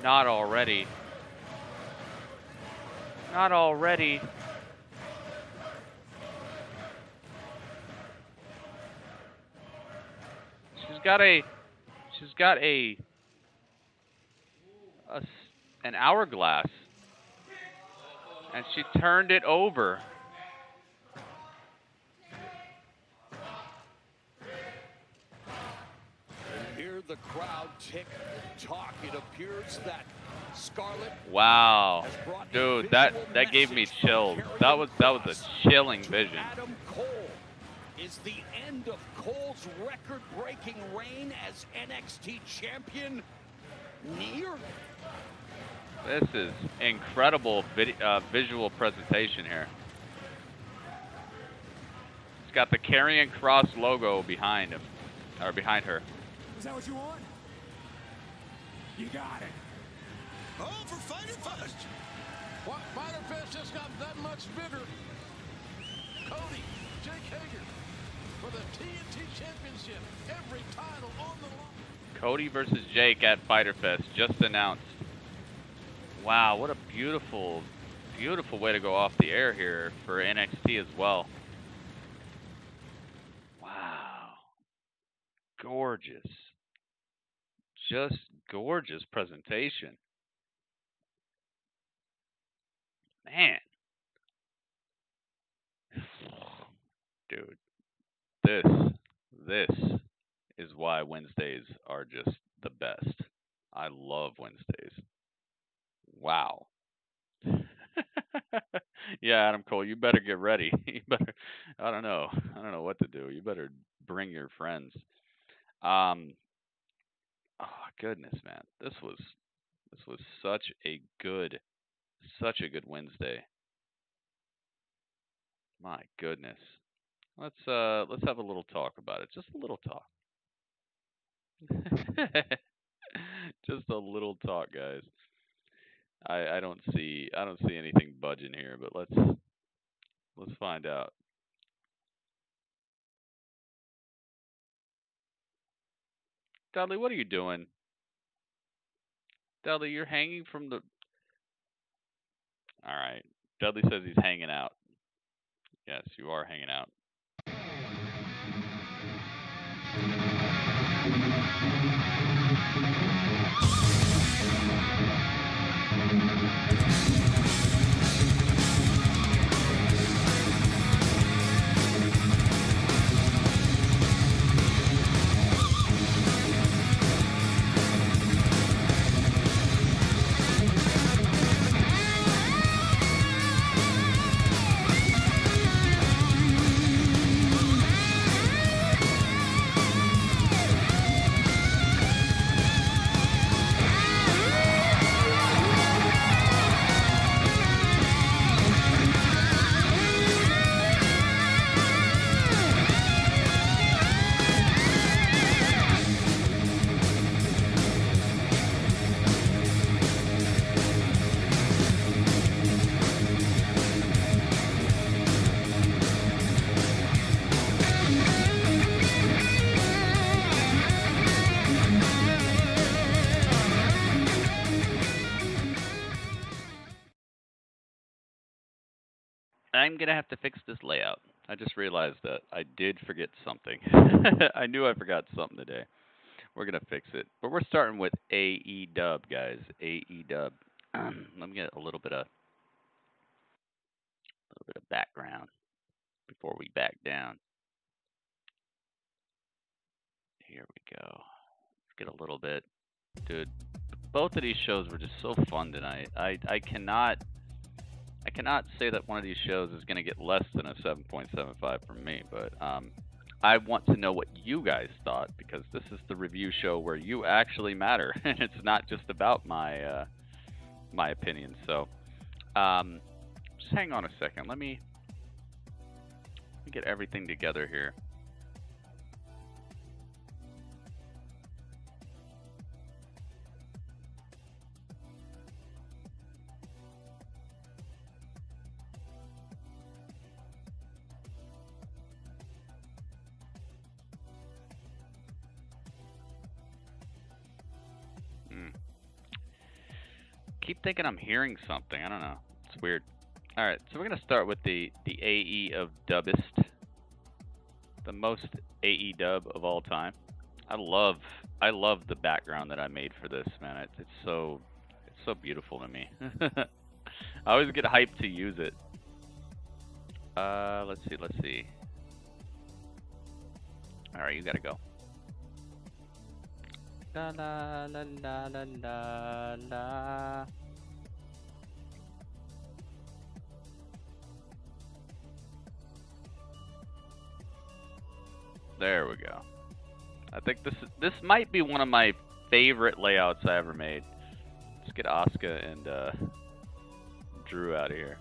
Not already. Not already. She's got an hourglass. And she turned it over. Hear the crowd tick-tock. It appears that Scarlett. Wow, dude, that gave me chills. That was a chilling vision. Adam Cole is the end of Cole's record-breaking reign as NXT champion near. This is incredible visual presentation here. It's got the Karrion Kross logo behind him, or behind her. Is that what you want? You got it. Oh, for Fighter Fest. What? Fighter Fest just got that much bigger. Cody, Jake Hager for the TNT Championship. Every title on the line. Cody versus Jake at Fyter Fest just announced. Wow, what a beautiful, beautiful way to go off the air here for NXT as well. Wow. Gorgeous. Just gorgeous presentation. Man. Dude. This is why Wednesdays are just the best. I love Wednesdays. Wow. Yeah, Adam Cole, you better get ready. You better, I don't know what to do. You better bring your friends. Oh goodness, man. This was such a good Wednesday. My goodness. Let's have a little talk about it. Just a little talk. Just a little talk, guys. I don't see anything budging here, but let's find out. Dudley, what are you doing? Dudley, you're hanging from the... Alright. Dudley says he's hanging out. Yes, you are hanging out. I'm going to have to fix this layout. I just realized that I did forget something. I knew I forgot something today. We're going to fix it. But we're starting with AEW, guys. AEW. Let me get a little bit of background before we back down. Here we go. Let's get a little bit. Dude, both of these shows were just so fun tonight. I cannot say that one of these shows is going to get less than a 7.75 from me, but I want to know what you guys thought, because this is the review show where you actually matter, and it's not just about my my opinion. So just hang on a second. Let me get everything together here. Keep thinking I'm hearing something. I don't know. It's weird. All right, so we're gonna start with the AE of Dubbist, the most AE dub of all time. I love the background that I made for this, man. It's so beautiful to me. I always get hyped to use it. Let's see. All right, you gotta go. La la la la la la la. There we go. I think this might be one of my favorite layouts I ever made. Let's get Asuka and Drew out of here.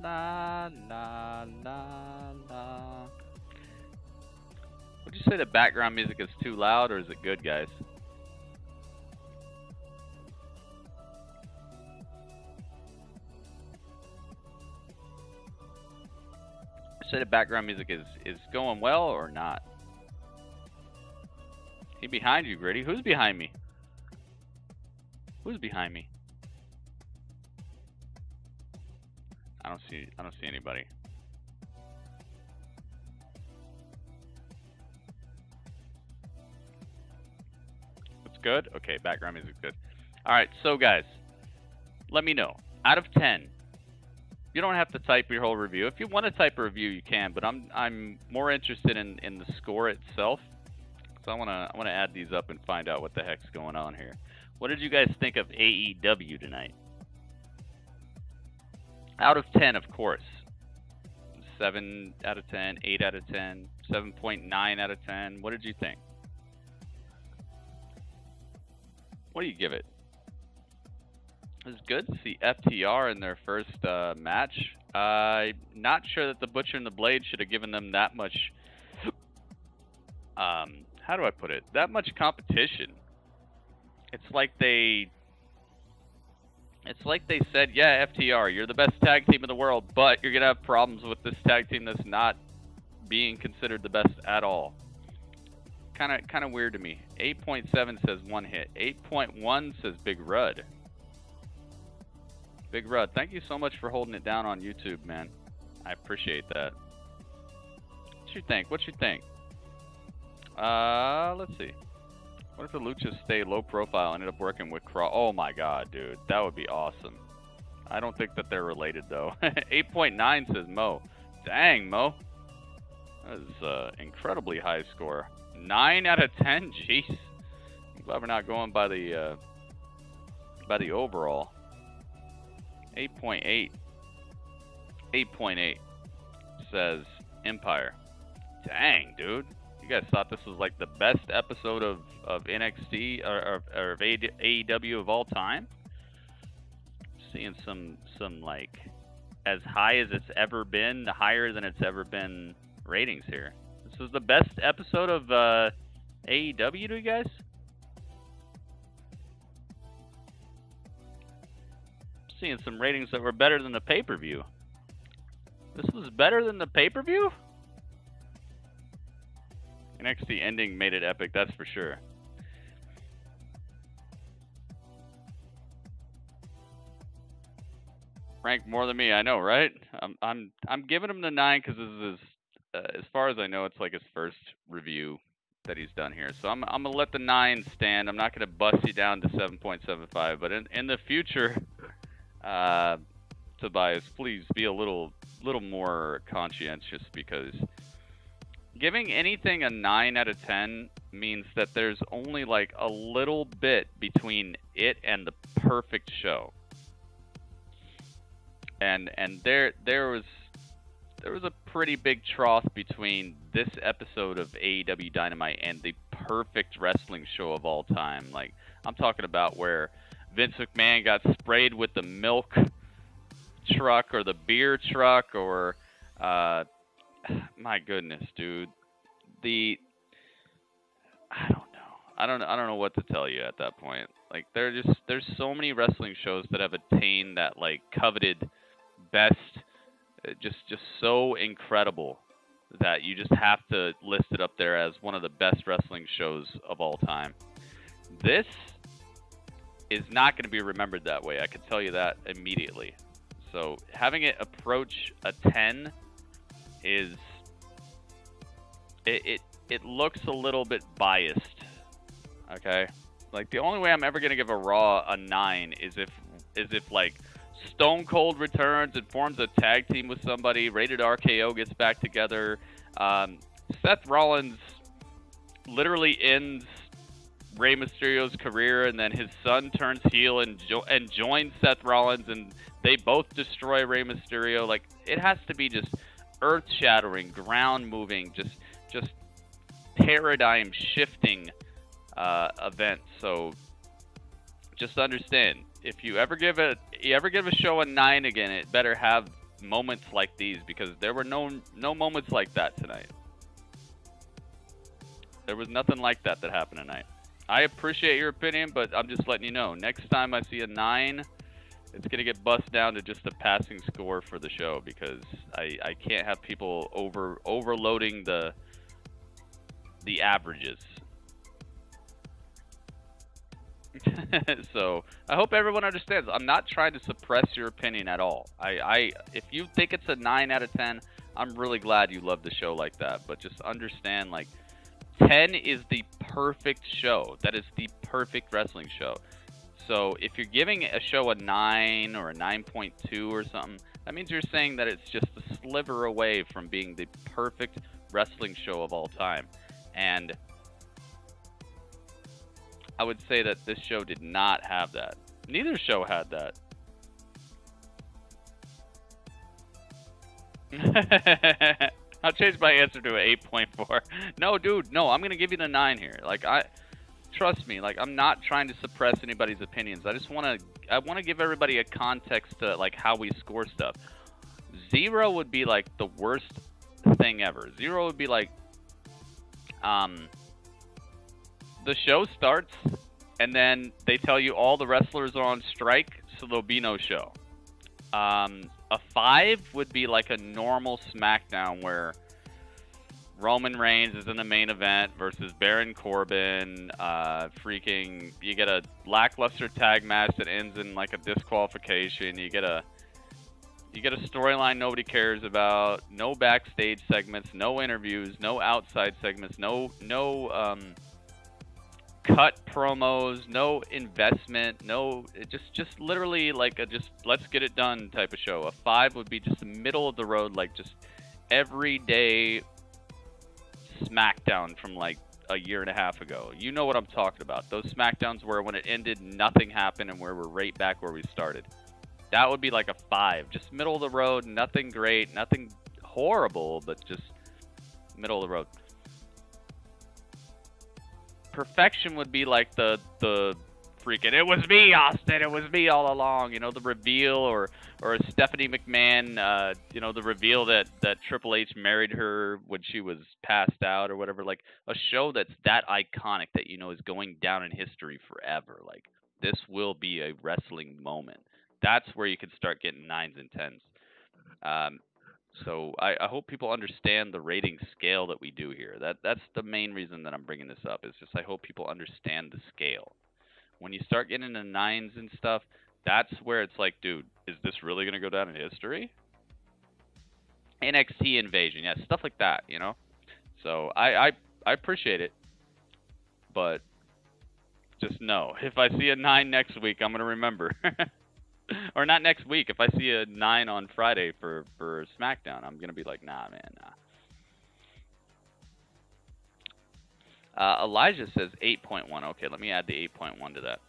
La la la la. Would you say the background music is too loud, or is it good, guys? Say the background music is going well or not? He behind you, Gritty. Who's behind me? Who's behind me? I don't see anybody. It's good? Okay, background music's good. Alright, so guys, let me know. Out of 10, you don't have to type your whole review. If you want to type a review, you can, but I'm more interested in the score itself. So I wanna add these up and find out what the heck's going on here. What did you guys think of AEW tonight? Out of 10, of course. 7 out of 10, 8 out of 10, 7.9 out of 10. What did you think? What do you give it? It was good to see FTR in their first match. I'm not sure that the Butcher and the Blade should have given them that much, how do I put it? That much competition. It's like they said, yeah, FTR, you're the best tag team in the world, but you're going to have problems with this tag team that's not being considered the best at all. Kind of weird to me. 8.7 says one hit. 8.1 says Big Rud. Big Rud, thank you so much for holding it down on YouTube, man. I appreciate that. What you think? What you think? Let's see. What if the Luchas stay low profile and ended up working with Cross? Oh my god, dude. That would be awesome. I don't think that they're related, though. 8.9 says Mo. Dang, Mo. That is incredibly high score. 9 out of 10? Jeez. I'm glad we're not going by the overall. 8.8. 8.8 says Empire. Dang, dude. You guys thought this was like the best episode of NXT or of AEW of all time? Seeing some like as high as it's ever been, higher than it's ever been ratings here. This was the best episode of AEW to you guys? Seeing some ratings that were better than the pay-per-view. This was better than the pay-per-view? NXT ending made it epic, that's for sure. Ranked more than me, I know, right? I'm giving him the 9 because this is as far as I know, it's like his first review that he's done here. So I'm gonna let the 9 stand. I'm not gonna bust you down to 7.75, but in the future, Tobias, please be a little more conscientious, because giving anything a 9 out of 10 means that there's only like a little bit between it and the perfect show. And there was a pretty big trough between this episode of AEW Dynamite and the perfect wrestling show of all time. Like, I'm talking about where Vince McMahon got sprayed with the milk truck or the beer truck, or my goodness, dude. I don't know what to tell you at that point. Like, there's so many wrestling shows that have attained that like coveted best, just so incredible that you just have to list it up there as one of the best wrestling shows of all time. This is not going to be remembered that way. I can tell you that immediately. So having it approach a 10 is it looks a little bit biased. Okay? Like, the only way I'm ever going to give a Raw a 9 is if like Stone Cold returns and forms a tag team with somebody, Rated RKO gets back together, Seth Rollins literally ends Rey Mysterio's career, and then his son turns heel and joins Seth Rollins, and they both destroy Rey Mysterio. Like, it has to be just earth-shattering, ground-moving, just paradigm-shifting event. So just understand, if you ever give a show a 9 again, it better have moments like these, because there were no moments like that tonight. There was nothing like that happened tonight. I appreciate your opinion, but I'm just letting you know, next time I see a 9, it's going to get bussed down to just a passing score for the show, because I can't have people overloading the averages. So I hope everyone understands. I'm not trying to suppress your opinion at all. If you think it's a 9 out of 10, I'm really glad you love the show like that. But just understand, like, 10 is the perfect show. That is the perfect wrestling show. So if you're giving a show a 9 or a 9.2 or something, that means you're saying that it's just a sliver away from being the perfect wrestling show of all time. And I would say that this show did not have that. Neither show had that. I'll change my answer to an 8.4. No, dude, no, I'm going to give you the 9 here. Like, trust me, like, I'm not trying to suppress anybody's opinions. I just want to give everybody a context to, like, how we score stuff. 0 would be, like, the worst thing ever. 0 would be, like, the show starts, and then they tell you all the wrestlers are on strike, so there'll be no show. A 5 would be like a normal SmackDown where Roman Reigns is in the main event versus Baron Corbin. You get a lackluster tag match that ends in like a disqualification. You get a storyline nobody cares about. No backstage segments. No interviews. No outside segments. No cut promos, no investment, no, just literally like a just let's get it done type of show. A 5 would be just middle of the road, like just everyday SmackDown from like a year and a half ago. You know what I'm talking about. Those SmackDowns where when it ended, nothing happened and where we're right back where we started. That would be like a 5. Just middle of the road, nothing great, nothing horrible, but just middle of the road. Perfection would be like the freaking it was me, Austin, it was me all along, you know, the reveal, or Stephanie McMahon, you know, the reveal that Triple H married her when she was passed out or whatever. Like a show that's that iconic that, you know, is going down in history forever. Like this will be a wrestling moment. That's where you can start getting 9s and 10s. So I hope people understand the rating scale that we do here. That's the main reason that I'm bringing this up. Is just I hope people understand the scale. When you start getting into 9s and stuff, that's where it's like, dude, is this really going to go down in history? NXT Invasion, yeah, stuff like that, you know? So I appreciate it, but just know, if I see a 9 next week, I'm going to remember. Or not next week. If I see a 9 on Friday for SmackDown, I'm going to be like, nah, man, nah. Elijah says 8.1. Okay, let me add the 8.1 to that.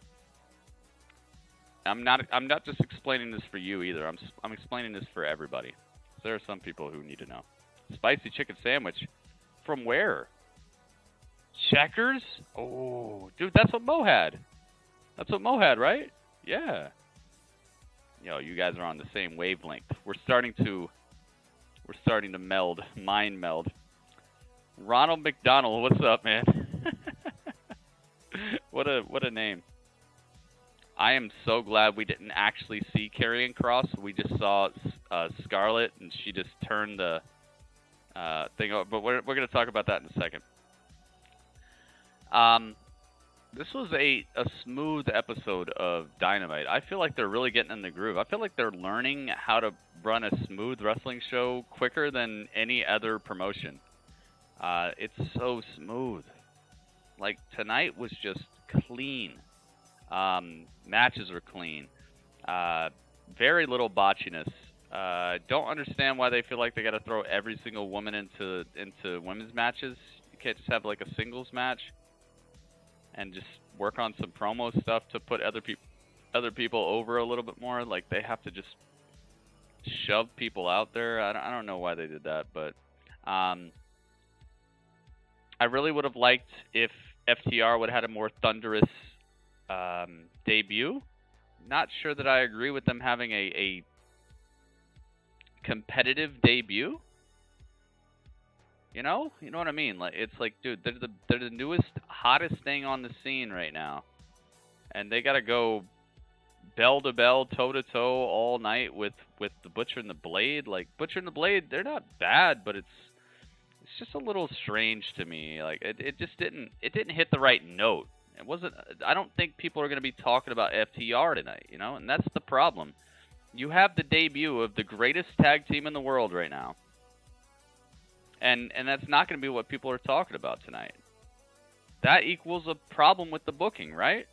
I'm not just explaining this for you either. I'm explaining this for everybody. There are some people who need to know. Spicy chicken sandwich. From where? Checkers? Oh, dude, that's what Mo had. That's what Mo had, right? Yeah. Yo, you guys are on the same wavelength. We're starting to meld, mind meld. Ronald McDonald, what's up, man? What a name. I am so glad we didn't actually see Karrion Kross. We just saw Scarlett, and she just turned the thing over. But we're going to talk about that in a second. This was a smooth episode of Dynamite. I feel like they're really getting in the groove. I feel like they're learning how to run a smooth wrestling show quicker than any other promotion. It's so smooth. Like, tonight was just clean. Matches were clean. Very little botchiness. Don't understand why they feel like they got to throw every single woman into women's matches. You can't just have like a singles match and just work on some promo stuff to put other people over a little bit more. Like, they have to just shove people out there. I don't know why they did that, but I really would have liked if FTR would have had a more thunderous debut. Not sure that I agree with them having a competitive debut. You know what I mean? Like, it's like, dude, they're the newest, hottest thing on the scene right now, and they got to go bell to bell, toe to toe all night with the Butcher and the Blade. Like, Butcher and the Blade, they're not bad, but it's just a little strange to me. Like, it just didn't hit the right note. It wasn't. I don't think people are going to be talking about FTR tonight, you know, and that's the problem. You have the debut of the greatest tag team in the world right now, and that's not going to be what people are talking about tonight. That equals a problem with the booking, right?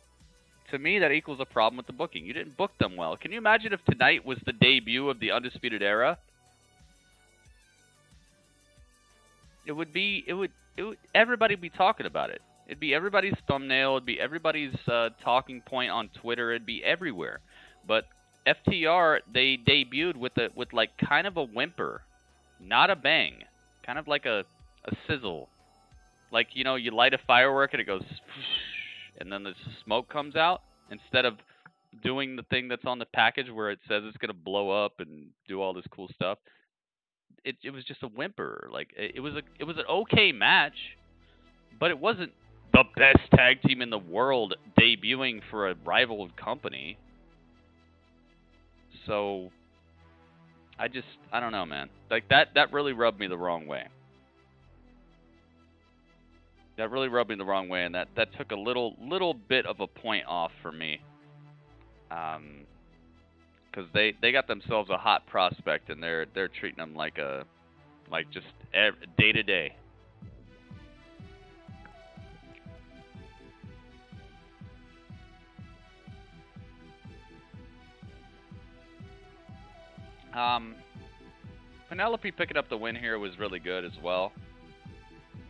To me, that equals a problem with the booking. You didn't book them well. Can you imagine if tonight was the debut of the Undisputed Era? It would everybody would be talking about it. It'd be everybody's thumbnail. It'd be everybody's talking point on Twitter. It'd be everywhere. But FTR, they debuted with like kind of a whimper, not a bang, kind of like a sizzle. Like, you know, you light a firework and it goes, and then the smoke comes out, instead of doing the thing that's on the package where it says it's going to blow up and do all this cool stuff. It was just a whimper. Like, it was an okay match, but it wasn't the best tag team in the world debuting for a rival company. So I don't know, man. Like, that really rubbed me the wrong way. That really rubbed me the wrong way, and that took a little bit of a point off for me. Because they got themselves a hot prospect, and they're treating them like just day to day. Penelope picking up the win here was really good as well.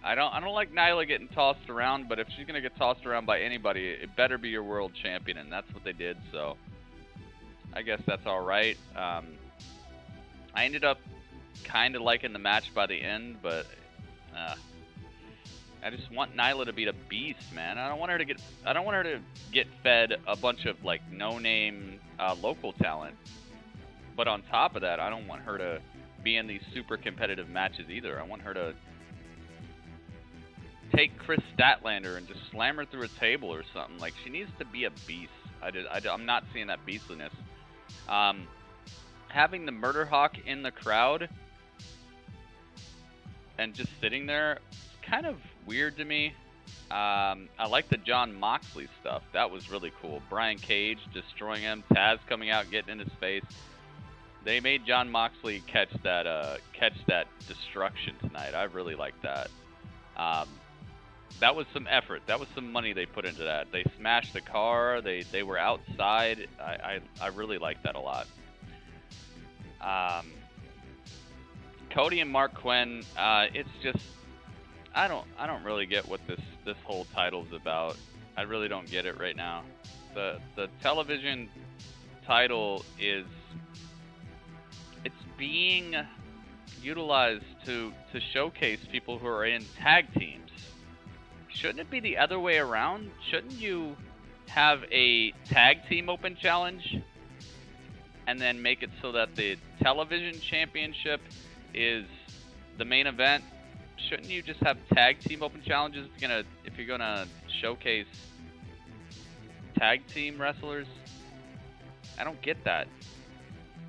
I don't like Nyla getting tossed around, but if she's gonna get tossed around by anybody, it better be your world champion, and that's what they did. So I guess that's all right. I ended up kind of liking the match by the end, but I just want Nyla to be a beast, man. I don't want her to get fed a bunch of like no-name local talent. But on top of that, I don't want her to be in these super competitive matches either. I want her to take Chris Statlander and just slam her through a table or something. Like, she needs to be a beast. I'm not seeing that beastliness. Having the Murder Hawk in the crowd and just sitting there, it's kind of weird to me. I like the Jon Moxley stuff. That was really cool. Brian Cage destroying him, Taz coming out, getting in his face. They made Jon Moxley catch that destruction tonight. I really like that. That was some effort. That was some money they put into that. They smashed the car. They were outside. I really like that a lot. Cody and Mark Quen. It's just I don't really get what this whole title's about. I really don't get it right now. The television title it's being utilized to showcase people who are in tag teams. Shouldn't it be the other way around? Shouldn't you have a tag team open challenge and then make it so that the television championship is the main event? Shouldn't you just have tag team open challenges if you're gonna showcase tag team wrestlers? I don't get that.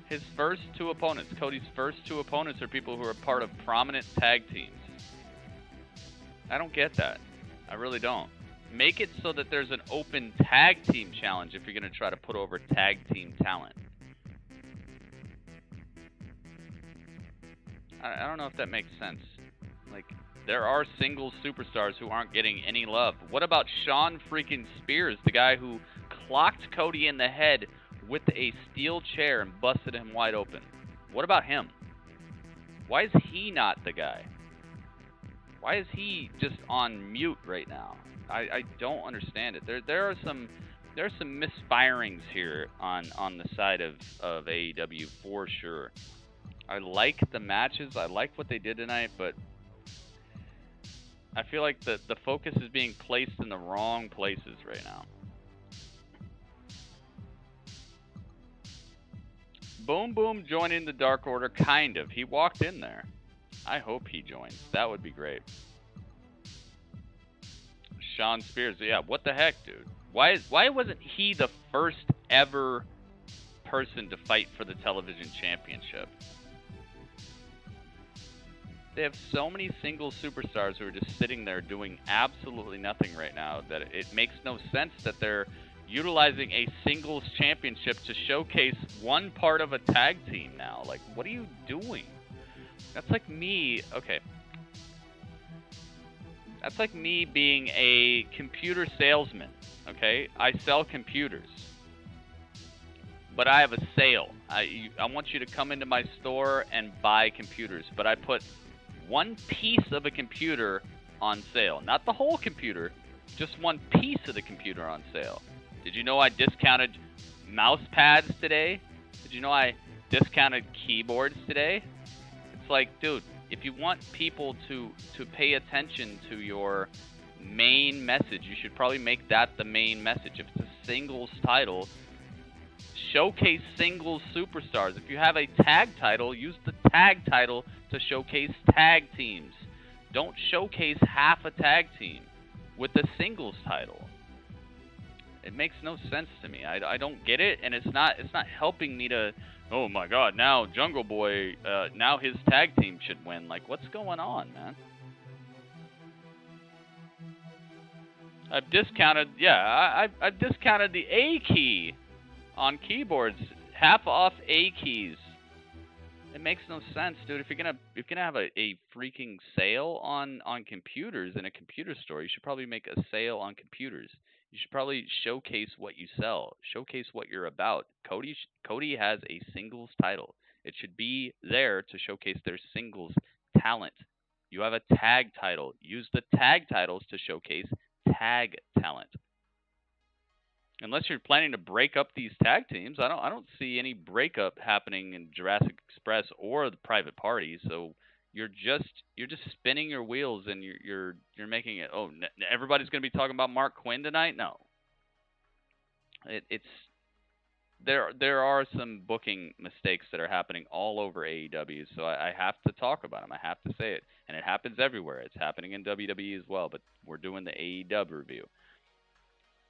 His first two opponents, Cody's first two opponents, are people who are part of prominent tag teams. I don't get that. I really don't. Make it so that there's an open tag team challenge if you're going to try to put over tag team talent. I don't know if that makes sense. Like, there are single superstars who aren't getting any love. What about Sean freaking Spears, the guy who clocked Cody in the head with a steel chair and busted him wide open? What about him? Why is he not the guy? Why is he just on mute right now? I don't understand it. There are some misfirings here on the side of AEW for sure. I like the matches. I like what they did tonight, but I feel like the focus is being placed in the wrong places right now. Boom Boom joining the Dark Order, kind of. He walked in there. I hope he joins. That would be great. Sean Spears, yeah, what the heck, dude? Why wasn't he the first ever person to fight for the television championship? They have so many single superstars who are just sitting there doing absolutely nothing right now that it makes no sense that they're utilizing a singles championship to showcase one part of a tag team now. Like, what are you doing? That's like me, okay. That's like me being a computer salesman, okay? I sell computers, but I have a sale. I want you to come into my store and buy computers, but I put one piece of a computer on sale. Not the whole computer, just one piece of the computer on sale. Did you know I discounted mouse pads today? Did you know I discounted keyboards today? It's like, dude, if you want people to pay attention to your main message, you should probably make that the main message. If it's a singles title, showcase singles superstars. If you have a tag title, use the tag title to showcase tag teams. Don't showcase half a tag team with the singles title. It makes no sense to me. I don't get it, and it's not helping me to, oh my god, now Jungle Boy, now his tag team should win. Like, what's going on, man? I've discounted, yeah, I've discounted the A key on keyboards, half off A keys. It makes no sense, dude. If you're gonna have a freaking sale on computers in a computer store, you should probably make a sale on computers. You should probably showcase what you sell, showcase what you're about. Cody has a singles title. It should be there to showcase their singles talent. You have a tag title. Use the tag titles to showcase tag talent. Unless you're planning to break up these tag teams, I don't see any breakup happening in Jurassic Express or the Private Party. So you're just spinning your wheels, and you're making it. Oh, everybody's going to be talking about Mark Quen tonight. No, there are some booking mistakes that are happening all over AEW. So I have to talk about them. I have to say it, and it happens everywhere. It's happening in WWE as well. But we're doing the AEW review.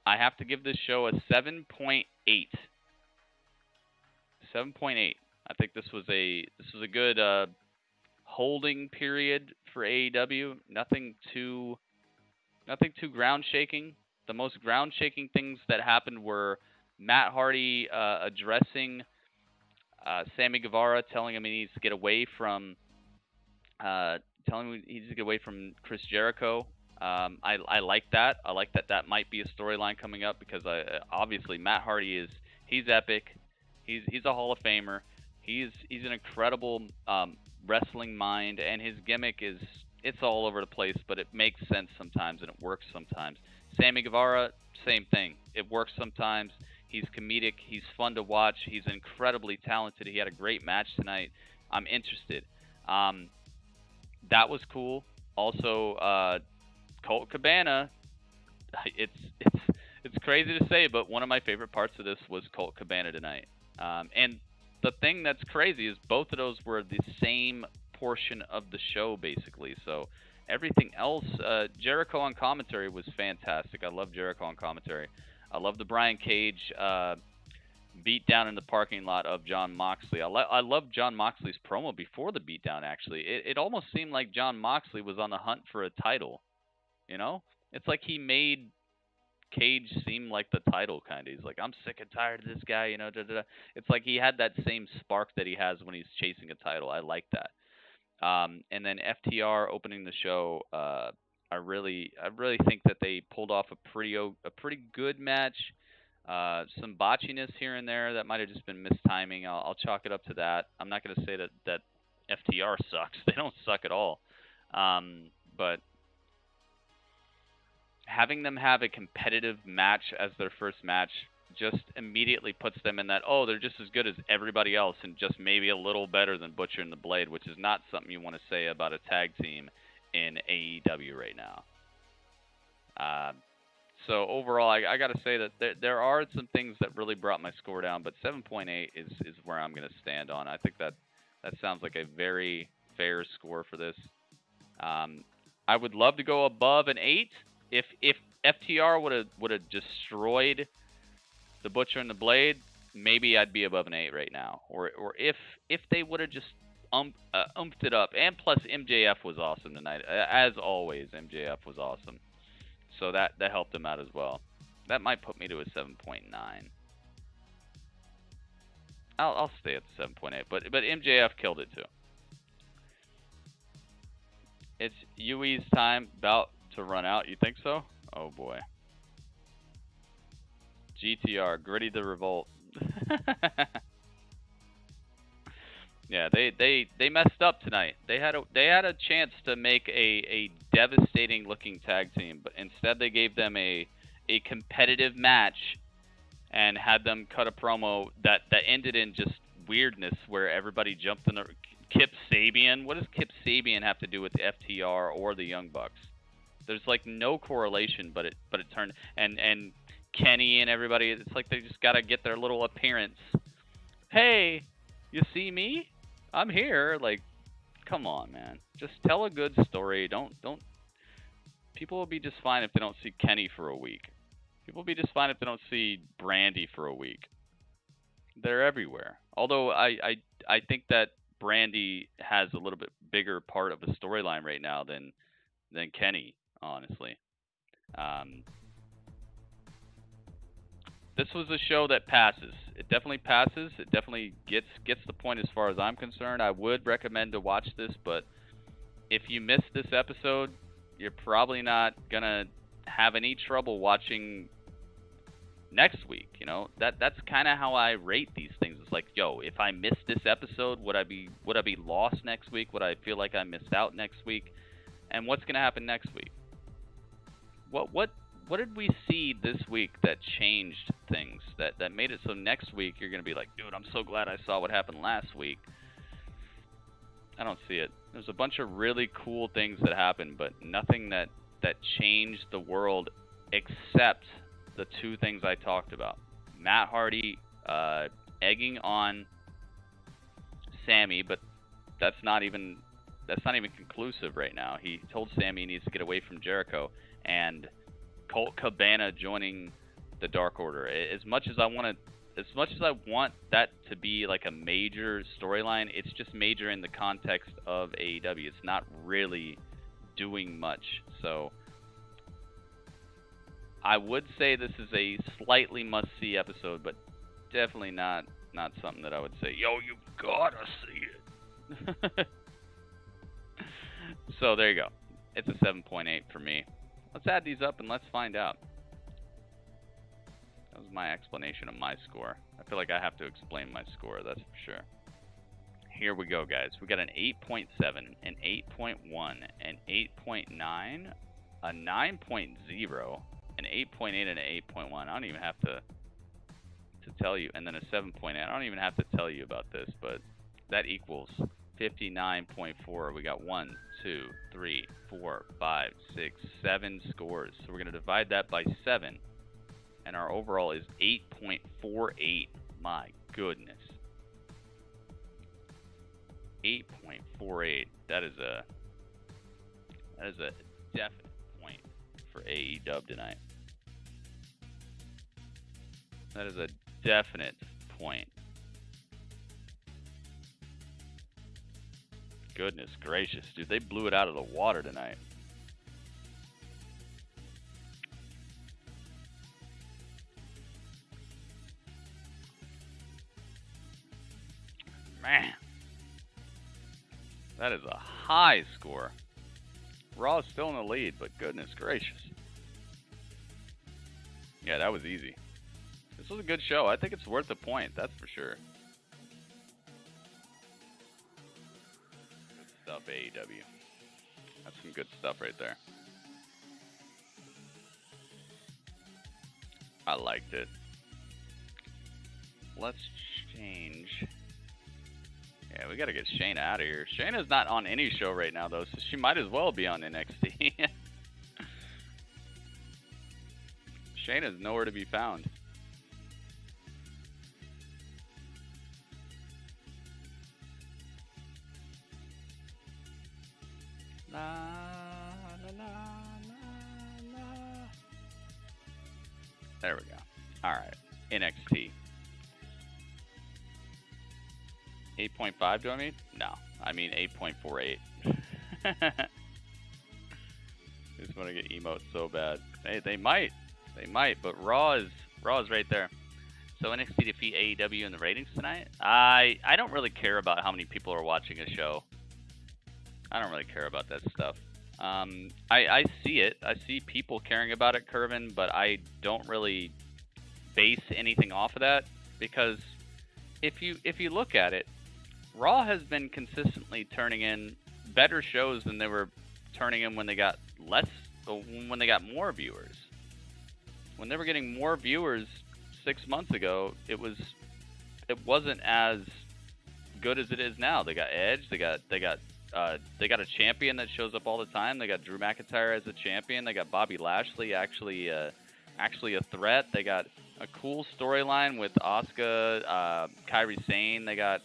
I have to give this show a 7.8. 7.8. I think this was a good holding period for AEW. Nothing too ground shaking. The most ground shaking things that happened were Matt Hardy addressing Sammy Guevara, telling him he needs to get away from Chris Jericho. I like that. I like that might be a storyline coming up, because obviously Matt Hardy he's epic. He's a Hall of Famer. He's an incredible wrestling mind, and his gimmick it's all over the place, but it makes sense sometimes and it works sometimes. Sammy Guevara, same thing. It works sometimes. He's comedic. He's fun to watch. He's incredibly talented. He had a great match tonight. I'm interested. That was cool. Also, Colt Cabana, it's crazy to say, but one of my favorite parts of this was Colt Cabana tonight. And the thing that's crazy is both of those were the same portion of the show, basically. So everything else, Jericho on commentary was fantastic. I love Jericho on commentary. I love the Brian Cage beatdown in the parking lot of Jon Moxley. I love Jon Moxley's promo before the beatdown, actually. It almost seemed like Jon Moxley was on the hunt for a title. You know? It's like he made Cage seem like the title, kind of. He's like, I'm sick and tired of this guy, you know. It's like he had that same spark that he has when he's chasing a title. I like that. And then FTR opening the show. I really think that they pulled off a pretty good match. Some botchiness here and there that might have just been mistiming. I'll chalk it up to that. I'm not going to say that FTR sucks. They don't suck at all. But having them have a competitive match as their first match just immediately puts them in that, oh, they're just as good as everybody else and just maybe a little better than Butcher and the Blade, which is not something you want to say about a tag team in AEW right now. So overall, I got to say that there are some things that really brought my score down, but 7.8 is where I'm going to stand on. I think that sounds like a very fair score for this. I would love to go above an 8. If FTR would have destroyed the Butcher and the Blade, maybe I'd be above an 8 right now. Or if they would have just umphed it up. And plus, MJF was awesome tonight. As always, MJF was awesome. So that helped him out as well. That might put me to a 7.9. I'll stay at the 7.8, but MJF killed it too. It's UE's time about to run out. You think so? Oh boy. GTR, Gritty the Revolt. Yeah, they messed up tonight. They had a chance to make a devastating looking tag team, but instead they gave them a competitive match and had them cut a promo that ended in just weirdness where everybody jumped in the Kip Sabian. What does Kip Sabian have to do with the FTR or the Young Bucks? There's like no correlation, but it turned and Kenny and everybody. It's like they just gotta get their little appearance. Hey, you see me? I'm here. Like, come on, man. Just tell a good story. Don't. People will be just fine if they don't see Kenny for a week. People will be just fine if they don't see Brandy for a week. They're everywhere. Although I think that Brandy has a little bit bigger part of the storyline right now than Kenny, honestly. This was a show that passes. It definitely passes. It definitely gets the point as far as I'm concerned. I would recommend to watch this, but if you miss this episode, you're probably not gonna have any trouble watching next week. You know, that's kind of how I rate these things. It's like, yo, if I missed this episode, would I be lost next week? Would I feel like I missed out next week? And what's gonna happen next week? What did we see this week that changed things, that made it so next week you're going to be like, dude, I'm so glad I saw what happened last week? I don't see it. There's a bunch of really cool things that happened, but nothing that changed the world except the two things I talked about. Matt Hardy egging on Sammy, but that's not even conclusive right now. He told Sammy he needs to get away from Jericho, and Colt Cabana joining the Dark Order. As much as I want that to be like a major storyline, it's just major in the context of AEW. It's not really doing much. So I would say this is a slightly must-see episode, but definitely not something that I would say, yo, you gotta see it. So there you go. It's a 7.8 for me. Let's add these up and let's find out. That was my explanation of my score. I feel like I have to explain my score, that's for sure. Here we go, guys. We got an 8.7, an 8.1, an 8.9, a 9.0, an 8.8, and an 8.1. I don't even have to tell you. And then a 7.8. I don't even have to tell you about this, but that equals 59.4. We got 1, 2, 3, 4, 5, 6, 7 scores. So we're going to divide that by 7. And our overall is 8.48. My goodness. 8.48. That is a definite point for AEW tonight. That is a definite point. Goodness gracious, dude. They blew it out of the water tonight. Man. That is a high score. Raw is still in the lead, but goodness gracious. Yeah, that was easy. This was a good show. I think it's worth a point, that's for sure. Good stuff, AEW. That's some good stuff right there. I liked it. Let's change. Yeah, we gotta get Shayna out of here. Shayna's not on any show right now, though, so she might as well be on NXT. Shayna's nowhere to be found. La, la, la, la, la. There we go. Alright, NXT. 8.5 do I mean? No, I mean 8.48. Just want to get emotes so bad. They might, but Raw is right there. So NXT defeat AEW in the ratings tonight. I don't really care about how many people are watching a show. I don't really care about that stuff. I see it. I see people caring about it, Curvin, but I don't really base anything off of that, because if you look at it, Raw has been consistently turning in better shows than they were turning in when they got more viewers. When they were getting more viewers 6 months ago, it wasn't as good as it is now. They got Edge, they got a champion that shows up all the time. They got Drew McIntyre as a champion. They got Bobby Lashley actually a threat. They got a cool storyline with Asuka, Kairi Sane. They got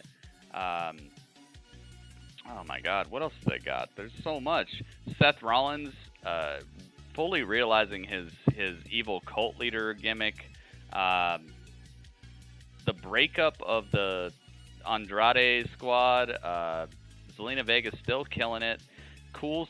oh my God, what else do they got? There's so much. Seth Rollins fully realizing his evil cult leader gimmick. The breakup of the Andrade squad. Zelina Vega still killing it. Cool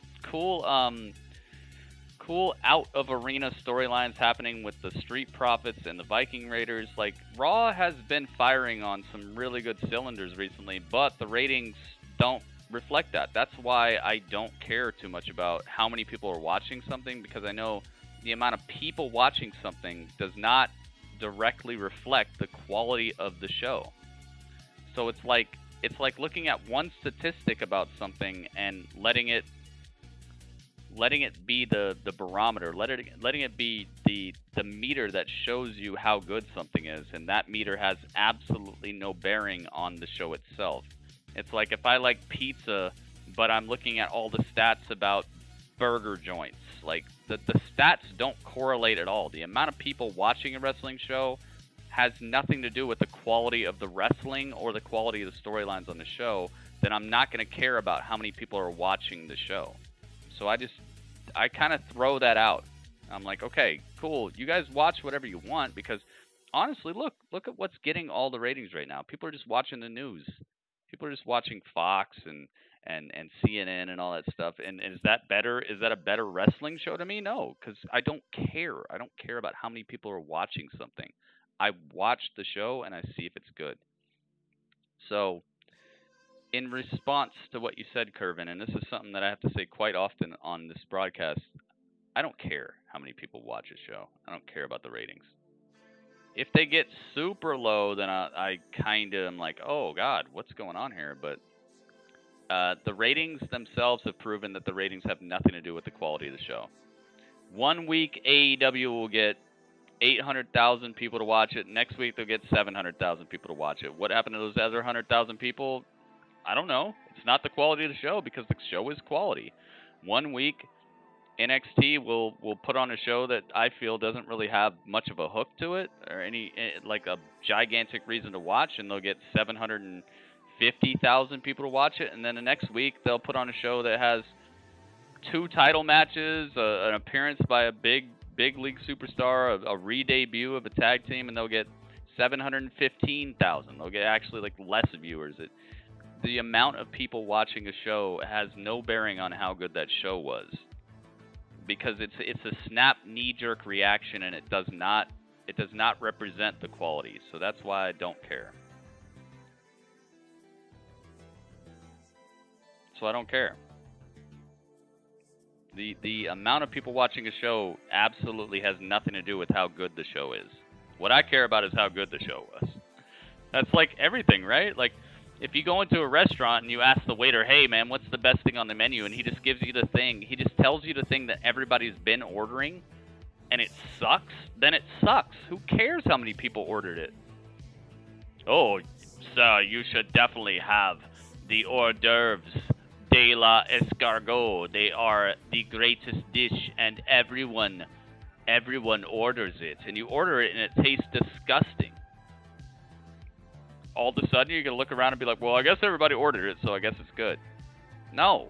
out of arena storylines happening with the Street Profits and the Viking Raiders. Like, Raw has been firing on some really good cylinders recently, but the ratings don't reflect that. That's why I don't care too much about how many people are watching something, because I know the amount of people watching something does not directly reflect the quality of the show. So it's like looking at one statistic about something and letting it be the barometer, letting it be the meter that shows you how good something is, and that meter has absolutely no bearing on the show itself. It's like if I like pizza, but I'm looking at all the stats about burger joints. Like, the stats don't correlate at all. The amount of people watching a wrestling show has nothing to do with the quality of the wrestling or the quality of the storylines on the show. Then I'm not going to care about how many people are watching the show. So I kind of throw that out. I'm like, okay, cool. You guys watch whatever you want, because honestly, look at what's getting all the ratings right now. People are just watching the news. People are just watching Fox and CNN and all that stuff. And is that better? Is that a better wrestling show to me? No, because I don't care. I don't care about how many people are watching something. I watch the show and I see if it's good. So, in response to what you said, Curvin, and this is something that I have to say quite often on this broadcast, I don't care how many people watch a show. I don't care about the ratings. If they get super low, then I kind of am like, oh, God, what's going on here? But the ratings themselves have proven that the ratings have nothing to do with the quality of the show. 1 week, AEW will get 800,000 people to watch it. Next week, they'll get 700,000 people to watch it. What happened to those other 100,000 people? I don't know. It's not the quality of the show, because the show is quality. 1 week, NXT will put on a show that I feel doesn't really have much of a hook to it, or any like a gigantic reason to watch, and they'll get 750,000 people to watch it. And then the next week, they'll put on a show that has 2 title matches, an appearance by a big league superstar, a re-debut of a tag team, and they'll get 715,000. They'll get actually like less viewers. The amount of people watching a show has no bearing on how good that show was, because it's a snap knee-jerk reaction, and it does not represent the quality. So that's why I don't care. So I don't care. The amount of people watching a show absolutely has nothing to do with how good the show is. What I care about is how good the show was. That's like everything, right? Like, if you go into a restaurant and you ask the waiter, hey, man, what's the best thing on the menu? And he just gives you the thing. He just tells you the thing that everybody's been ordering, and it sucks, then it sucks. Who cares how many people ordered it? Oh, sir, you should definitely have the hors d'oeuvres de la escargot. They are the greatest dish, and everyone orders it. And you order it, and it tastes disgusting. All of a sudden, you're going to look around and be like, well, I guess everybody ordered it, so I guess it's good. No.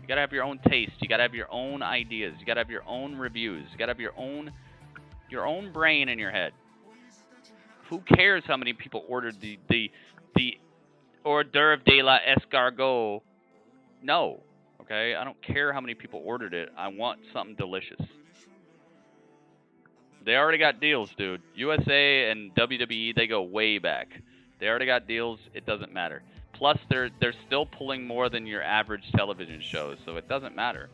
You got to have your own taste. You got to have your own ideas. You got to have your own reviews. You got to have your own brain in your head. Who cares how many people ordered the hors d'oeuvre de la escargot. No. Okay? I don't care how many people ordered it. I want something delicious. They already got deals, dude. USA and WWE, they go way back. They already got deals. It doesn't matter. Plus, they're still pulling more than your average television shows, so it doesn't matter.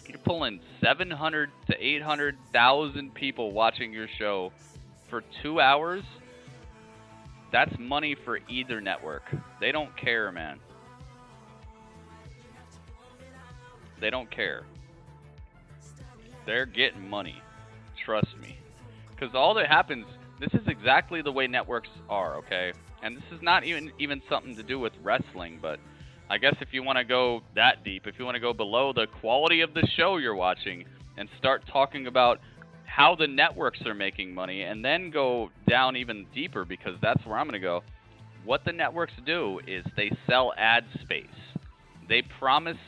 You're pulling 700 to 800,000 people watching your show for 2 hours. That's money for either network. They don't care, man. They don't care. They're getting money. Trust me. Because all that happens, this is exactly the way networks are, okay? And this is not even something to do with wrestling, but I guess if you want to go that deep, if you want to go below the quality of the show you're watching and start talking about how the networks are making money, and then go down even deeper, because that's where I'm going to go. What the networks do is they sell ad space. They promise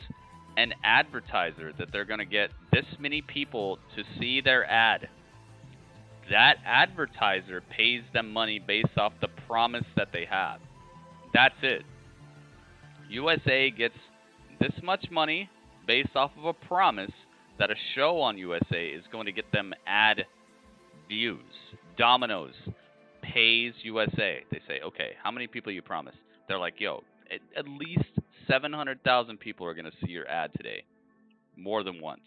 an advertiser that they're going to get this many people to see their ad. That advertiser pays them money based off the promise that they have. That's it. USA gets this much money based off of a promise that a show on USA is going to get them ad views. Domino's pays USA. They say, okay, how many people you promise? They're like, yo, at least 700,000 people are going to see your ad today. More than once.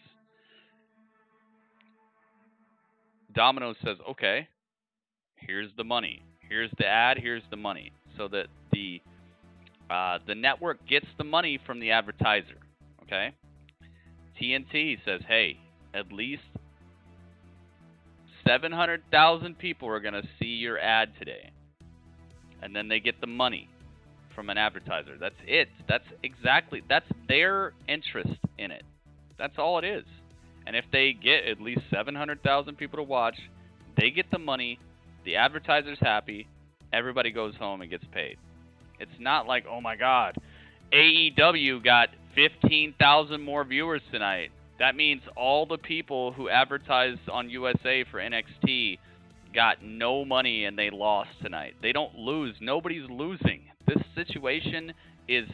Domino's says, okay, here's the money. Here's the ad, here's the money. So that the network gets the money from the advertiser. Okay? TNT says, hey, at least 700,000 people are going to see your ad today. And then they get the money from an advertiser. That's it. That's their interest in it. That's all it is. And if they get at least 700,000 people to watch, they get the money, the advertiser's happy, everybody goes home and gets paid. It's not like, oh my God, AEW got 15,000 more viewers tonight. That means all the people who advertised on USA for NXT got no money and they lost tonight. They don't lose. Nobody's losing. This situation is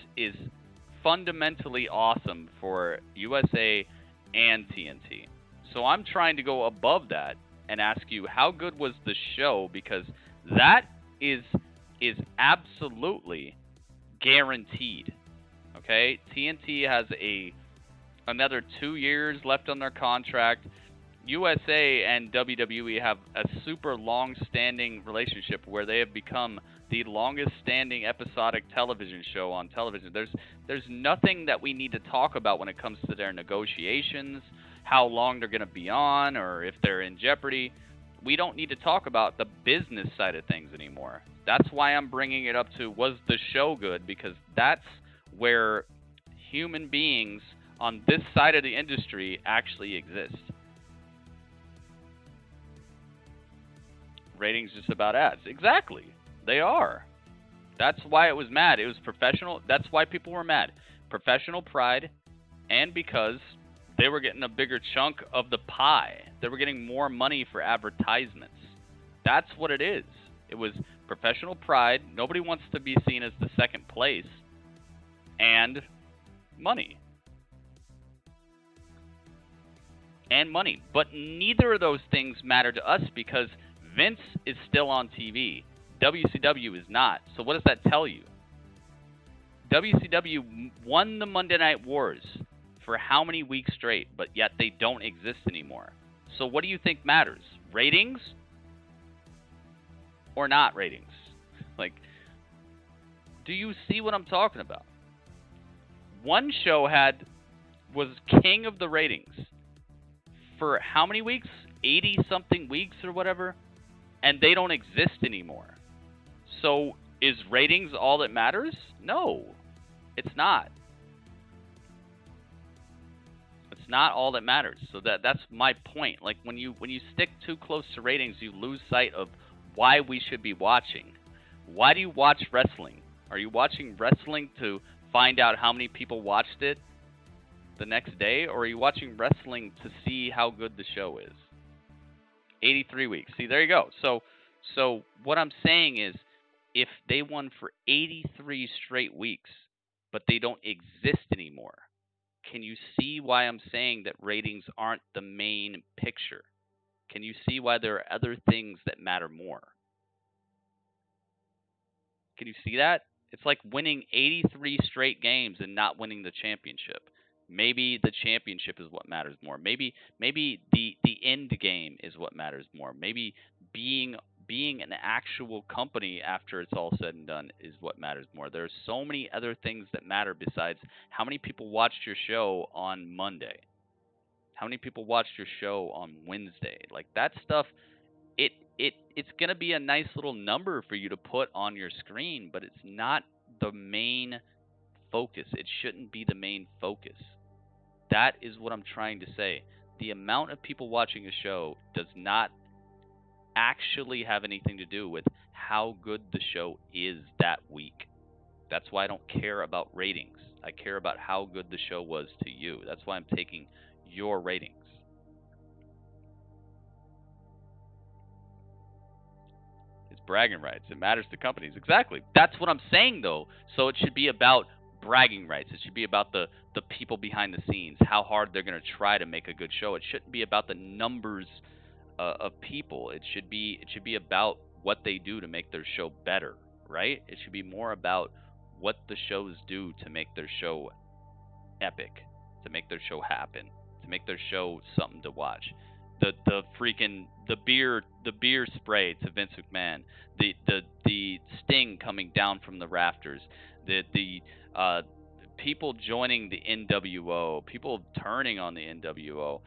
fundamentally awesome for USA and TNT. So I'm trying to go above that and ask you, how good was the show? Because that is absolutely guaranteed. Okay? TNT has another 2 years left on their contract. USA and WWE have a super long-standing relationship where they have become the longest-standing episodic television show on television. There's nothing that we need to talk about when it comes to their negotiations, how long they're going to be on, or if they're in jeopardy. We don't need to talk about the business side of things anymore. That's why I'm bringing it up to, was the show good? Because that's where human beings on this side of the industry actually exist. Ratings just about ads. Exactly. They are. That's why it was mad. It was professional. That's why people were mad. Professional pride, and because they were getting a bigger chunk of the pie. They were getting more money for advertisements. That's what it is. It was professional pride. Nobody wants to be seen as the second place. And money. And money. But neither of those things matter to us because Vince is still on TV. WCW is not. So what does that tell you? WCW won the Monday Night Wars for how many weeks straight, but yet they don't exist anymore. So what do you think matters? Ratings? Or not ratings? Like, do you see what I'm talking about? One show was king of the ratings for how many weeks? 80-something weeks or whatever? And they don't exist anymore. So is ratings all that matters? No, it's not. It's not all that matters. So that's my point. Like when you stick too close to ratings, you lose sight of why we should be watching. Why do you watch wrestling? Are you watching wrestling to find out how many people watched it? the next day, or are you watching wrestling to see how good the show is? 83 weeks. See, there you go. So what I'm saying is, if they won for 83 straight weeks, but they don't exist anymore, can you see why I'm saying that ratings aren't the main picture? Can you see why there are other things that matter more? Can you see that? It's like winning 83 straight games and not winning the championship. Maybe the championship is what matters more. Maybe the end game is what matters more. Maybe being an actual company after it's all said and done is what matters more. There's so many other things that matter besides how many people watched your show on Monday. How many people watched your show on Wednesday? Like, that stuff, it's going to be a nice little number for you to put on your screen, but it's not the main focus. It shouldn't be the main focus. That is what I'm trying to say. The amount of people watching a show does not actually have anything to do with how good the show is that week. That's why I don't care about ratings. I care about how good the show was to you. That's why I'm taking your ratings. It's bragging rights. It matters to companies. Exactly. That's what I'm saying, though. So it should be about bragging rights. It should be about the people behind the scenes, how hard they're going to try to make a good show. It shouldn't be about the numbers of people. It should be about what they do to make their show better, right? It should be more about what the shows do to make their show epic, to make their show happen, to make their show something to watch. The beer spray to Vince McMahon, the sting coming down from the rafters, the people joining the NWO, people turning on the NWO,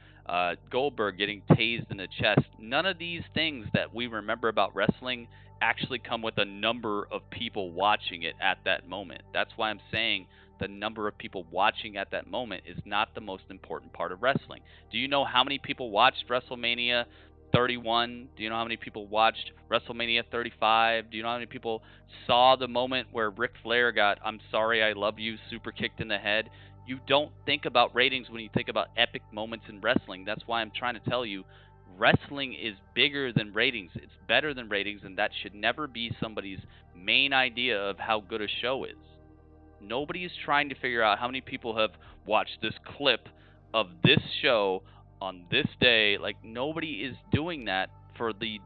Goldberg getting tased in the chest. None of these things that we remember about wrestling actually come with a number of people watching it at that moment. That's why I'm saying the number of people watching at that moment is not the most important part of wrestling. Do you know how many people watched WrestleMania 31? Do you know how many people watched WrestleMania 35? Do you know how many people saw the moment where Ric Flair got "I'm sorry, I love you" super kicked in the head? You don't think about ratings when you think about epic moments in wrestling. That's why I'm trying to tell you, wrestling is bigger than ratings. It's better than ratings, and that should never be somebody's main idea of how good a show is. Nobody is trying to figure out how many people have watched this clip of this show on this day. Like, nobody is doing that for the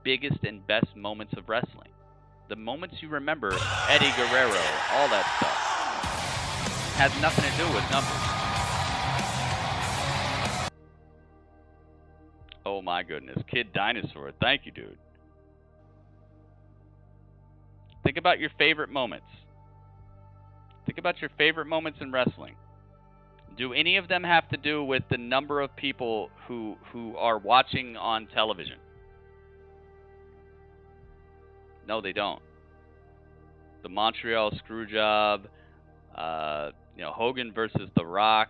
biggest and best moments of wrestling. The moments you remember, Eddie Guerrero, all that stuff, has nothing to do with numbers. Oh my goodness. Kid Dinosaur, thank you, dude. Think about your favorite moments. Think about your favorite moments in wrestling. Do any of them have to do with the number of people who are watching on television? No, they don't. The Montreal Screwjob, Hogan versus The Rock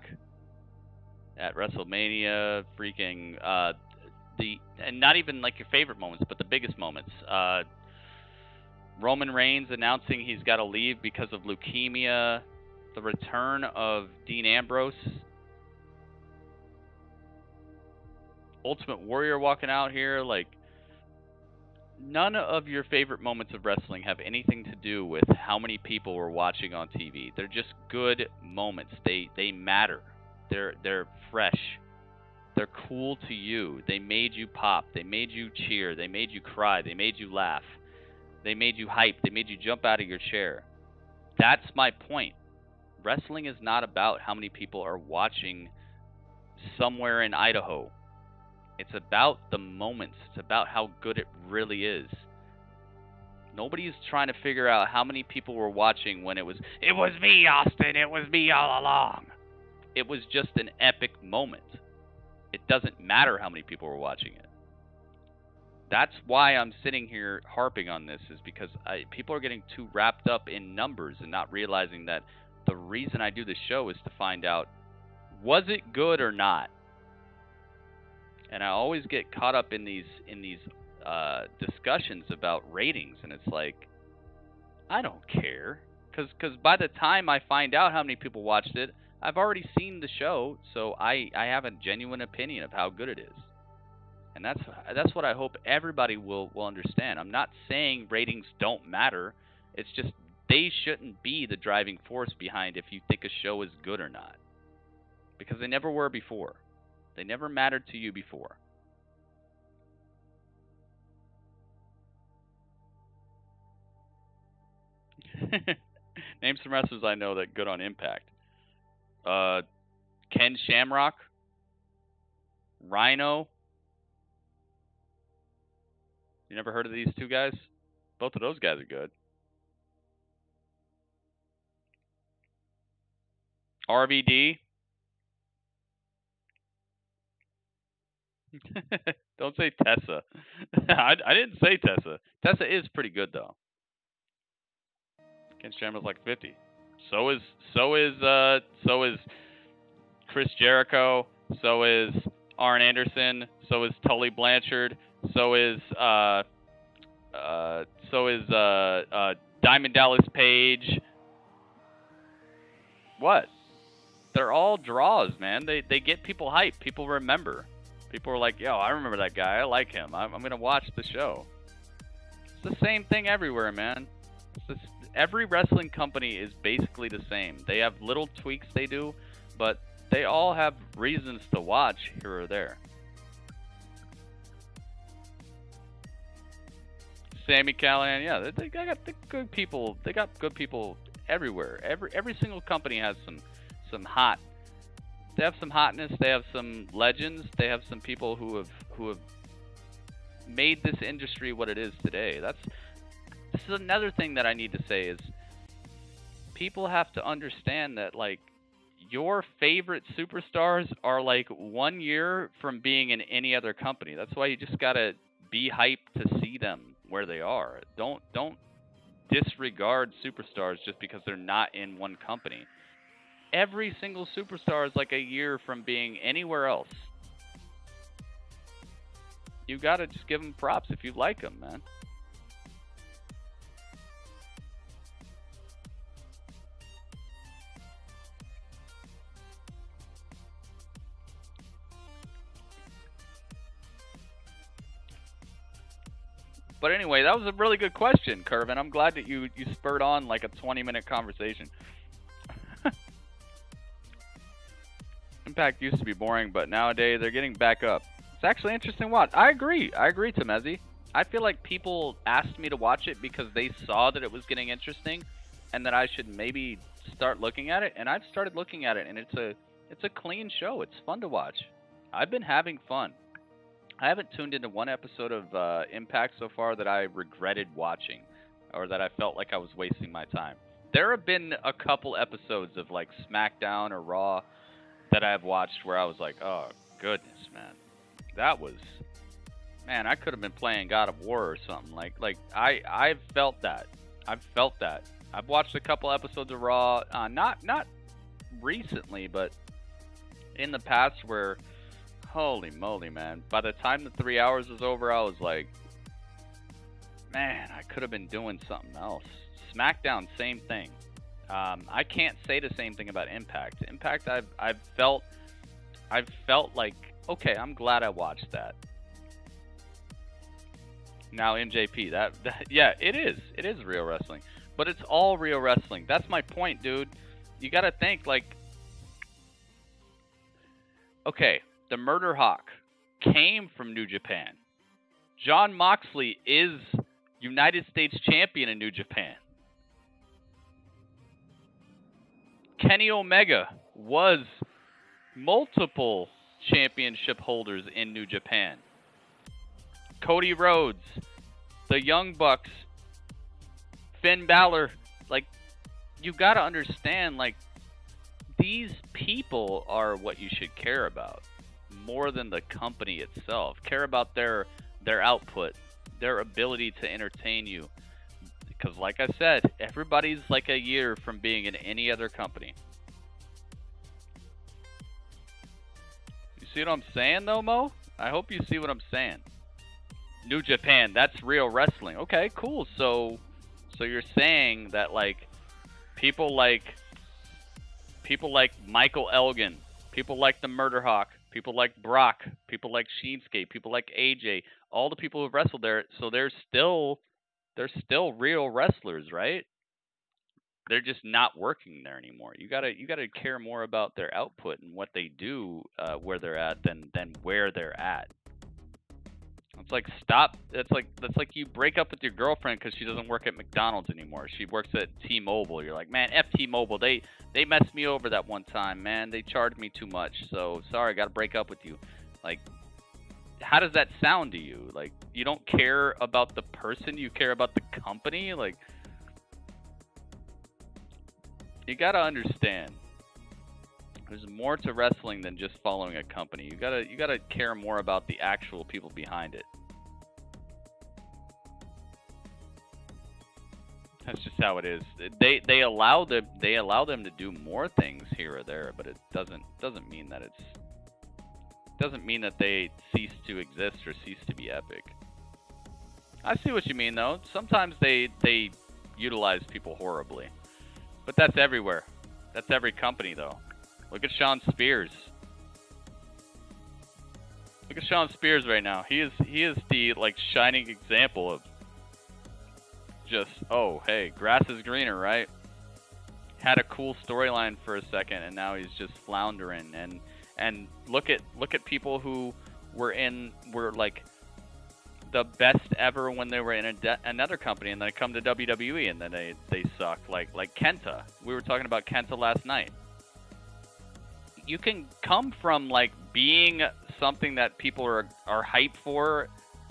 at WrestleMania, freaking and not even like your favorite moments, but the biggest moments. Roman Reigns announcing he's got to leave because of leukemia. The return of Dean Ambrose. Ultimate Warrior walking out here. Like, none of your favorite moments of wrestling have anything to do with how many people were watching on TV. They're just good moments. They matter. They're fresh. They're cool to you. They made you pop. They made you cheer. They made you cry. They made you laugh. They made you hype. They made you jump out of your chair. That's my point. Wrestling is not about how many people are watching somewhere in Idaho. It's about the moments. It's about how good it really is. Nobody's trying to figure out how many people were watching when it was me, Austin. It was me all along. It was just an epic moment. It doesn't matter how many people were watching it. That's why I'm sitting here harping on this, is because people are getting too wrapped up in numbers and not realizing that the reason I do this show is to find out, was it good or not? And I always get caught up in these discussions about ratings, and it's like, I don't care, because by the time I find out how many people watched it, I've already seen the show, so I have a genuine opinion of how good it is. And that's what I hope everybody will understand. I'm not saying ratings don't matter. It's just they shouldn't be the driving force behind if you think a show is good or not. Because they never were before. They never mattered to you before. Name some wrestlers I know that good on Impact. Ken Shamrock, Rhino. You never heard of these two guys? Both of those guys are good. RVD. Don't say Tessa. I didn't say Tessa. Tessa is pretty good though. Ken Shamrock's like 50. So is Chris Jericho. So is Arn Anderson. So is Tully Blanchard. So is Diamond Dallas Page. What? They're all draws, man. They get people hyped. People remember. People are like, yo, I remember that guy. I like him. I'm going to watch the show. It's the same thing everywhere, man. Every wrestling company is basically the same. They have little tweaks they do, but they all have reasons to watch here or there. Sami Callihan, yeah, they got the good people. They got good people everywhere. Every single company has some hot. They have some hotness. They have some legends. They have some people who have made this industry what it is today. This is another thing that I need to say is people have to understand that like your favorite superstars are like 1 year from being in any other company. That's why you just gotta be hyped to see them where they are. Don't disregard superstars just because they're not in one company. Every single superstar is like a year from being anywhere else. You gotta just give them props if you like them, man. But anyway, that was a really good question, Curvin. I'm glad that you spurred on like a 20-minute conversation. Impact used to be boring, but nowadays they're getting back up. It's actually interesting to watch. I agree, Temezi. I feel like people asked me to watch it because they saw that it was getting interesting and that I should maybe start looking at it. And I've started looking at it, and it's a clean show. It's fun to watch. I've been having fun. I haven't tuned into one episode of Impact so far that I regretted watching or that I felt like I was wasting my time. There have been a couple episodes of like SmackDown or Raw that I've watched where I was like, oh, goodness, man. That was... Man, I could have been playing God of War or something. I've felt that. I've watched a couple episodes of Raw, not recently, but in the past where... Holy moly, man. By the time the 3 hours was over, I was like, man, I could have been doing something else. SmackDown, same thing. I can't say the same thing about Impact. Impact, I've felt like, okay, I'm glad I watched that. Now MJP, that yeah, it is real wrestling, but it's all real wrestling. That's my point, dude. You gotta think like, okay, the Murder Hawk came from New Japan. Jon Moxley is United States champion in New Japan. Kenny Omega was multiple championship holders in New Japan. Cody Rhodes, the Young Bucks, Finn Balor, like, you gotta understand, like, these people are what you should care about more than the company itself. Care about their output, their ability to entertain you. Because like I said, everybody's like a year from being in any other company. You see what I'm saying though, Mo? I hope you see what I'm saying. New Japan, that's real wrestling. Okay, cool. So you're saying that like people like people like Michael Elgin, people like the Murder Hawk, people like Brock, people like Shinsuke, people like AJ, all the people who've wrestled there. So they're still real wrestlers, right? They're just not working there anymore. You gotta care more about their output and what they do where they're at than where they're at. It's like stop. That's like you break up with your girlfriend because she doesn't work at McDonald's anymore. She works at T-Mobile. You're like, man, F T-Mobile. They messed me over that one time, man. They charged me too much. So sorry, I gotta break up with you. Like, how does that sound to you? Like, you don't care about the person, you care about the company. Like, you gotta understand. There's more to wrestling than just following a company. You gotta care more about the actual people behind it. That's just how it is. They allow them to do more things here or there, but it doesn't mean that they cease to exist or cease to be epic. I see what you mean though. Sometimes they utilize people horribly, but that's everywhere. That's every company though. Look at Shawn Spears. Look at Shawn Spears right now. He is the like shining example of just, oh hey, grass is greener, right? Had a cool storyline for a second and now he's just floundering. And look at people who were like the best ever when they were in another company and then come to WWE and then they suck. Like Kenta. We were talking about Kenta last night. You can come from like being something that people are hyped for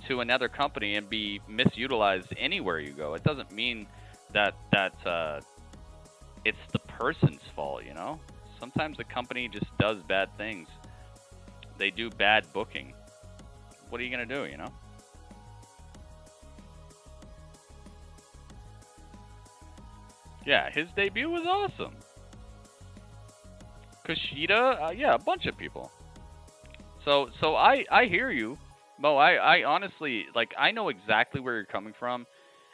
to another company and be misutilized anywhere you go. It doesn't mean that it's the person's fault, you know? Sometimes the company just does bad things. They do bad booking. What are you going to do, you know? Yeah, his debut was awesome. Kushida, yeah, a bunch of people. So I hear you, Mo. I honestly, like, I know exactly where you're coming from,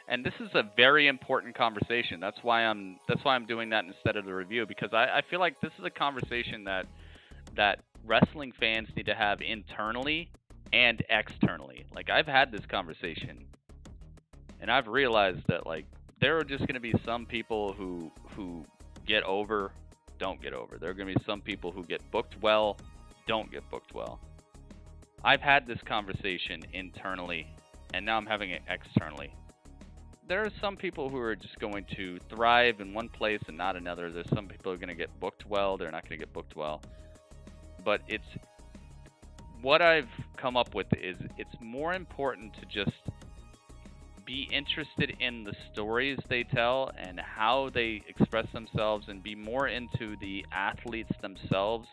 and this is a very important conversation. That's why I'm doing that instead of the review, because I feel like this is a conversation that wrestling fans need to have internally and externally. Like, I've had this conversation, and I've realized that like there are just going to be some people who get over. Don't get over. There are going to be some people who get booked well, don't get booked well. I've had this conversation internally, and now I'm having it externally. There are some people who are just going to thrive in one place and not another. There's some people who are going to get booked well, they're not going to get booked well. But it's what I've come up with is it's more important to just be interested in the stories they tell and how they express themselves and be more into the athletes themselves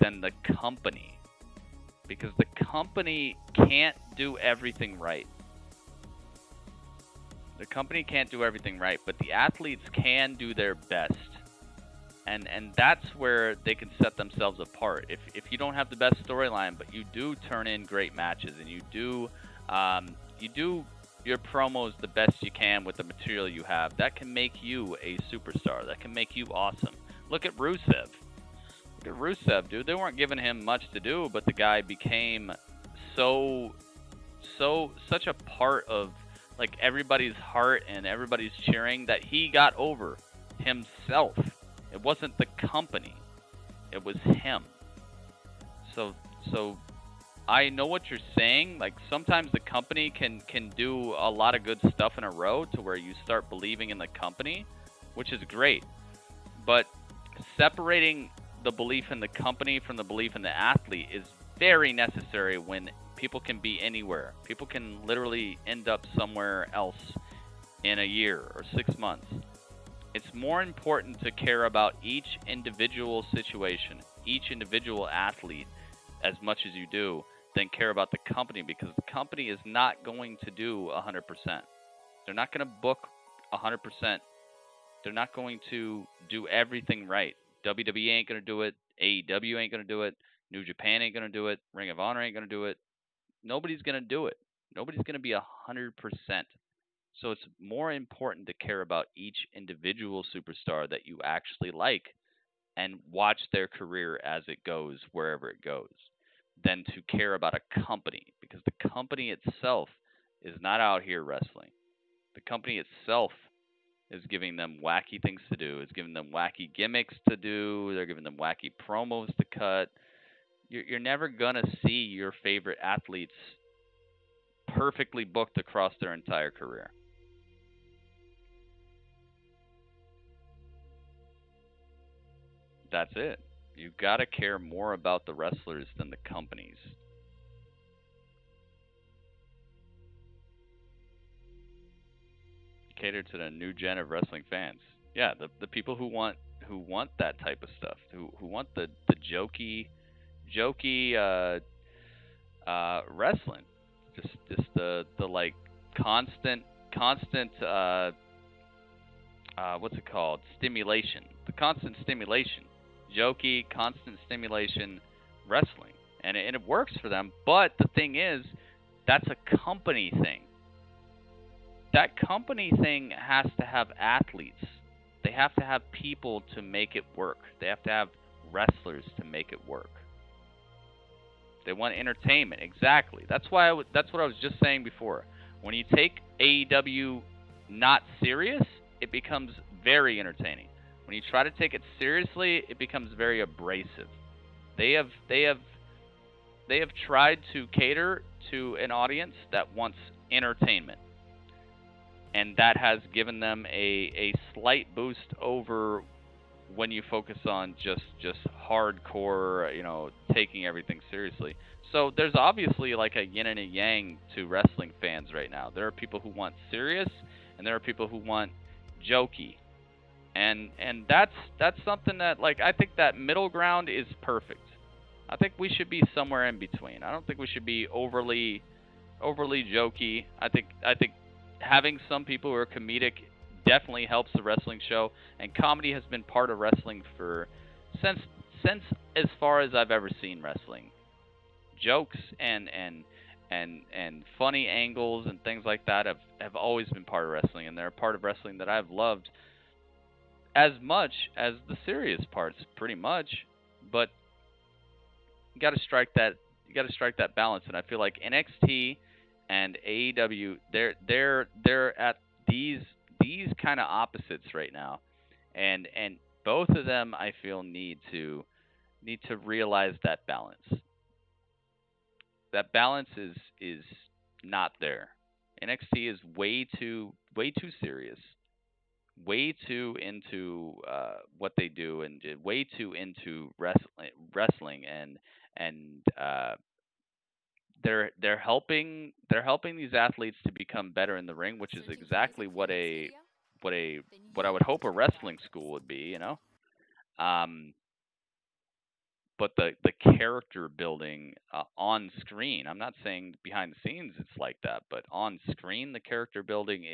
than the company. Because the company can't do everything right. The company can't do everything right, but the athletes can do their best. And that's where they can set themselves apart. If you don't have the best storyline, but you do turn in great matches and you do your promos the best you can with the material you have, that can make you a superstar. That can make you awesome. Look at Rusev. Look at Rusev, dude. They weren't giving him much to do, but the guy became such a part of like everybody's heart and everybody's cheering that he got over himself. It wasn't the company. It was him. So I know what you're saying. Like, sometimes the company can do a lot of good stuff in a row to where you start believing in the company, which is great. But separating the belief in the company from the belief in the athlete is very necessary when people can be anywhere. People can literally end up somewhere else in a year or 6 months. It's more important to care about each individual situation, each individual athlete as much as you do than care about the company, because the company is not going to do 100%. They're not going to book 100%. They're not going to do everything right. WWE ain't going to do it. AEW ain't going to do it. New Japan ain't going to do it. Ring of Honor ain't going to do it. Nobody's going to do it. Nobody's going to be 100%. So it's more important to care about each individual superstar that you actually like and watch their career as it goes wherever it goes than to care about a company, because the company itself is not out here wrestling. The company itself is giving them wacky things to do, is giving them wacky gimmicks to do, they're giving them wacky promos to cut. You're never going to see your favorite athletes perfectly booked across their entire career. That's it. You got to care more about the wrestlers than the companies. Cater to the new gen of wrestling fans. Yeah, the people who want that type of stuff, who want the jokey wrestling, just the like constant what's it called, stimulation, the constant stimulation, jokey constant stimulation wrestling, and it works for them. But the thing is, that's a company thing. That company thing has to have athletes. They have to have people to make it work. They have to have wrestlers to make it work. They want entertainment. Exactly. That's why that's what I was just saying before. When you take AEW not serious, it becomes very entertaining. When you try to take it seriously, it becomes very abrasive. They have tried to cater to an audience that wants entertainment, and that has given them a slight boost over when you focus on just hardcore, taking everything seriously. So there's obviously like a yin and a yang to wrestling fans right now. There are people who want serious, and there are people who want jokey. And that's something that, like, I think that middle ground is perfect. I think we should be somewhere in between. I don't think we should be overly jokey. I think having some people who are comedic definitely helps the wrestling show, and comedy has been part of wrestling since as far as I've ever seen wrestling. Jokes and funny angles and things like that have always been part of wrestling, and they're a part of wrestling that I've loved as much as the serious parts, pretty much. But you got to strike that balance, and I feel like NXT and AEW, they're at these kind of opposites right now, and both of them, I feel, need to realize that balance. That balance is not there. NXT is way too serious, way too into what they do, and way too into wrestling, and they're helping these athletes to become better in the ring, which is exactly what I would hope a wrestling school would be, But the character building on screen, I'm not saying behind the scenes it's like that, but on screen the character building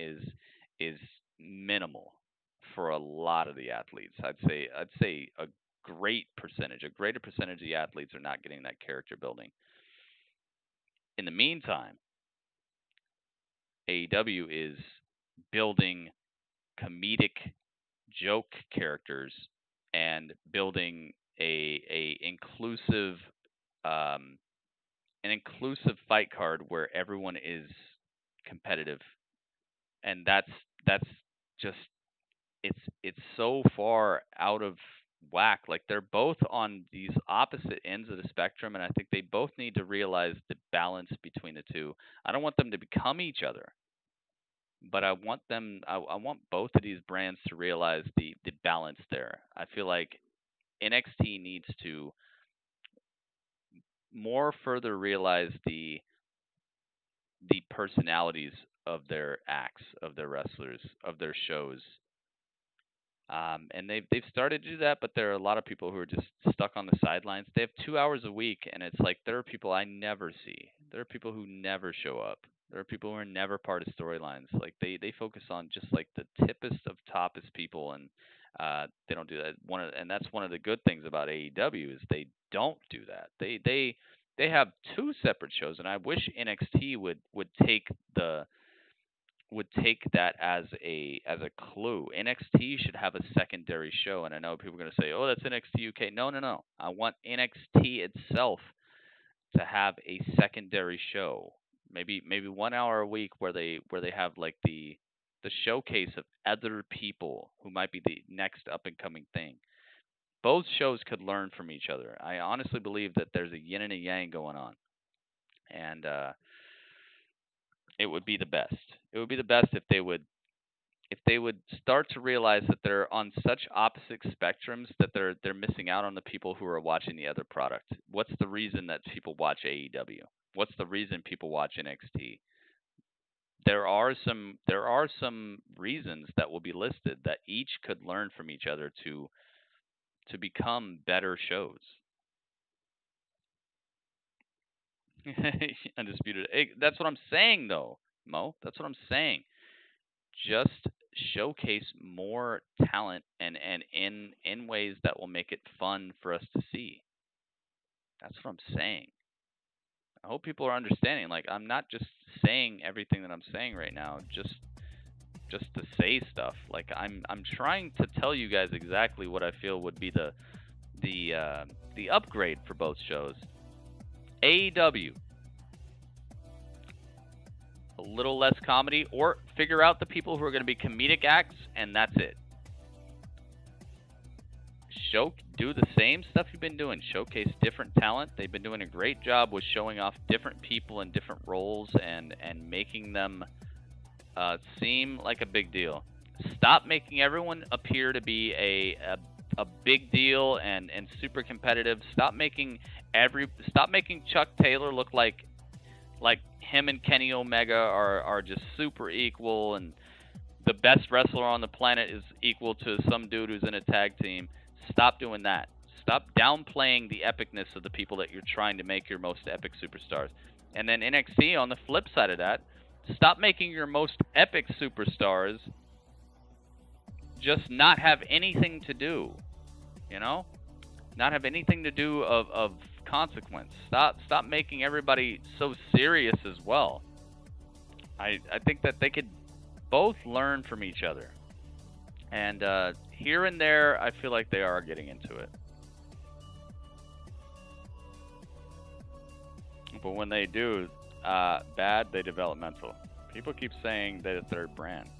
is minimal for a lot of the athletes. I'd say a greater percentage of the athletes are not getting that character building. In the meantime, AEW is building comedic joke characters and building an inclusive fight card where everyone is competitive, and that's just it's so far out of whack. Like, they're both on these opposite ends of the spectrum, and I think they both need to realize the balance between the two. I don't want them to become each other, but I want both of these brands to realize the balance there. I feel like NXT needs to more further realize the personalities of their acts, of their wrestlers, of their shows. And they've started to do that, but there are a lot of people who are just stuck on the sidelines. They have 2 hours a week, and it's like there are people I never see. There are people who never show up. There are people who are never part of storylines. Like they focus on just like the tippest of toppest people, and they don't do that. And that's one of the good things about AEW is they don't do that. They have 2 separate shows, and I wish NXT would take the would take that as a clue. NXT should have a secondary show, and I know people are going to say, "Oh, that's NXT UK." No. I want NXT itself to have a secondary show, maybe 1 hour a week where they have like the showcase of other people who might be the next up and coming thing. Both shows could learn from each other. I honestly believe that there's a yin and a yang going on, and it would be the best. It would be the best if they would start to realize that they're on such opposite spectrums that they're missing out on the people who are watching the other product. What's the reason that people watch AEW? What's the reason people watch NXT? There are some reasons that will be listed that each could learn from each other to become better shows. Undisputed. That's what I'm saying, though, Mo. That's what I'm saying. Just showcase more talent and in ways that will make it fun for us to see. That's what I'm saying. I hope people are understanding. Like, I'm not just saying everything that I'm saying right now just to say stuff. Like, I'm trying to tell you guys exactly what I feel would be the upgrade for both shows. AEW, a little less comedy, or figure out the people who are going to be comedic acts, and that's it. Do the same stuff you've been doing. Showcase different talent. They've been doing a great job with showing off different people in different roles and making them seem like a big deal. Stop making everyone appear to be a big deal and super competitive. Stop making Chuck Taylor look like him and Kenny Omega are just super equal and the best wrestler on the planet is equal to some dude who's in a tag team. Stop doing that. Stop downplaying the epicness of the people that you're trying to make your most epic superstars. And then NXT, on the flip side of that, stop making your most epic superstars just not have anything to do. You know? Not have anything to do of consequence. Stop making everybody so serious as well. I think that they could both learn from each other. And here and there, I feel like they are getting into it. But when they do bad, they developmental. People keep saying they're the third brand.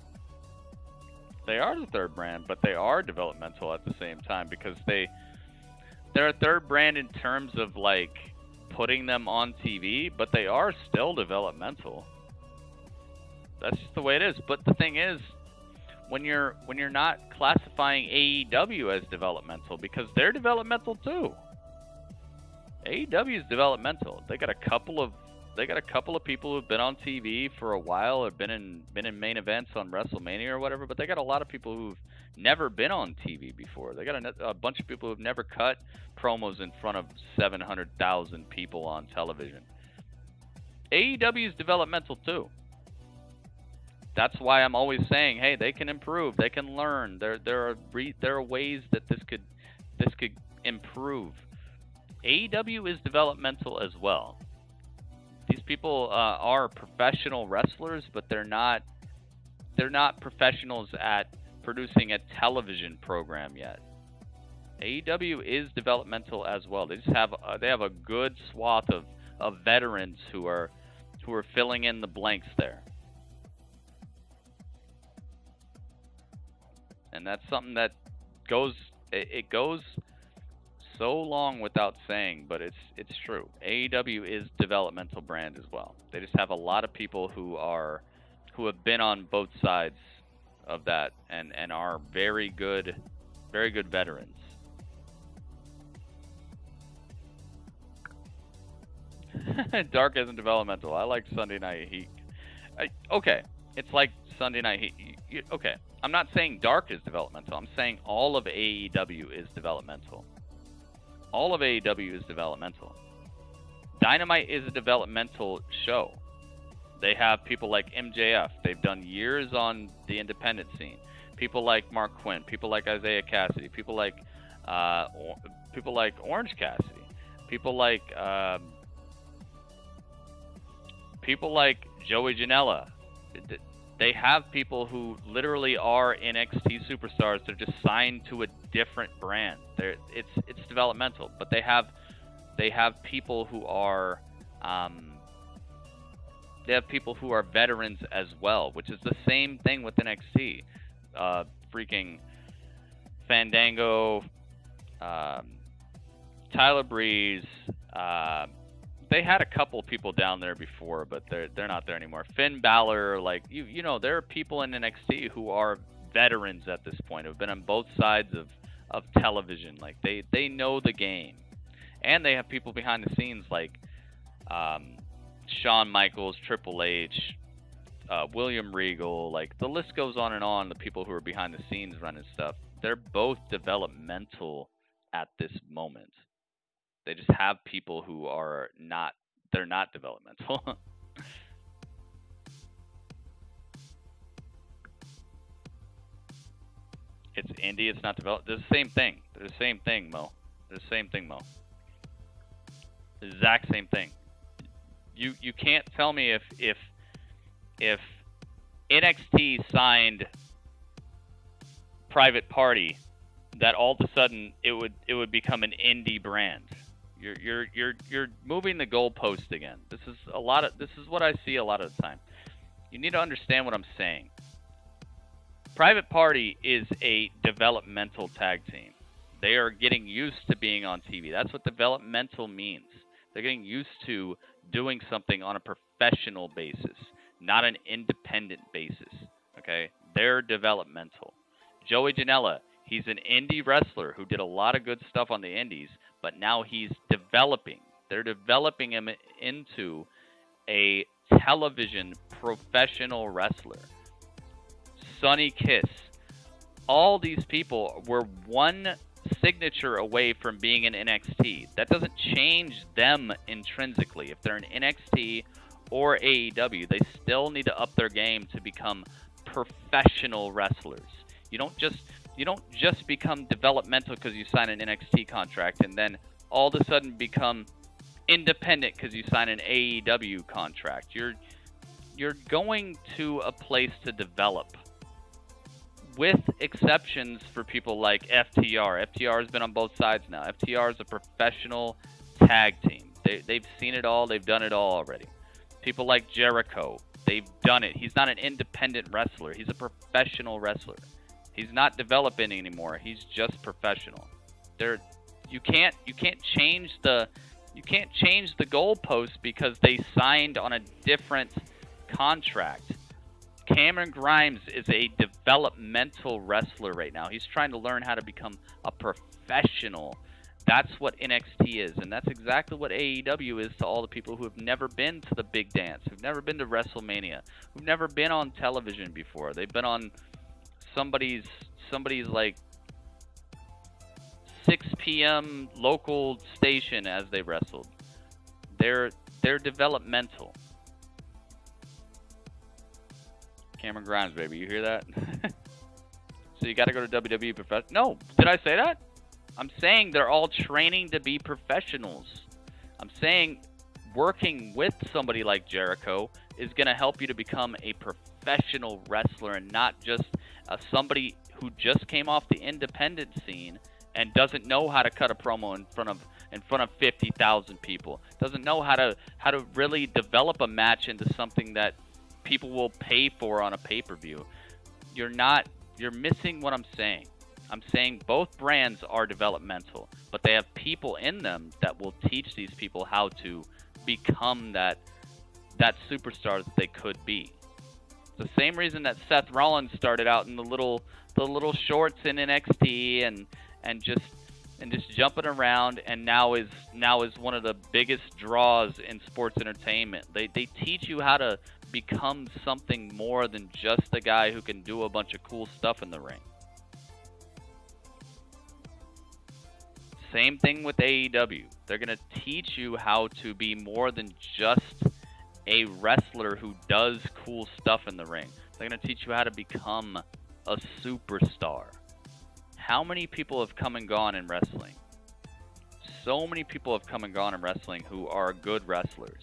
They are the third brand, but they are developmental at the same time because they're a third brand in terms of like putting them on TV, but they are still developmental. That's just the way it is. But the thing is, when you're not classifying AEW as developmental, because they're developmental too. AEW is developmental. They got a couple of people who've been on TV for a while or been in main events on WrestleMania or whatever, but they got a lot of people who've never been on TV before. They got a bunch of people who've never cut promos in front of 700,000 people on television. AEW is developmental too. That's why I'm always saying, hey, they can improve, they can learn. There are ways that this could improve. AEW is developmental as well. These people are professional wrestlers, but they're not professionals at producing a television program yet. AEW is developmental as well. They just have a good swath of veterans who are filling in the blanks there. And that's something that goes so long without saying, but it's true. AEW is developmental brand as well. They just have a lot of people who have been on both sides of that and are very good veterans. Dark isn't developmental. I like Sunday Night Heat. Okay, it's like Sunday Night Heat. Okay, I'm not saying Dark is developmental. I'm saying all of AEW is developmental. All of AEW is developmental. Dynamite is a developmental show. They have people like MJF. They've done years on the independent scene. People like Mark Quinn. People like Isaiah Cassidy. People like Orange Cassidy. People like Joey Janela. They have people who literally are NXT superstars. They're just signed to a different brand. It's developmental, but they have people who are veterans as well, which is the same thing with NXT. Freaking Fandango, Tyler Breeze. They had a couple people down there before, but they're not there anymore. Finn Balor, like you know, there are people in NXT who are veterans at this point, who've been on both sides of television. Like they know the game, and they have people behind the scenes like Shawn Michaels, Triple H, William Regal. Like the list goes on and on. The people who are behind the scenes running stuff, they're both developmental at this moment. They just have people who are not, they're not developmental. It's indie, it's not developed. They're the same thing. They're the same thing, Mo. They're the same thing, Mo. The exact same thing. You can't tell me if NXT signed Private Party that all of a sudden it would become an indie brand. You're moving the goalpost again. This is what I see a lot of the time. You need to understand what I'm saying. Private Party is a developmental tag team. They are getting used to being on TV. That's what developmental means. They're getting used to doing something on a professional basis, not an independent basis. Okay? They're developmental. Joey Janela, he's an indie wrestler who did a lot of good stuff on the indies, but now he's developing. They're developing him into a television professional wrestler. Sonny Kiss. All these people were one signature away from being in NXT. That doesn't change them intrinsically. If they're in NXT or AEW, they still need to up their game to become professional wrestlers. You don't just become developmental because you sign an NXT contract and then all of a sudden become independent because you sign an AEW contract. You're going to a place to develop, with exceptions for people like FTR. FTR has been on both sides now. FTR is a professional tag team. They've seen it all. They've done it all already. People like Jericho, they've done it. He's not an independent wrestler. He's a professional wrestler. He's not developing anymore. He's just professional. You can't change the goalposts because they signed on a different contract. Cameron Grimes is a developmental wrestler right now. He's trying to learn how to become a professional. That's what NXT is, and that's exactly what AEW is to all the people who have never been to the big dance, who've never been to WrestleMania, who've never been on television before. They've been on somebody's like 6 p.m. local station as they wrestled. They're developmental. Cameron Grimes, baby, you hear that? So you got to go to WWE professional. No, did I say that? I'm saying they're all training to be professionals. I'm saying working with somebody like Jericho is going to help you to become a professional wrestler and not just somebody who just came off the independent scene and doesn't know how to cut a promo in front of 50,000 people. Doesn't know how to really develop a match into something that people will pay for on a pay-per-view. You're missing what I'm saying. I'm saying both brands are developmental, but they have people in them that will teach these people how to become that superstar that they could be. It's the same reason that Seth Rollins started out in the little shorts in NXT and just jumping around, and now is one of the biggest draws in sports entertainment. They teach you how to become something more than just a guy who can do a bunch of cool stuff in the ring. Same thing with AEW. They're going to teach you how to be more than just a wrestler who does cool stuff in the ring. They're going to teach you how to become a superstar. How many people have come and gone in wrestling? So many people have come and gone in wrestling who are good wrestlers.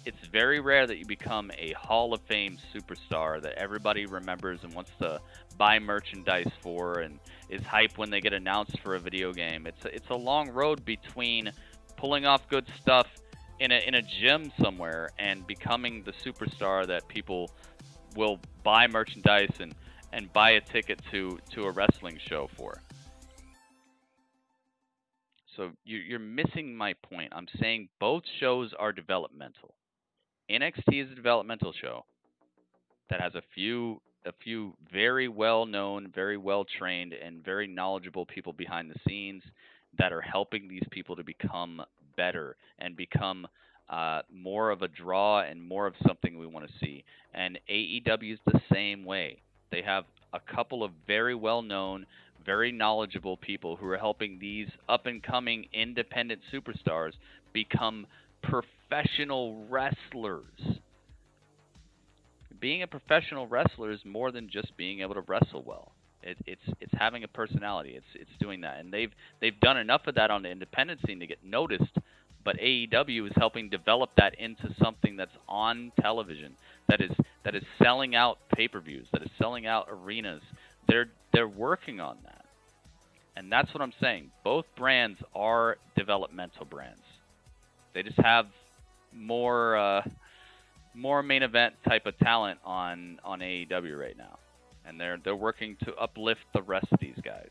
It's very rare that you become a Hall of Fame superstar that everybody remembers and wants to buy merchandise for and is hype when they get announced for a video game. It's a long road between pulling off good stuff in a gym somewhere and becoming the superstar that people will buy merchandise and buy a ticket to a wrestling show for. So you're missing my point. I'm saying both shows are developmental. NXT is a developmental show that has a few very well known, very well trained, and very knowledgeable people behind the scenes that are helping these people to become better and become more of a draw and more of something we want to see. And AEW is the same way. They have a couple of very well known, very knowledgeable people who are helping these up-and-coming independent superstars become professional wrestlers. Being a professional wrestler is more than just being able to wrestle well. It's having a personality. It's doing that, and they've done enough of that on the independent scene to get noticed. But AEW is helping develop that into something that's on television, that is selling out pay-per-views, that is selling out arenas. They're working on that. And that's what I'm saying. Both brands are developmental brands. They just have more main event type of talent on AEW right now. And they're working to uplift the rest of these guys.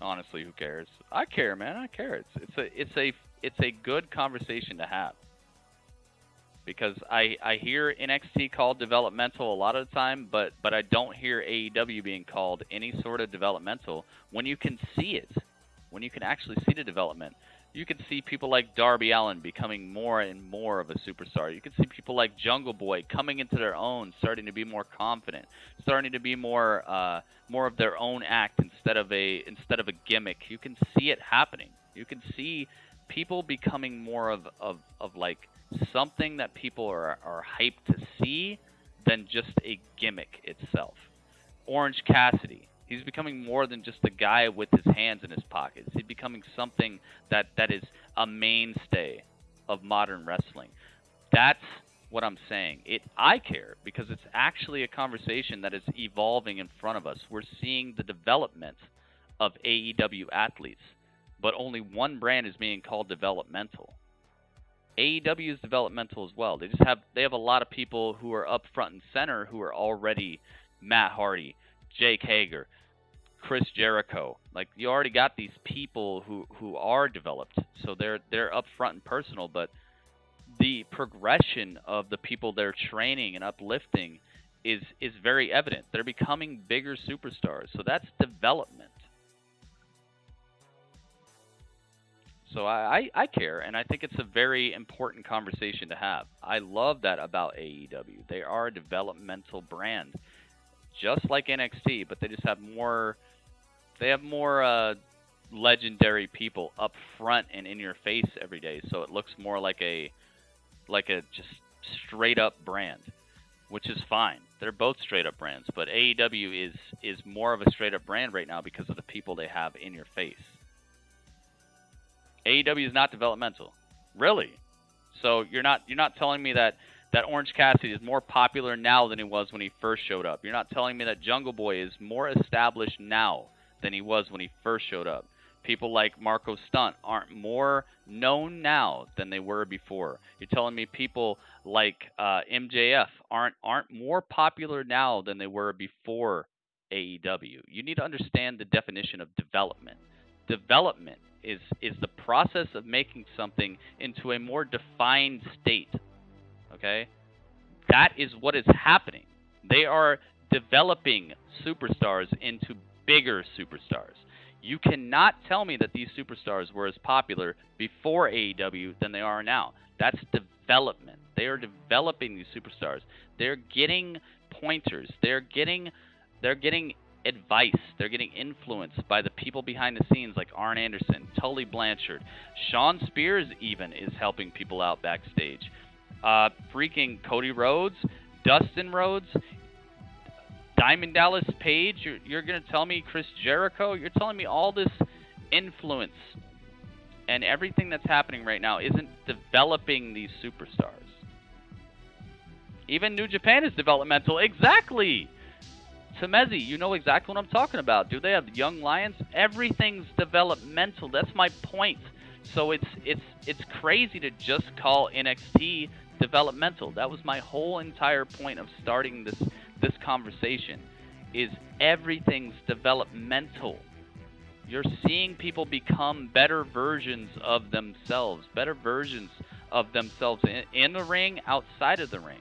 Honestly, who cares? I care, man. I care. It's a good conversation to have. Because I hear NXT called developmental a lot of the time, but I don't hear AEW being called any sort of developmental when you can see it. When you can actually see the development. You can see people like Darby Allin becoming more and more of a superstar. You can see people like Jungle Boy coming into their own, starting to be more confident, starting to be more of their own act instead of a gimmick. You can see it happening. You can see people becoming more of like something that people are hyped to see than just a gimmick itself. Orange Cassidy. He's becoming more than just a guy with his hands in his pockets. He's becoming something that is a mainstay of modern wrestling. That's what I'm saying. I care because it's actually a conversation that is evolving in front of us. We're seeing the development of AEW athletes, but only one brand is being called developmental. AEW is developmental as well. They have a lot of people who are up front and center who are already Matt Hardy, Jake Hager, Chris Jericho. Like, you already got these people who are developed, so they're up front and personal, but the progression of the people they're training and uplifting is very evident. They're becoming bigger superstars, so that's development. So I care, and I think it's a very important conversation to have. I love that about AEW. They are a developmental brand, just like NXT, but they just have more. They have more legendary people up front and in your face every day, so it looks more like a just straight up brand, which is fine. They're both straight up brands, but AEW is more of a straight up brand right now because of the people they have in your face. AEW is not developmental, really. So you're not telling me that Orange Cassidy is more popular now than he was when he first showed up. You're not telling me that Jungle Boy is more established now than he was when he first showed up. People like Marco Stunt aren't more known now than they were before. You're telling me people like MJF aren't more popular now than they were before AEW. You need to understand the definition of development. Development is the process of making something into a more defined state. Okay? That is what is happening. They are developing superstars into bigger superstars. You cannot tell me that these superstars were as popular before AEW than they are now. That's development. They are developing these superstars. They're getting pointers. They're getting advice. They're getting influenced by the people behind the scenes like Arn Anderson, Tully Blanchard. Sean Spears even is helping people out backstage. Freaking Cody Rhodes, Dustin Rhodes, Diamond Dallas Page. You're going to tell me Chris Jericho? You're telling me all this influence And everything that's happening right now isn't developing these superstars. Even New Japan is developmental. Exactly! Tamezi, you know exactly what I'm talking about. Do they have young lions? Everything's developmental. That's my point. So it's crazy to just call NXT developmental. That was my whole entire point of starting this conversation. Is everything's developmental. You're seeing people become better versions of themselves, in the ring, outside of the ring.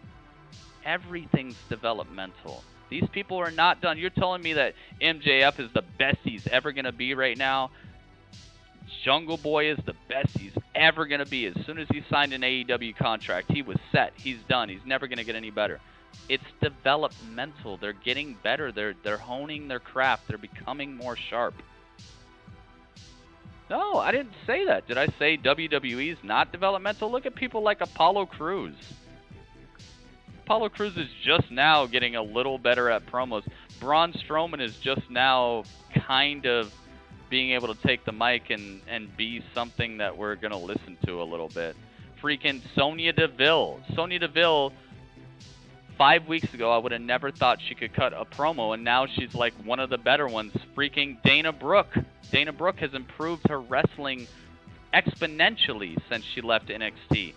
Everything's developmental. These people are not done. You're telling me that MJF is the best he's ever going to be right now? Jungle Boy is the best he's ever going to be. As soon as he signed an AEW contract, he was set. He's done. He's never going to get any better. It's developmental. They're getting better. They're honing their craft. They're becoming more sharp. No, I didn't say that. Did I say WWE's not developmental? Look at people like Apollo Crews. Apollo Crews is just now getting a little better at promos. Braun Strowman is just now kind of being able to take the mic and be something that we're going to listen to a little bit. Freaking Sonya Deville. Sonya Deville, 5 weeks ago, I would have never thought she could cut a promo, and now she's like one of the better ones. Freaking Dana Brooke. Dana Brooke has improved her wrestling exponentially since she left NXT.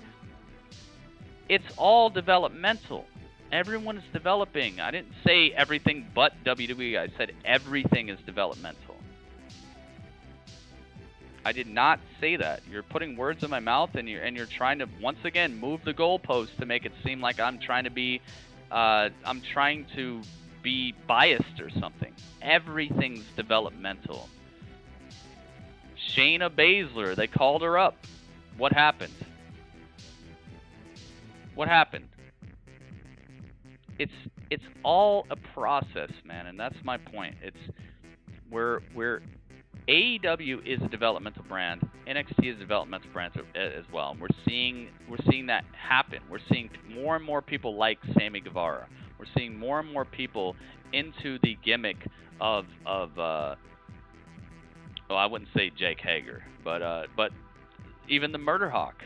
It's all developmental. Everyone is developing. I didn't say everything but WWE. I said everything is developmental. I did not say that. You're putting words in my mouth, and you're trying to once again move the goalpost to make it seem like I'm trying to be biased or something. Everything's developmental. Shayna Baszler, they called her up. What happened? What happened? It's all a process, man, and that's my point. We're AEW is a developmental brand. NXT is a developmental brand as well. And we're seeing that happen. We're seeing more and more people like Sammy Guevara. We're seeing more and more people into the gimmick of well, I wouldn't say Jake Hager, but even the Murder Hawk,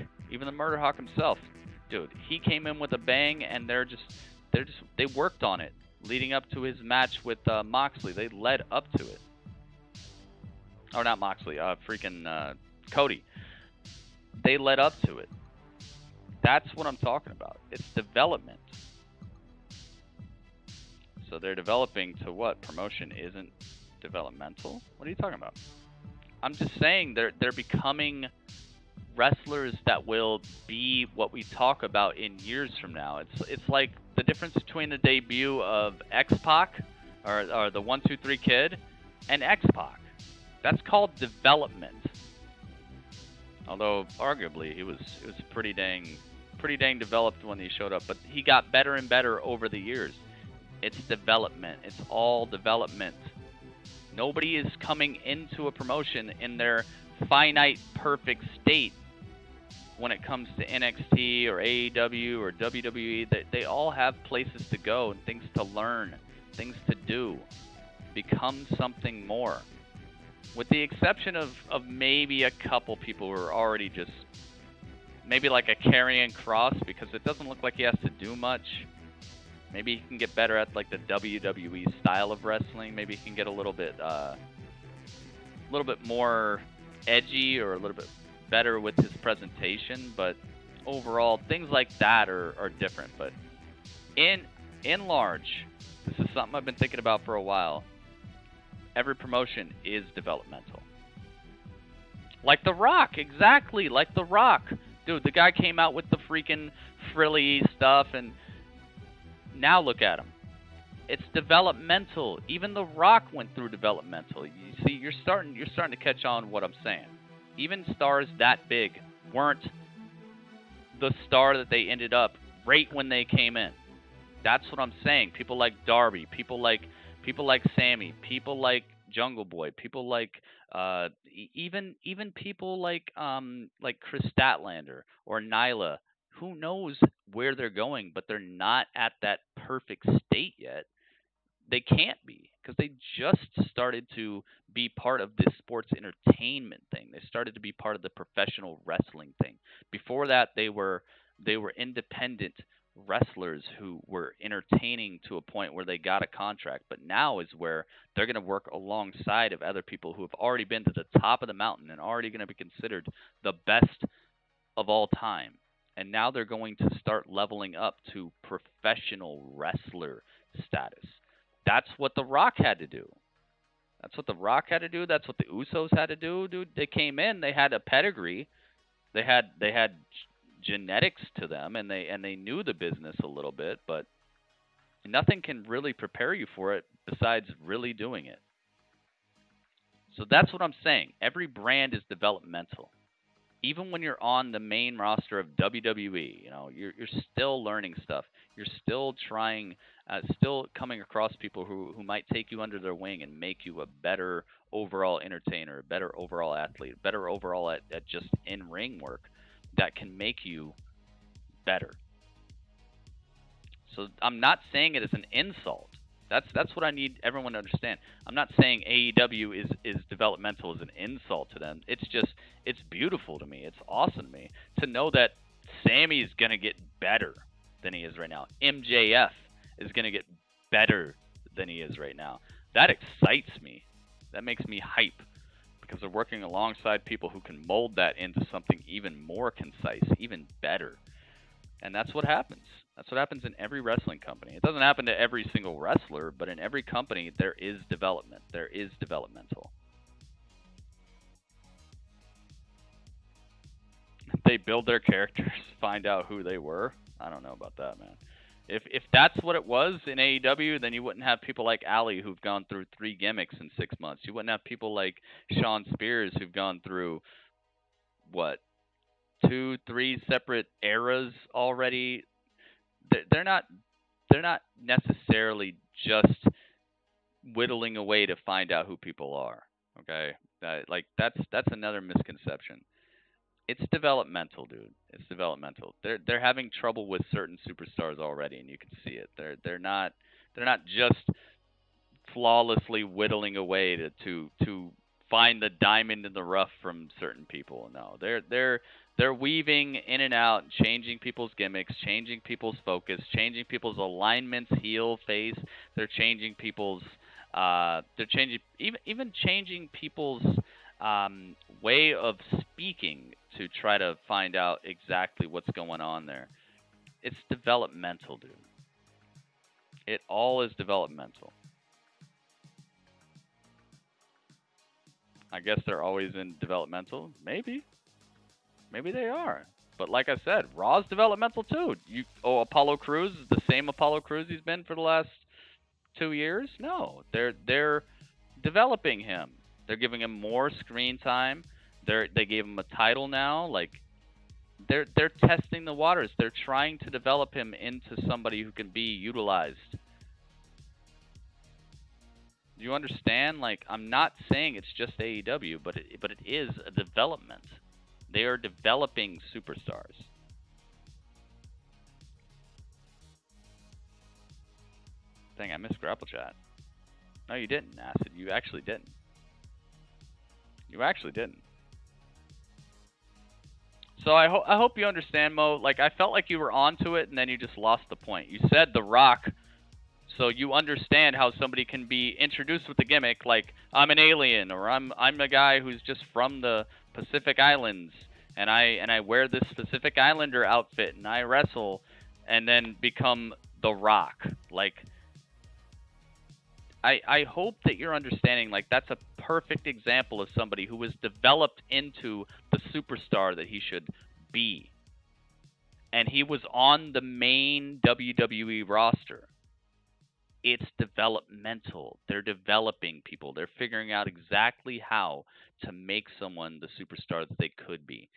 himself. Dude, he came in with a bang, and they worked on it leading up to his match with Moxley. They led up to it. Or not Moxley, Cody. They led up to it. That's what I'm talking about. It's development. So they're developing to what? Promotion isn't developmental? What are you talking about? I'm just saying they're becoming wrestlers that will be what we talk about in years from now. It's like the difference between the debut of X-Pac or the 1-2-3 Kid and X-Pac. That's called development. Although arguably it was pretty dang developed when he showed up, but he got better and better over the years. It's development. It's all development. Nobody is coming into a promotion in their finite, perfect state when it comes to NXT or AEW or WWE. They all have places to go and things to learn, things to do, become something more. With the exception of maybe a couple people who are already just maybe like a Karrion Kross, because it doesn't look like he has to do much. Maybe he can get better at like the WWE style of wrestling. Maybe he can get a little bit more edgy or a little bit better with his presentation. But overall, things like that are different. But in large, this is something I've been thinking about for a while. Every promotion is developmental. Like The Rock, exactly, like The Rock. Dude, the guy came out with the freaking frilly stuff, and now look at him. It's developmental. Even The Rock went through developmental. You see, you're starting to catch on what I'm saying. Even stars that big weren't the star that they ended up right when they came in. That's what I'm saying. People like Darby, people like Sammy, people like Jungle Boy, people like even people like Chris Statlander or Nyla. Who knows where they're going, but they're not at that perfect state yet. they can't be, because they just started to be part of this sports entertainment thing. They started to be part of the professional wrestling thing. Before that, they were independent wrestlers who were entertaining to a point where they got a contract. But now is where they're going to work alongside of other people who have already been to the top of the mountain and already going to be considered the best of all time. And now they're going to start leveling up to professional wrestler status. That's what The Rock had to do. That's what The Rock had to do. That's what the Usos had to do, dude. They came in, they had a pedigree. They had genetics to them, and they knew the business a little bit, but nothing can really prepare you for it besides really doing it. So that's what I'm saying. Every brand is developmental. Even when you're on the main roster of WWE, you're still learning stuff. You're still trying, still coming across people who might take you under their wing and make you a better overall entertainer, a better overall athlete, better overall at just in-ring work that can make you better. So I'm not saying it as an insult. That's what I need everyone to understand. I'm not saying AEW is developmental as an insult to them. It's beautiful to me. It's awesome to me to know that Sammy's going to get better than he is right now. MJF is going to get better than he is right now. That excites me. That makes me hype, because they're working alongside people who can mold that into something even more concise, even better. And that's what happens. That's what happens in every wrestling company. It doesn't happen to every single wrestler, but in every company there is development. There is developmental. They build their characters, find out who they were. I don't know about that, man. If that's what it was in AEW, then you wouldn't have people like Ali who've gone through 3 gimmicks in 6 months. You wouldn't have people like Shawn Spears who've gone through, 2, 3 separate eras already. They're not necessarily just whittling away to find out who people are. Okay, that's another misconception. It's developmental, dude. It's developmental. They're having trouble with certain superstars already, and you can see it. They're not just flawlessly whittling away to find the diamond in the rough from certain people. No, they're weaving in and out, changing people's gimmicks, changing people's focus, changing people's alignments, heel, face. They're changing people's even changing people's way of speaking to try to find out exactly what's going on there. It's developmental, dude. It all is developmental. I guess they're always in developmental. Maybe they are. But like I said, Raw's developmental too. Apollo Crews is the same Apollo Crews he's been for the last 2 years? No, they're developing him. They're giving him more screen time. They gave him a title now. Like they're testing the waters. They're trying to develop him into somebody who can be utilized. You understand? Like, I'm not saying it's just AEW, but it is a development. They are developing superstars. Dang, I missed Grapple Chat. No, you didn't, Acid. You actually didn't. You actually didn't. So I hope you understand, Mo. Like, I felt like you were onto it, and then you just lost the point. You said The Rock, so you understand how somebody can be introduced with the gimmick, like, I'm an alien, or I'm a guy who's just from the Pacific Islands, and I wear this Pacific Islander outfit, and I wrestle, and then become The Rock. Like, I hope that you're understanding, like, that's a perfect example of somebody who was developed into the superstar that he should be. And he was on the main WWE roster. It's developmental. They're developing people. They're figuring out exactly how to make someone the superstar that they could be.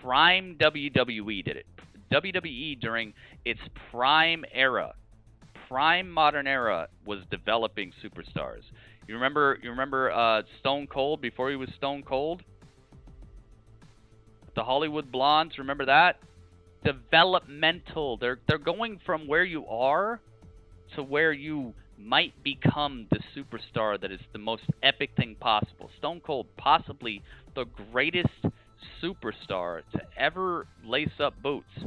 Prime WWE did it. WWE during its prime era, prime modern era, was developing superstars. You remember Stone Cold before he was Stone Cold? The Hollywood Blondes, remember that? Developmental. They're going from where you are to where you might become the superstar that is the most epic thing possible. Stone Cold, possibly the greatest superstar to ever lace up boots.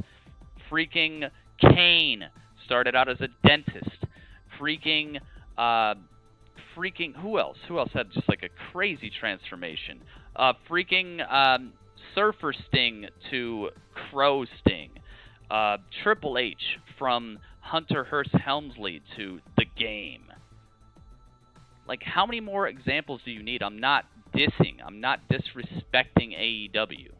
Freaking Kane started out as a dentist. Freaking who else? Who else had just like a crazy transformation? Surfer Sting to Crow Sting. Triple H from Hunter Hearst Helmsley to The Game. Like, how many more examples do you need? I'm not dissing. I'm not disrespecting AEW.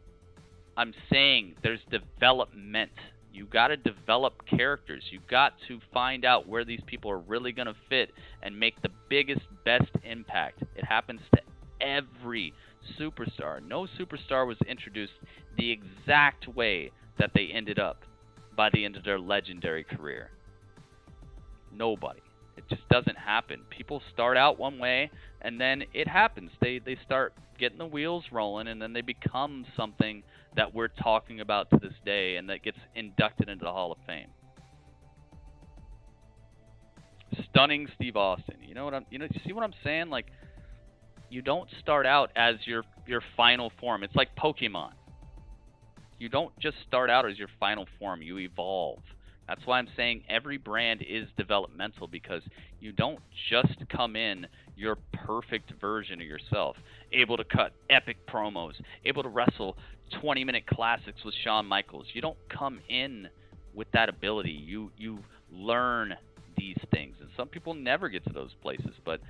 I'm saying there's development. You got to develop characters. You got to find out where these people are really going to fit and make the biggest, best impact. It happens to every superstar. No superstar was introduced the exact way that they ended up by the end of their legendary career. Nobody. It just doesn't happen. People start out one way, and then it happens. They start getting the wheels rolling, and then they become something that we're talking about to this day, and that gets inducted into the Hall of Fame. Stunning Steve Austin. You see what I'm saying? Like, you don't start out as your final form. It's like Pokemon. You don't just start out as your final form. You evolve. That's why I'm saying every brand is developmental, because you don't just come in your perfect version of yourself, able to cut epic promos, able to wrestle 20-minute classics with Shawn Michaels. You don't come in with that ability. You learn these things, and some people never get to those places, but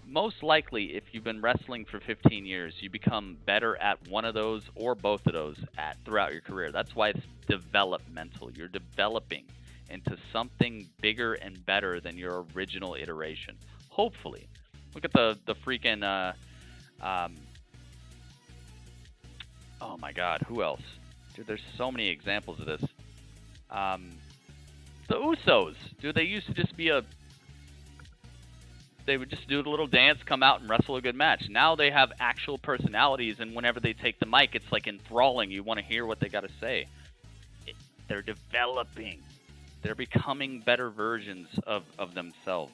most likely, if you've been wrestling for 15 years, you become better at one of those or both of those throughout your career. That's why it's developmental. You're developing into something bigger and better than your original iteration. Hopefully. Look at the freaking... oh my God, who else? Dude, there's so many examples of this. The Usos. Dude, they used to just be they would just do the little dance, come out, and wrestle a good match. Now they have actual personalities, and whenever they take the mic, it's like enthralling. You want to hear what they got to say. They're developing. They're becoming better versions of themselves.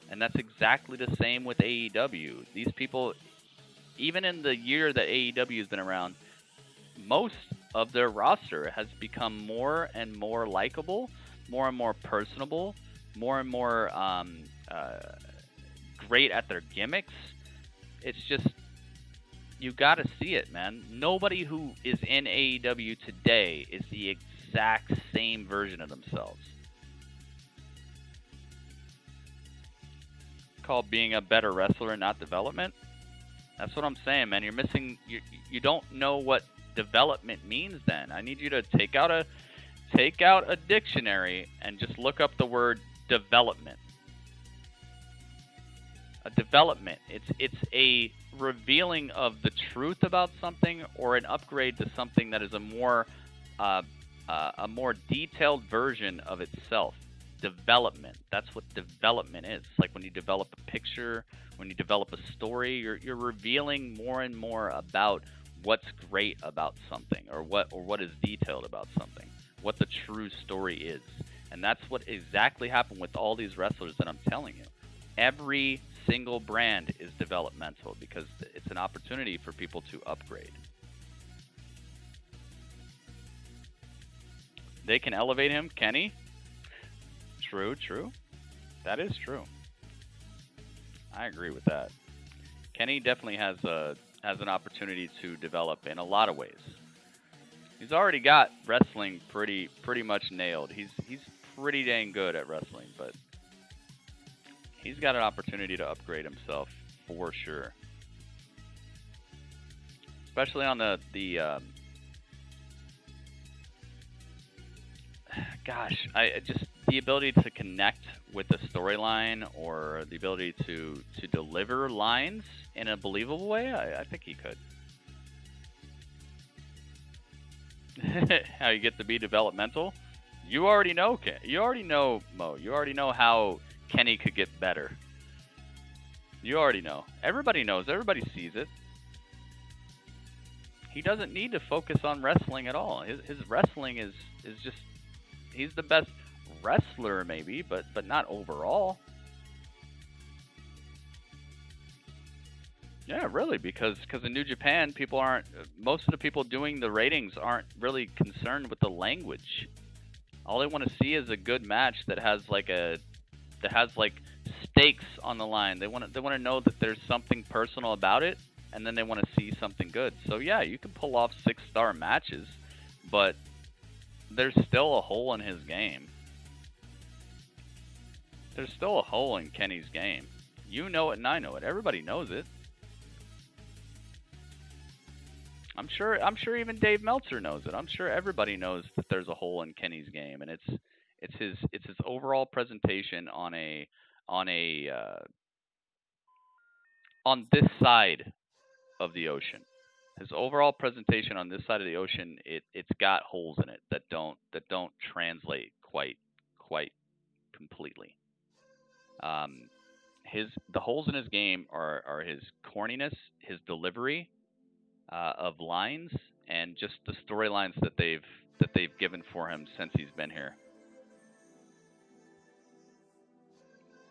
And that's exactly the same with AEW. These people, even in the year that AEW has been around, most of their roster has become more and more likable, more and more personable, more and more great at their gimmicks. It's just, you got to see it, man. Nobody who is in AEW today is the exact same version of themselves. Called being a better wrestler, not development. That's what I'm saying, man. You're missing. You don't know what development means. Then I need you to take out a dictionary and just look up the word development. A development. It's a revealing of the truth about something, or an upgrade to something that is a more detailed version of itself. Development. That's what development is. It's like when you develop a picture, when you develop a story, you're revealing more and more about what's great about something, or what is detailed about something, what the true story is. And that's what exactly happened with all these wrestlers that I'm telling you. Every single brand is developmental, because it's an opportunity for people to upgrade. They can elevate him, Kenny. True. That is true. I agree with that. Kenny definitely has an opportunity to develop in a lot of ways. He's already got wrestling pretty much nailed. He's pretty dang good at wrestling, but he's got an opportunity to upgrade himself for sure. Especially on the the ability to connect with the storyline, or the ability to deliver lines in a believable way. I think he could. How you get to be developmental? You already know, Mo. You already know how Kenny could get better. You already know. Everybody knows. Everybody sees it. He doesn't need to focus on wrestling at all. His wrestling is just... He's the best wrestler maybe, but not overall. Yeah, really, because in New Japan, most of the people doing the ratings aren't really concerned with the language. All they want to see is a good match that has like stakes on the line. They want to know that there's something personal about it, and then they want to see something good. So yeah, you can pull off 6-star matches, but there's still a hole in his game. There's still a hole in Kenny's game. You know it and I know it. Everybody knows it. I'm sure even Dave Meltzer knows it. I'm sure everybody knows that there's a hole in Kenny's game, and it's his overall presentation on this side of the ocean. His overall presentation on this side of the ocean, it's got holes in it that don't translate quite completely. The holes in his game are his corniness, his delivery of lines, and just the storylines that they've given for him since he's been here.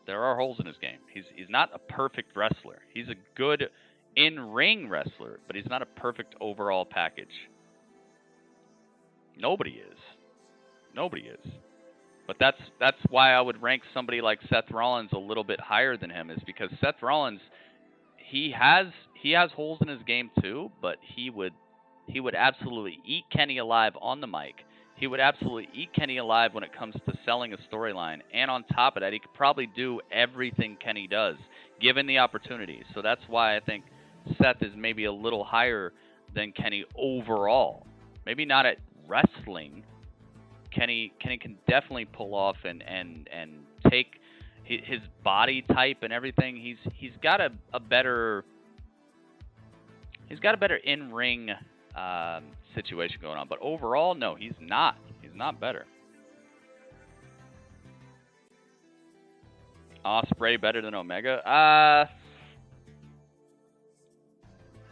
There are holes in his game. He's not a perfect wrestler. He's a good in-ring wrestler, but he's not a perfect overall package. Nobody is. But that's why I would rank somebody like Seth Rollins a little bit higher than him, is because Seth Rollins, he has holes in his game too, but he would absolutely eat Kenny alive on the mic. He would absolutely eat Kenny alive when it comes to selling a storyline. And on top of that, he could probably do everything Kenny does, given the opportunity. So that's why I think Seth is maybe a little higher than Kenny overall. Maybe not at wrestling. Kenny can definitely pull off and take his body type and everything. He's got a better in-ring situation going on, but overall, no, he's not better. Ospreay better than Omega?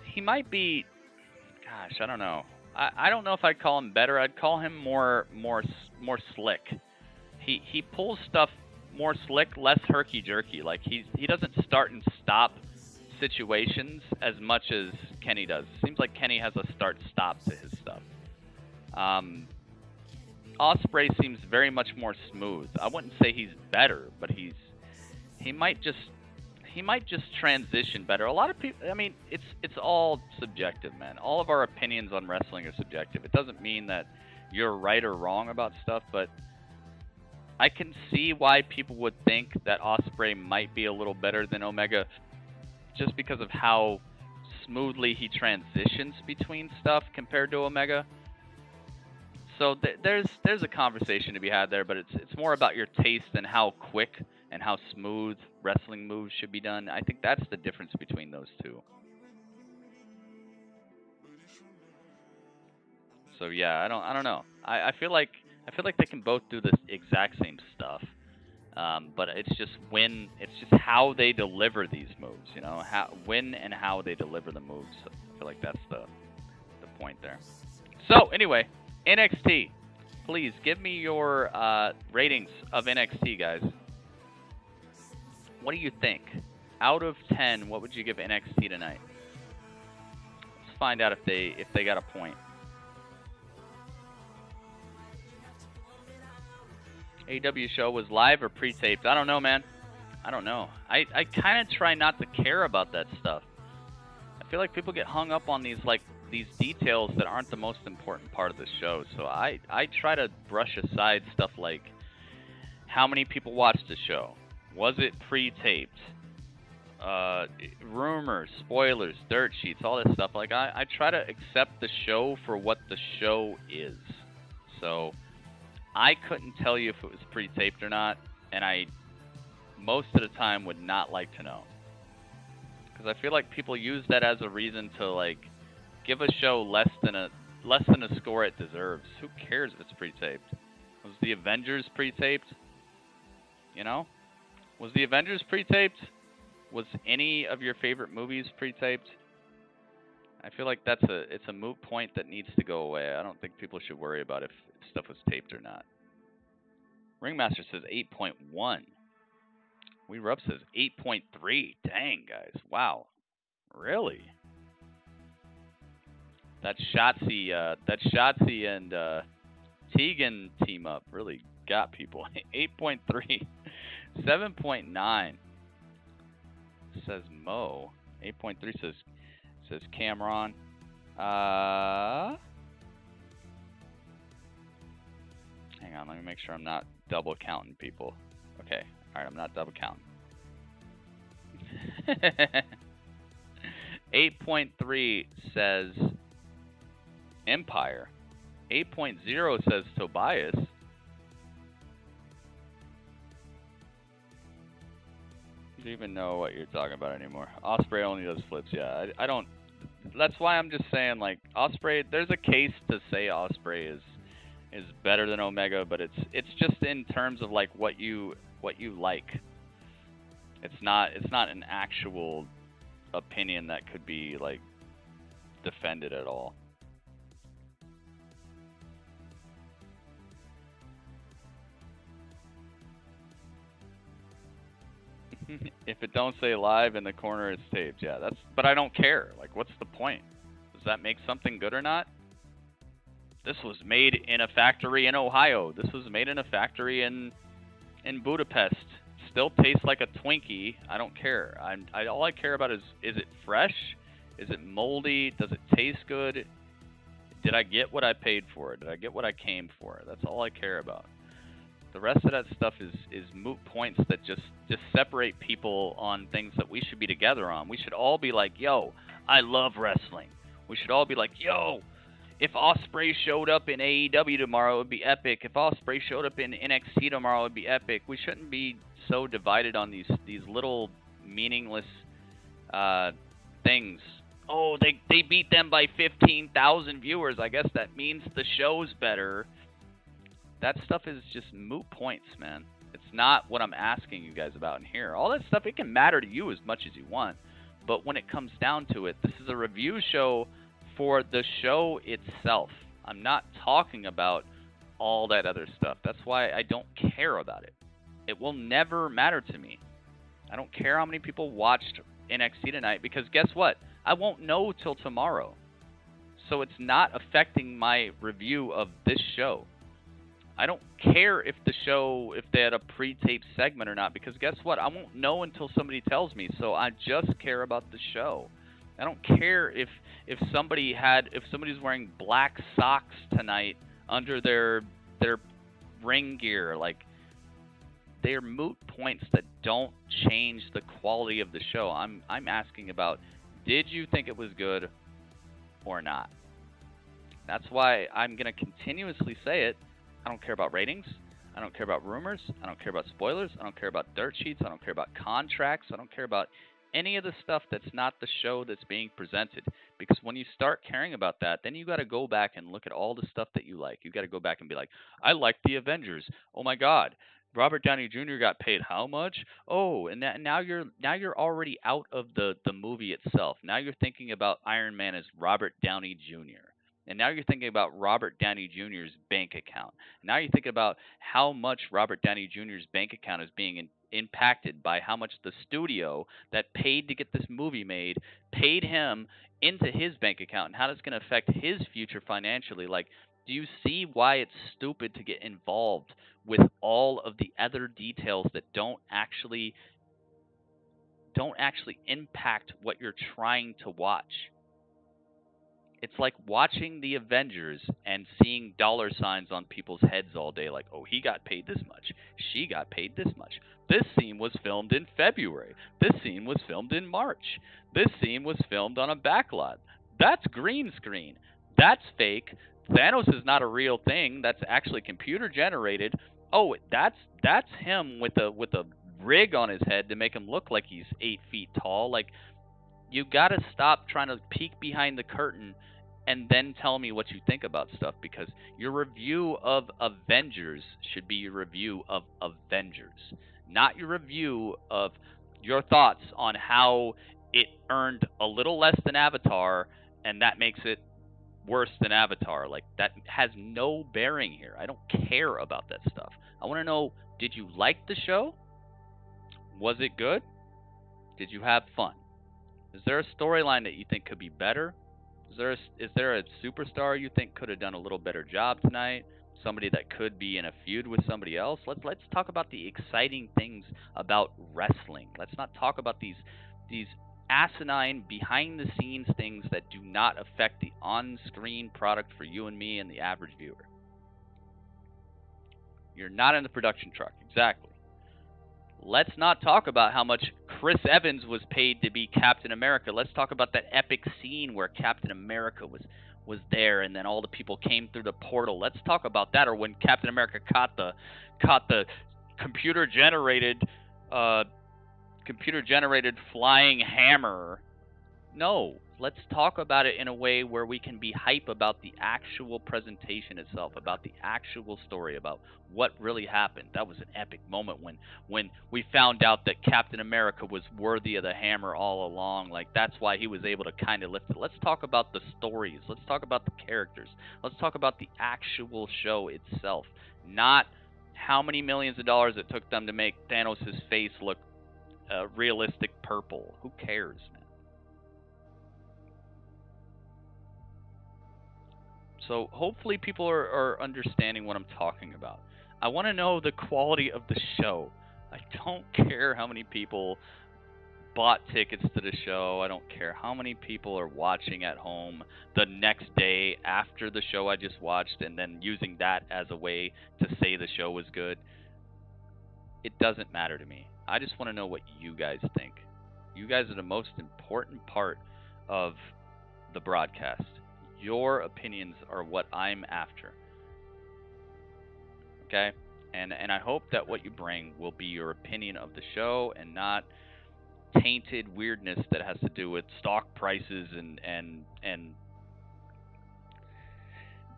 He might be. Gosh, I don't know. I don't know if I'd call him better. I'd call him more slick. He pulls stuff more slick, less herky jerky. Like he doesn't start and stop situations as much as Kenny does. Seems like Kenny has a start-stop to his stuff. Ospreay seems very much more smooth. I wouldn't say he's better, but he might just transition better. A lot of people, I mean, it's all subjective, man. All of our opinions on wrestling are subjective. It doesn't mean that you're right or wrong about stuff, but I can see why people would think that Ospreay might be a little better than Omega, just because of how smoothly he transitions between stuff compared to Omega. So there's a conversation to be had there, but it's more about your taste and how quick and how smooth wrestling moves should be done. I think that's the difference between those two. So yeah, I don't know. I feel like they can both do the exact same stuff. But it's just how they deliver these moves, you know, when and how they deliver the moves. I feel like that's the point there. So anyway, NXT, please give me your ratings of NXT, guys. What do you think? Out of 10, what would you give NXT tonight? Let's find out if they got a point. AEW show was live or pre-taped? I don't know, man. I don't know. I kind of try not to care about that stuff. I feel like people get hung up on these details that aren't the most important part of the show. So I try to brush aside stuff like how many people watched the show. Was it pre-taped? Rumors, spoilers, dirt sheets, all this stuff. Like I try to accept the show for what the show is. So I couldn't tell you if it was pre-taped or not, and I most of the time would not like to know, because I feel like people use that as a reason to like give a show less than a score it deserves. Who cares if it's pre-taped? Was the Avengers pre-taped? You know, was the Avengers pre-taped? Was any of your favorite movies pre-taped? I feel like it's a moot point that needs to go away. I don't think people should worry about if stuff was taped or not. Ringmaster says 8.1. We Rub says 8.3. Dang, guys. Wow. Really? That Shotzi and Tegan team up really got people. 8.3. 7.9 says Mo. 8.3 says Cameron. Hang on, let me make sure I'm not double counting people. Okay, alright, I'm not double counting. 8.3 says Empire. 8.0 says Tobias. You don't even know what you're talking about anymore. Osprey only does flips, yeah. I don't. That's why I'm just saying, like, Osprey. There's a case to say Osprey is better than Omega, but it's just in terms of like what you like. It's not an actual opinion that could be like defended at all. If it don't say live in the corner, it's taped. Yeah, but I don't care. Like, what's the point? Does that make something good or not? This was made in a factory in Ohio. This was made in a factory in Budapest. Still tastes like a Twinkie. I don't care. All I care about is it fresh? Is it moldy? Does it taste good? Did I get what I paid for? Did I get what I came for? That's all I care about. The rest of that stuff is moot points that just separate people on things that we should be together on. We should all be like, yo, I love wrestling. We should all be like, yo, if Osprey showed up in AEW tomorrow, it would be epic. If Osprey showed up in NXT tomorrow, it would be epic. We shouldn't be so divided on these little meaningless things. Oh, they beat them by 15,000 viewers. I guess that means the show's better. That stuff is just moot points, man. It's not what I'm asking you guys about in here. All that stuff, it can matter to you as much as you want. But when it comes down to it, this is a review show for the show itself. I'm not talking about all that other stuff. That's why I don't care about it. It will never matter to me. I don't care how many people watched NXT tonight, because guess what? I won't know till tomorrow. So it's not affecting my review of this show. I don't care if they had a pre-taped segment or not, because guess what? I won't know until somebody tells me. So I just care about the show. I don't care if somebody's wearing black socks tonight under their ring gear. Like, they're moot points that don't change the quality of the show. I'm asking about, did you think it was good or not? That's why I'm going to continuously say it. I don't care about ratings. I don't care about rumors. I don't care about spoilers. I don't care about dirt sheets. I don't care about contracts. I don't care about any of the stuff that's not the show that's being presented. Because when you start caring about that, then you got to go back and look at all the stuff that you like. You got to go back and be like, I like the Avengers. Oh my God, Robert Downey Jr. got paid how much? Oh, and now you're already out of the movie itself. Now you're thinking about Iron Man as Robert Downey Jr. And now you're thinking about Robert Downey Jr.'s bank account. Now you're thinking about how much Robert Downey Jr.'s bank account is being impacted by how much the studio that paid to get this movie made paid him into his bank account, and how that's going to affect his future financially. Like, do you see why it's stupid to get involved with all of the other details that don't actually impact what you're trying to watch? It's like watching the Avengers and seeing dollar signs on people's heads all day, like, oh, he got paid this much, she got paid this much. This scene was filmed in February. This scene was filmed in March. This scene was filmed on a backlot. That's green screen. That's fake. Thanos is not a real thing. That's actually computer generated. Oh, that's him with a rig on his head to make him look like he's 8 feet tall. Like, you gotta stop trying to peek behind the curtain and then tell me what you think about stuff, because your review of Avengers should be your review of Avengers, not your review of your thoughts on how it earned a little less than Avatar, and that makes it worse than Avatar. Like, that has no bearing here. I don't care about that stuff. I want to know, did you like the show? Was it good? Did you have fun? Is there a storyline that you think could be better? Is there a superstar you think could have done a little better job tonight? Somebody that could be in a feud with somebody else? Let's talk about the exciting things about wrestling. Let's not talk about these asinine behind the scenes things that do not affect the on-screen product for you and me and the average viewer. You're not in the production truck. Exactly. Let's not talk about how much Chris Evans was paid to be Captain America. Let's talk about that epic scene where Captain America was there, and then all the people came through the portal. Let's talk about that. Or when Captain America caught the computer generated flying hammer. No, let's talk about it in a way where we can be hype about the actual presentation itself, about the actual story, about what really happened. That was an epic moment when we found out that Captain America was worthy of the hammer all along. Like, that's why he was able to kind of lift it. Let's talk about the stories. Let's talk about the characters. Let's talk about the actual show itself, not how many millions of dollars it took them to make Thanos' face look realistic purple. Who cares, man? So hopefully people are understanding what I'm talking about. I want to know the quality of the show. I don't care how many people bought tickets to the show. I don't care how many people are watching at home the next day after the show I just watched and then using that as a way to say the show was good. It doesn't matter to me. I just want to know what you guys think. You guys are the most important part of the broadcast. Your opinions are what I'm after. Okay? And I hope that what you bring will be your opinion of the show and not tainted weirdness that has to do with stock prices and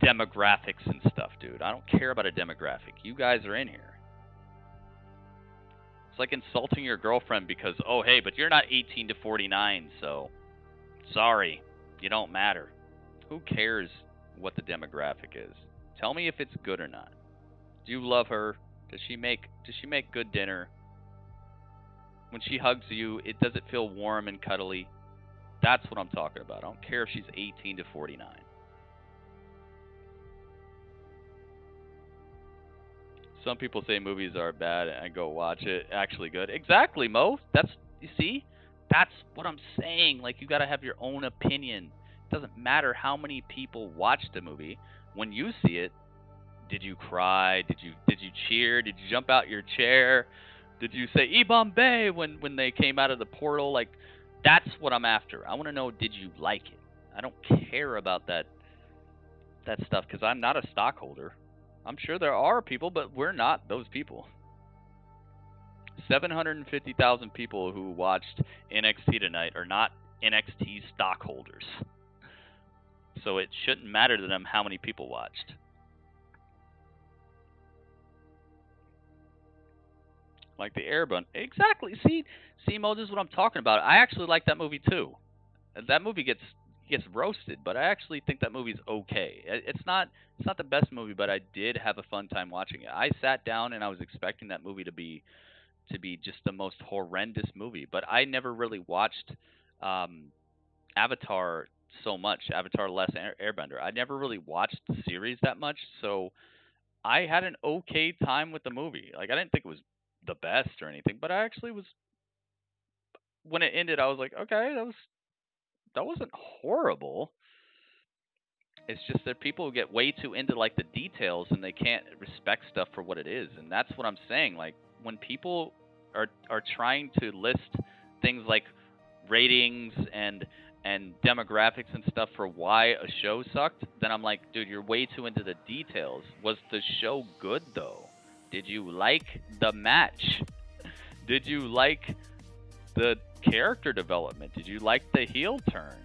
demographics and stuff, dude. I don't care about a demographic. You guys are in here. It's like insulting your girlfriend because, oh, hey, but you're not 18 to 49, so sorry, you don't matter. Who cares what the demographic is? Tell me if it's good or not. Do you love her? Does she make good dinner? When she hugs you, does it feel warm and cuddly? That's what I'm talking about. I don't care if she's 18 to 49. Some people say movies are bad and go watch it. Actually good. Exactly, Mo. You see? That's what I'm saying. Like, you got to have your own opinion. It doesn't matter how many people watch the movie. When you see it, did you cry? Did you cheer? Did you jump out your chair? Did you say "E Bombay" when they came out of the portal? Like, that's what I'm after. I want to know, did you like it? I don't care about that stuff because I'm not a stockholder. I'm sure there are people, but we're not those people. 750,000 people who watched NXT tonight are not NXT stockholders. So it shouldn't matter to them how many people watched. Like the Airbun. Exactly. See, Mo, this is what I'm talking about. I actually like that movie too. That movie gets roasted, but I actually think that movie's okay. It's not the best movie, but I did have a fun time watching it. I sat down and I was expecting that movie to be just the most horrendous movie, but I never really watched Avatar so much. Avatar: The Last Airbender. I never really watched the series that much, so I had an okay time with the movie. Like, I didn't think it was the best or anything, but I actually was. When it ended, I was like, okay, that wasn't horrible. It's just that people get way too into like the details and they can't respect stuff for what it is, and that's what I'm saying. Like, when people are trying to list things like ratings and demographics and stuff for why a show sucked, then I'm like, dude, you're way too into the details. Was the show good though? Did you like the match? Did you like the character development? Did you like the heel turn?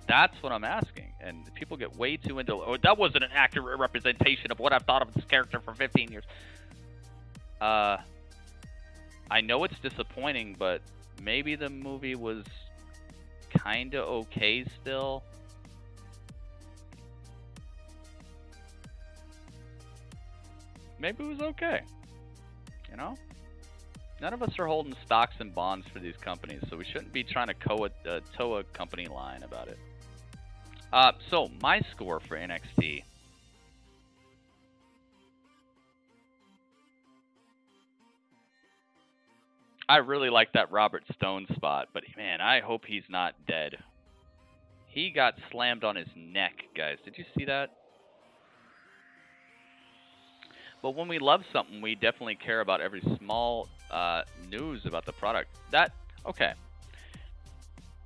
That's what I'm asking. And people get way too into, oh, that wasn't an accurate representation of what I've thought of this character for 15 years. I know it's disappointing, but maybe the movie was kind of okay still. maybe it was okay. You know? None of us are holding stocks and bonds for these companies, so we shouldn't be trying to toe a company line about it. So, my score for NXT. I really like that Robert Stone spot, but man, I hope he's not dead. He got slammed on his neck, guys. Did you see that? But when we love something, we definitely care about every small news about the product. Okay.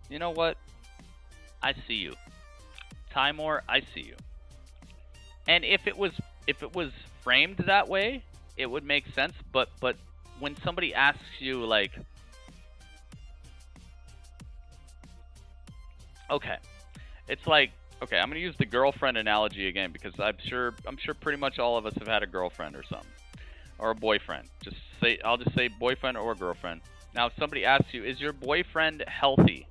You know what? I see you. Timor, I see you. And if it was framed that way, it would make sense, but when somebody asks you, like, okay, it's like, okay, I'm gonna use the girlfriend analogy again because I'm sure pretty much all of us have had a girlfriend or something, or a boyfriend. I'll just say boyfriend or girlfriend. Now, if somebody asks you, is your boyfriend healthy?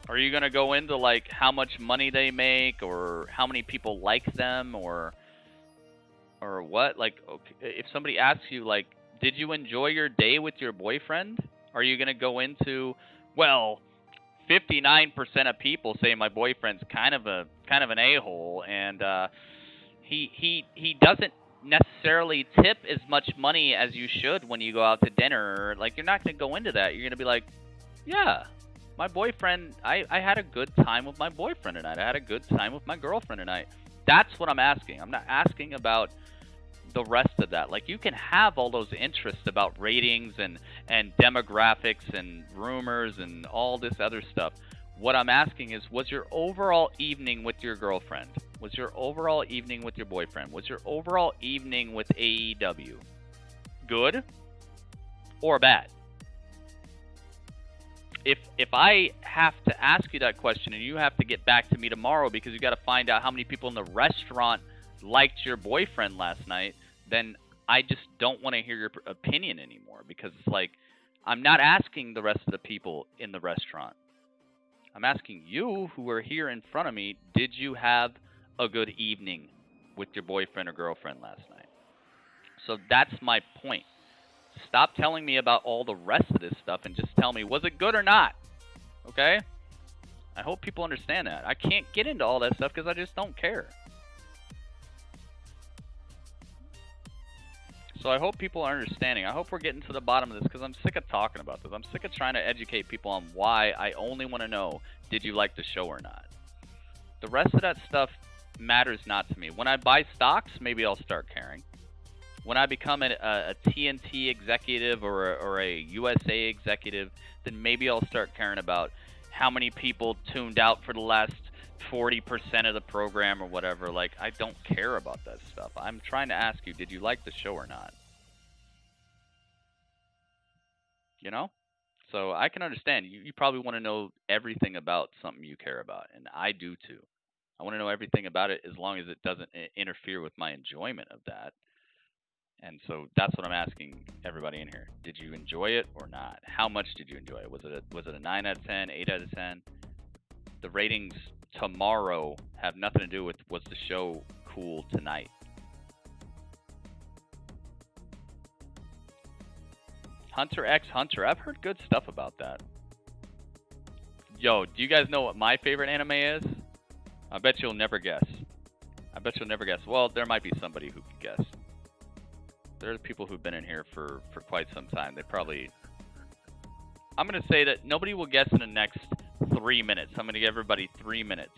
Are you gonna go into like how much money they make, or how many people like them, or what? Like, okay, if somebody asks you, like, did you enjoy your day with your boyfriend? Are you going to go into, well, 59% of people say my boyfriend's kind of an a-hole, and he doesn't necessarily tip as much money as you should when you go out to dinner. Like, you're not going to go into that. You're going to be like, yeah, my boyfriend, I had a good time with my boyfriend tonight. I had a good time with my girlfriend tonight. That's what I'm asking. I'm not asking about the rest of that. Like, you can have all those interests about ratings and demographics and rumors and all this other stuff. What I'm asking is, was your overall evening with your girlfriend, was your overall evening with your boyfriend, was your overall evening with AEW good or bad? If I have to ask you that question and you have to get back to me tomorrow because you got to find out how many people in the restaurant liked your boyfriend last night, then I just don't want to hear your opinion anymore, because it's like, I'm not asking the rest of the people in the restaurant. I'm asking you who are here in front of me, did you have a good evening with your boyfriend or girlfriend last night? So that's my point. Stop telling me about all the rest of this stuff and just tell me, was it good or not? Okay? I hope people understand that. I can't get into all that stuff because I just don't care. So I hope people are understanding. I hope we're getting to the bottom of this, because I'm sick of talking about this. I'm sick of trying to educate people on why I only want to know, did you like the show or not? The rest of that stuff matters not to me. When I buy stocks, maybe I'll start caring. When I become a TNT executive or a USA executive, then maybe I'll start caring about how many people tuned out for the last 40% of the program or whatever. Like, I don't care about that stuff. I'm trying to ask you, did you like the show or not? You know? So I can understand. You probably want to know everything about something you care about, and I do too. I want to know everything about it as long as it doesn't interfere with my enjoyment of that. And so that's what I'm asking everybody in here. Did you enjoy it or not? How much did you enjoy it? Was it a 9 out of 10, 8 out of 10? The ratings tomorrow have nothing to do with, was the show cool tonight? Hunter x Hunter. I've heard good stuff about that. Yo, do you guys know what my favorite anime is? I bet you'll never guess. I bet you'll never guess. Well, there might be somebody who could guess. There are people who've been in here for quite some time. They probably... I'm going to say that nobody will guess in the next 3 minutes. I'm going to give everybody 3 minutes.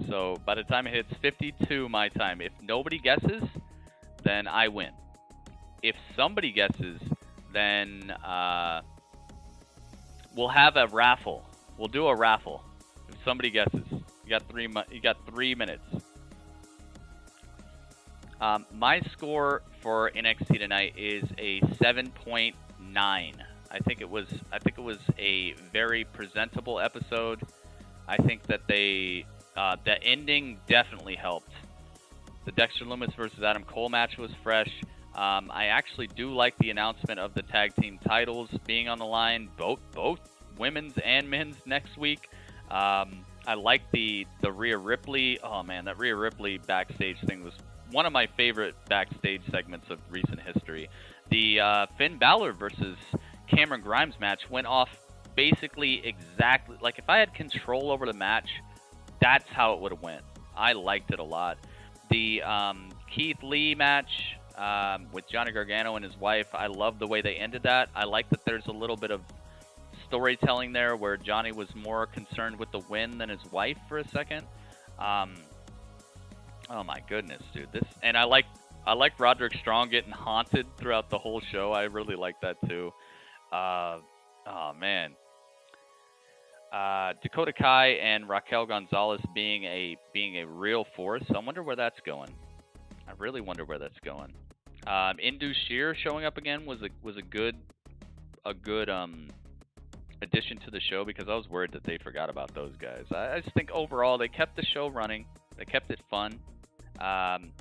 So by the time it hits 52 my time, if nobody guesses, then I win. If somebody guesses, then we'll have a raffle. We'll do a raffle. If somebody guesses, you got 3 minutes. My score for NXT tonight is a 7.9. I think it was a very presentable episode. I think that the ending definitely helped. The Dexter Lumis versus Adam Cole match was fresh. I actually do like the announcement of the tag team titles being on the line, both women's and men's next week. I like the Rhea Ripley. Oh man, that Rhea Ripley backstage thing was one of my favorite backstage segments of recent history. The Finn Balor versus Cameron Grimes match went off basically exactly like if I had control over the match, that's how it would have went. I liked it a lot. The Keith Lee match with Johnny Gargano and his wife, I love the way they ended that. I like that there's a little bit of storytelling there where Johnny was more concerned with the win than his wife for a second. Oh my goodness, dude! And I like Roderick Strong getting haunted throughout the whole show. I really like that too. Oh man, Dakota Kai and Raquel Gonzalez being a real force. I wonder where that's going. I really wonder where that's going. Indu Sheer showing up again was a good addition to the show because I was worried that they forgot about those guys. I just think overall they kept the show running. They kept it fun. And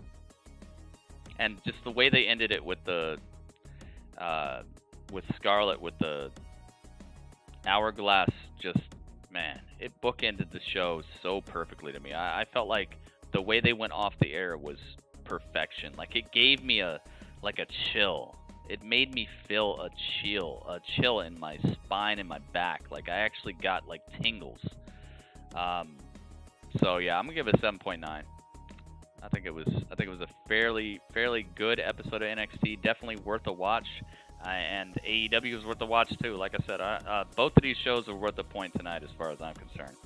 just the way they ended it with with Scarlett with the hourglass, just man, it bookended the show so perfectly to me. I felt like the way they went off the air was perfection. Like it gave me a chill. It made me feel a chill in my spine and my back. Like I actually got like tingles. So yeah, I'm gonna give it a 7.9. I think it was a fairly good episode of NXT. Definitely worth a watch, and AEW is worth a watch too. Like I said, both of these shows are worth a point tonight, as far as I'm concerned.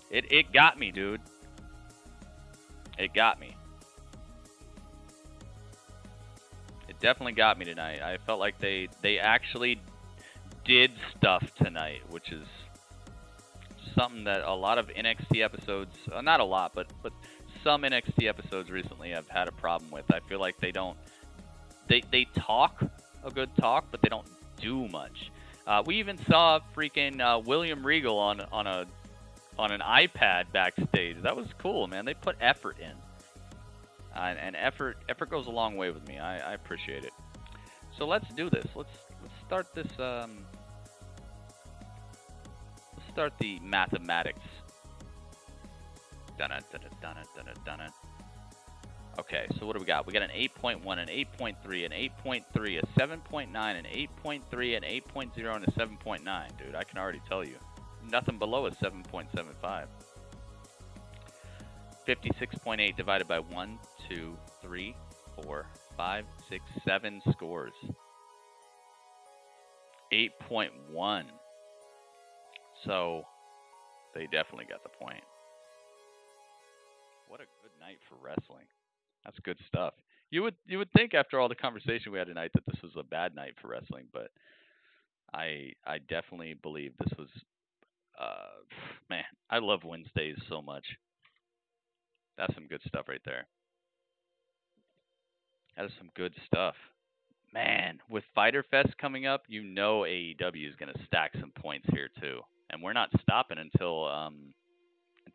It got me, dude. It got me. It definitely got me tonight. I felt like they actually did stuff tonight, which is something that a lot of NXT episodes, not a lot, but some NXT episodes recently I've had a problem with. I feel like they talk a good talk, but they don't do much. We even saw freaking William Regal on an iPad backstage. That was cool, man. They put effort in, and effort goes a long way with me. I appreciate it. So let's do this. Let's start this. Let's start the mathematics. Dun it. Okay, so what do we got? We got an 8.1, an 8.3, an 8.3, a 7.9, an 8.3, an 8.0, and a 7.9. Dude, I can already tell you. Nothing below a 7.75. 56.8 divided by 1, 2, 3, 4, 5, 6, 7 scores. 8.1. So, they definitely got the point. What a good night for wrestling. That's good stuff. You would think after all the conversation we had tonight that this was a bad night for wrestling, but I definitely believe this was man, I love Wednesdays so much. That's some good stuff right there. That is some good stuff. Man, with Fyter Fest coming up, you know AEW is going to stack some points here too. And we're not stopping until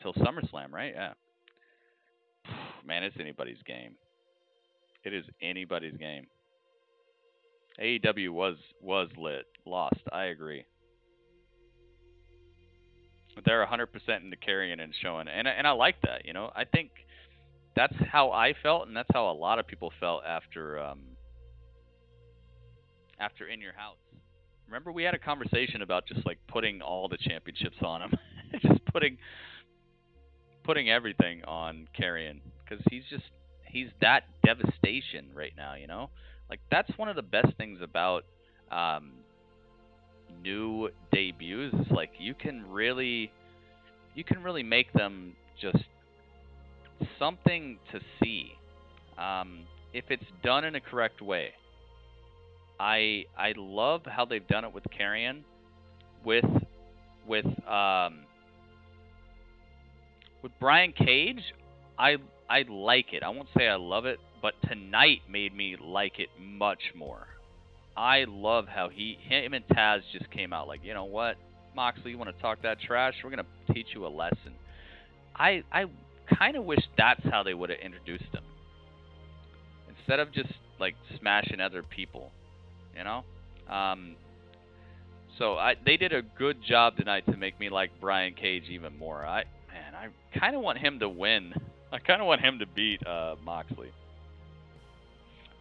SummerSlam, right? Yeah. Man, it's anybody's game. It is anybody's game. AEW was lit. Lost. I agree. But they're 100% into carrying and showing. And I like that, you know. I think that's how I felt, and that's how a lot of people felt after In Your House. Remember we had a conversation about just like putting all the championships on him. Just putting everything on Carrion, because he's that devastation right now, you know. Like that's one of the best things about new debuts. Is like you can really make them just something to see if it's done in a correct way. I love how they've done it with Carrion, with Brian Cage. I like it. I won't say I love it, but tonight made me like it much more. I love how him and Taz just came out like, you know what, Moxley, you want to talk that trash? We're going to teach you a lesson. I kind of wish that's how they would have introduced him. Instead of just like smashing other people, you know? So they did a good job tonight to make me like Brian Cage even more. I kind of want him to win. I kind of want him to beat Moxley.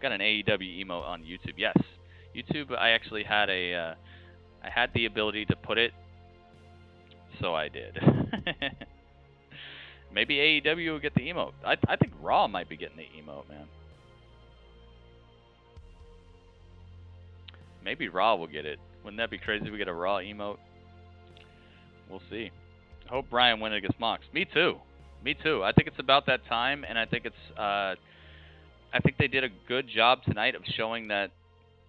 Got an AEW emote on YouTube. Yes, YouTube. I actually had I had the ability to put it, so I did. Maybe AEW will get the emote. I think Raw might be getting the emote, man. Maybe Raw will get it. Wouldn't that be crazy if we get a Raw emote? We'll see. I hope Brian wins against Mox. Me too. Me too. I think it's about that time, and I think it's. I think they did a good job tonight of showing that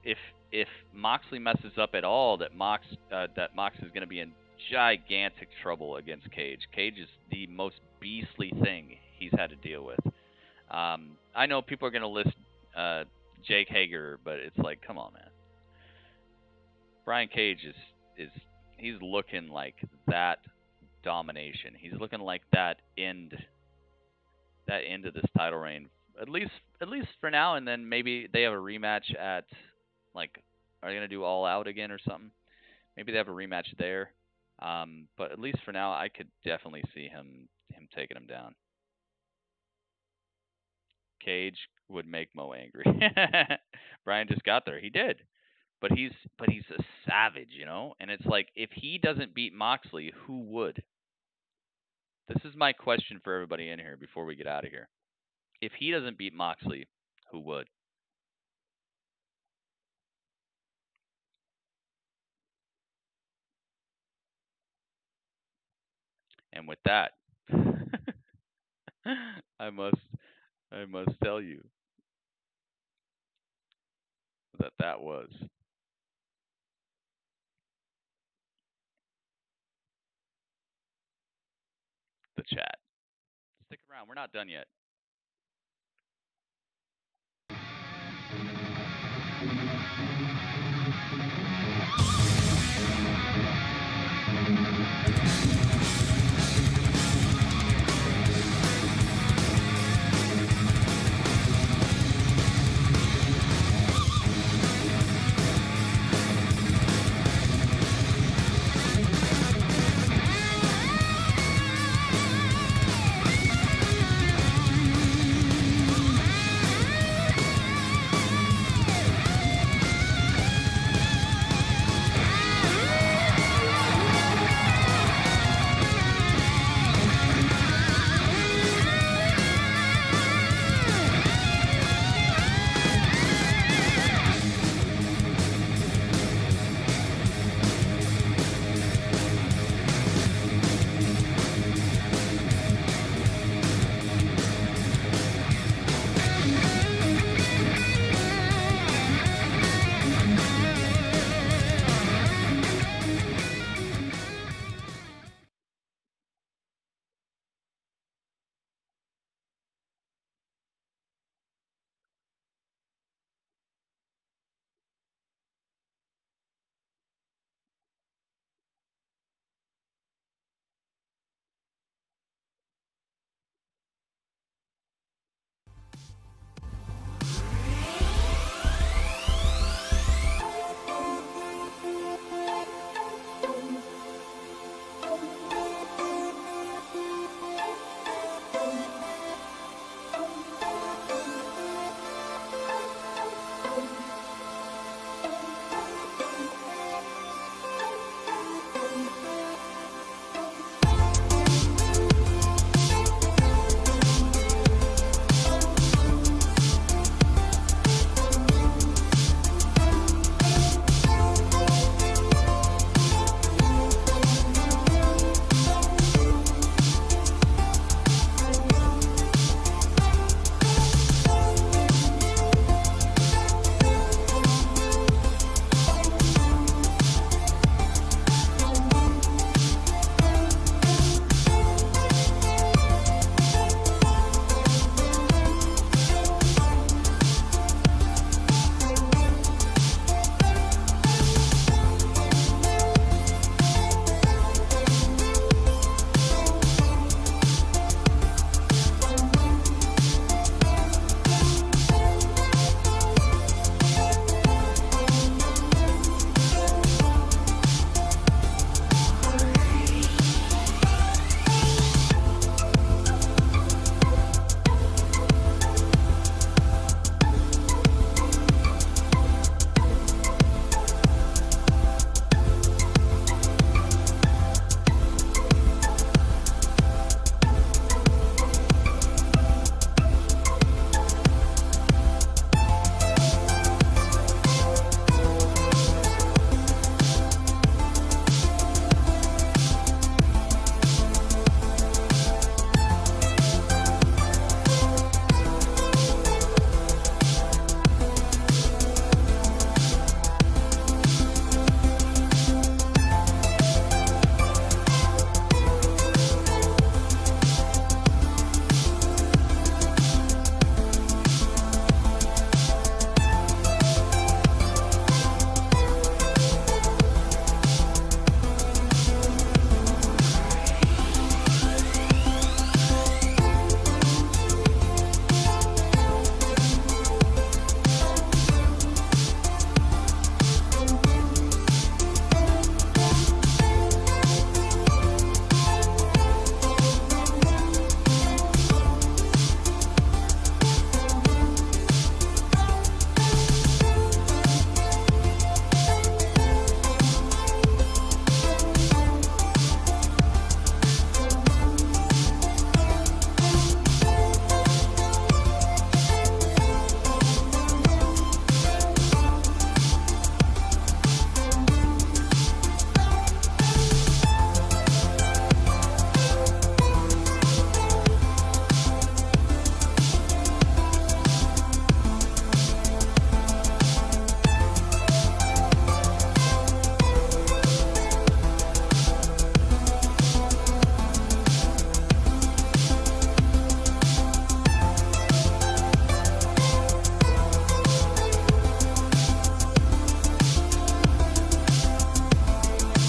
if Moxley messes up at all, that Mox is going to be in gigantic trouble against Cage. Cage is the most beastly thing he's had to deal with. I know people are going to list Jake Hager, but it's like, come on, man. Brian Cage he's looking like that domination. He's looking like that end of this title reign. At least for now, and then maybe they have a rematch at, like, are they gonna do All Out again or something? Maybe they have a rematch there. But at least for now, I could definitely see him taking him down. Cage would make Mo angry. Brian just got there. He did. But he's a savage, you know? And it's like, if he doesn't beat Moxley, who would? This is my question for everybody in here before we get out of here. If he doesn't beat Moxley, who would? And with that, I must tell you that was the chat. Stick around. We're not done yet.